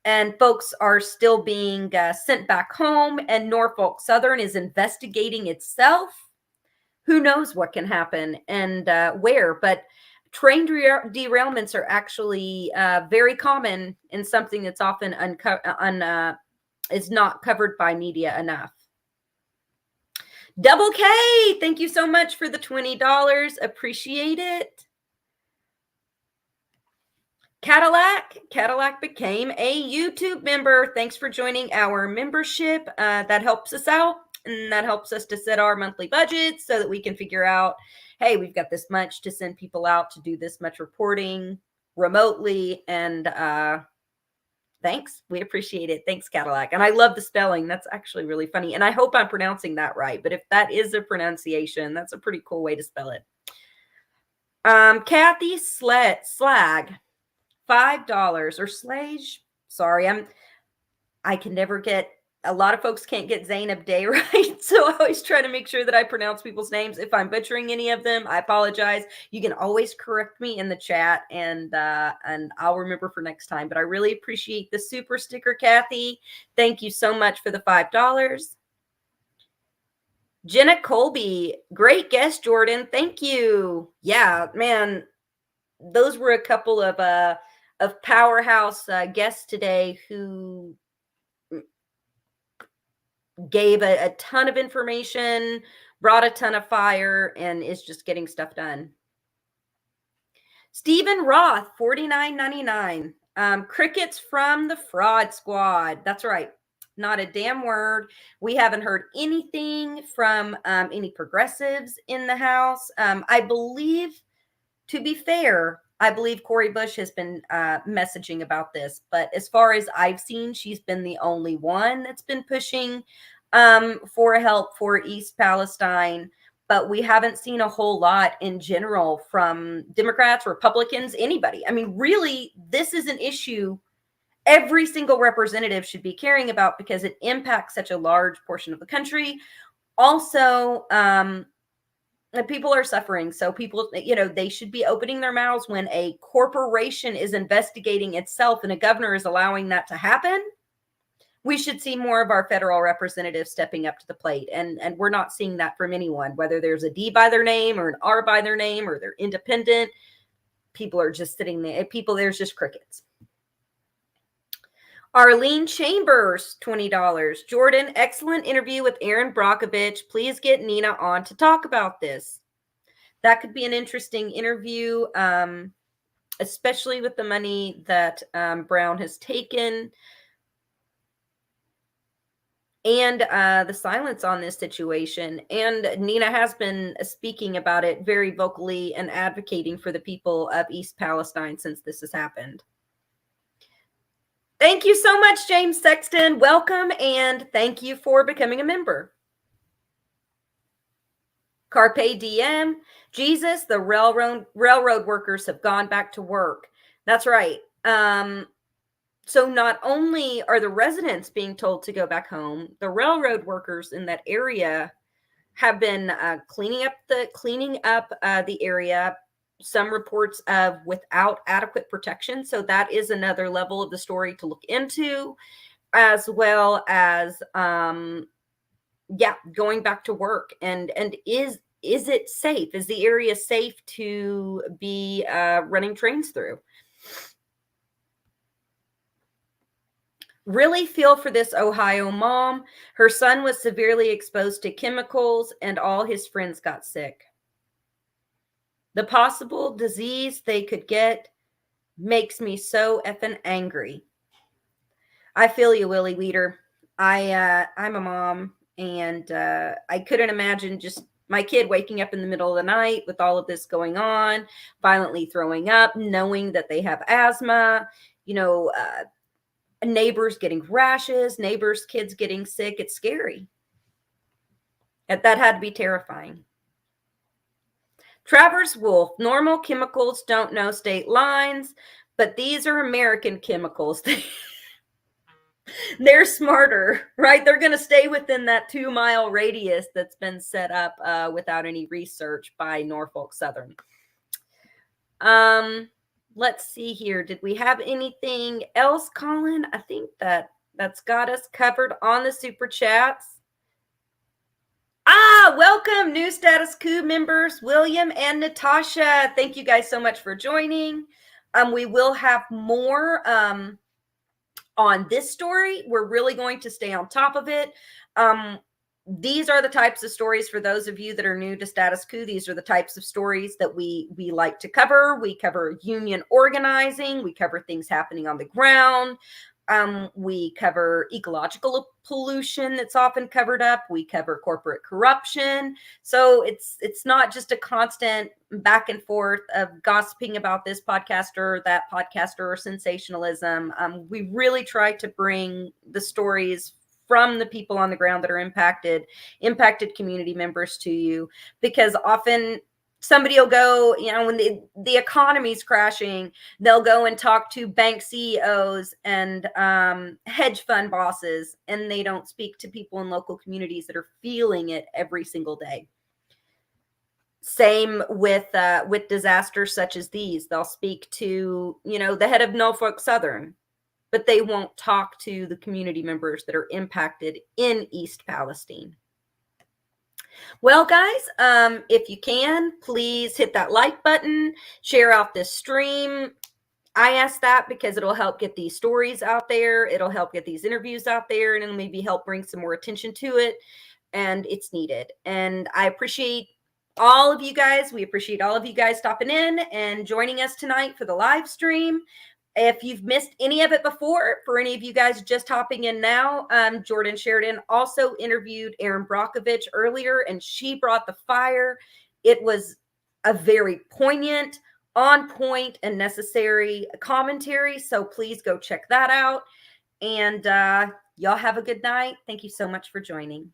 and folks are still being sent back home, and Norfolk Southern is investigating itself. Who knows what can happen and where, but train derailments are actually very common and something that's often is not covered by media enough. Double K, thank you so much for the $20. Appreciate it. Cadillac became a YouTube member. Thanks for joining our membership. That helps us out, and that helps us to set our monthly budget so that we can figure out, hey, we've got this much to send people out to do this much reporting remotely, and thanks. We appreciate it. Thanks, Cadillac. And I love the spelling. That's actually really funny. And I hope I'm pronouncing that right. But if that is a pronunciation, that's a pretty cool way to spell it. Kathy Slag, $5 or Slage. Sorry, I can never get, a lot of folks can't get Zainab Day right. So I always try to make sure that I pronounce people's names. If I'm butchering any of them, I apologize. You can always correct me in the chat, and I'll remember for next time. But I really appreciate the super sticker, Kathy. Thank you so much for the $5. Jenna Colby, great guest, Jordan. Thank you. Yeah, man, those were a couple of powerhouse guests today who gave a ton of information, brought a ton of fire, and is just getting stuff done. Stephen Roth, $49.99. Crickets from the fraud squad. That's right. Not a damn word. We haven't heard anything from any progressives in the House. I believe, to be fair, I believe Cori Bush has been messaging about this, but as far as I've seen, she's been the only one that's been pushing for help for East Palestine. But we haven't seen a whole lot in general from Democrats, Republicans, anybody. I mean, really, this is an issue every single representative should be caring about because it impacts such a large portion of the country. Also, people are suffering. So people, they should be opening their mouths when a corporation is investigating itself and a governor is allowing that to happen. We should see more of our federal representatives stepping up to the plate. And we're not seeing that from anyone, whether there's a D by their name or an R by their name or they're independent. People are just sitting there. There's just crickets. Arlene Chambers, $20. Jordan, excellent interview with Erin Brockovich. Please get Nina on to talk about this. That could be an interesting interview, especially with the money that Brown has taken and the silence on this situation. And Nina has been speaking about it very vocally and advocating for the people of East Palestine since this has happened. Thank you so much, James Sexton. Welcome, and thank you for becoming a member. Carpe Diem. Jesus, the railroad workers have gone back to work. That's right. So not only are the residents being told to go back home, the railroad workers in that area have been cleaning up the area. Some reports of without adequate protection. So that is another level of the story to look into, as well as, going back to work. And is it safe? Is the area safe to be running trains through? Really feel for this Ohio mom. Her son was severely exposed to chemicals and all his friends got sick. The possible disease they could get makes me so effing angry. I feel you, Willie Weeder. I'm a mom, and I couldn't imagine just My kid waking up in the middle of the night with all of this going on, violently throwing up, knowing that they have asthma, neighbors getting rashes, neighbors' kids getting sick. It's scary. That had to be terrifying. Travers Wolf, normal chemicals don't know state lines, but these are American chemicals. They're smarter, right? They're going to stay within that 2-mile radius that's been set up without any research by Norfolk Southern. Let's see here. Did we have anything else, Colin? I think that's got us covered on the super chats. Welcome, new Status Coup members, William and Natasha. Thank you guys so much for joining. We will have more on this story. We're really going to stay on top of it. These are the types of stories, for those of you that are new to Status Coup, these are the types of stories that we like to cover. We cover union organizing. We cover things happening on the ground. We cover ecological pollution that's often covered up. We cover corporate corruption. So it's not just a constant back and forth of gossiping about this podcaster or that podcaster or sensationalism. We really try to bring the stories from the people on the ground that are impacted community members to you, because often somebody will go, when the economy's crashing, they'll go and talk to bank CEOs and hedge fund bosses, and they don't speak to people in local communities that are feeling it every single day. Same with disasters such as these. They'll speak to, the head of Norfolk Southern, but they won't talk to the community members that are impacted in East Palestine. Well, guys, if you can, please hit that like button, share out this stream. I ask that because it'll help get these stories out there. It'll help get these interviews out there, and it'll maybe help bring some more attention to it. And it's needed. And I appreciate all of you guys. We appreciate all of you guys stopping in and joining us tonight for the live stream. If you've missed any of it before, for any of you guys just hopping in now, Jordan Sheridan also interviewed Erin Brockovich earlier, and she brought the fire. It was a very poignant, on point, and necessary commentary. So please go check that out. And y'all have a good night. Thank you so much for joining.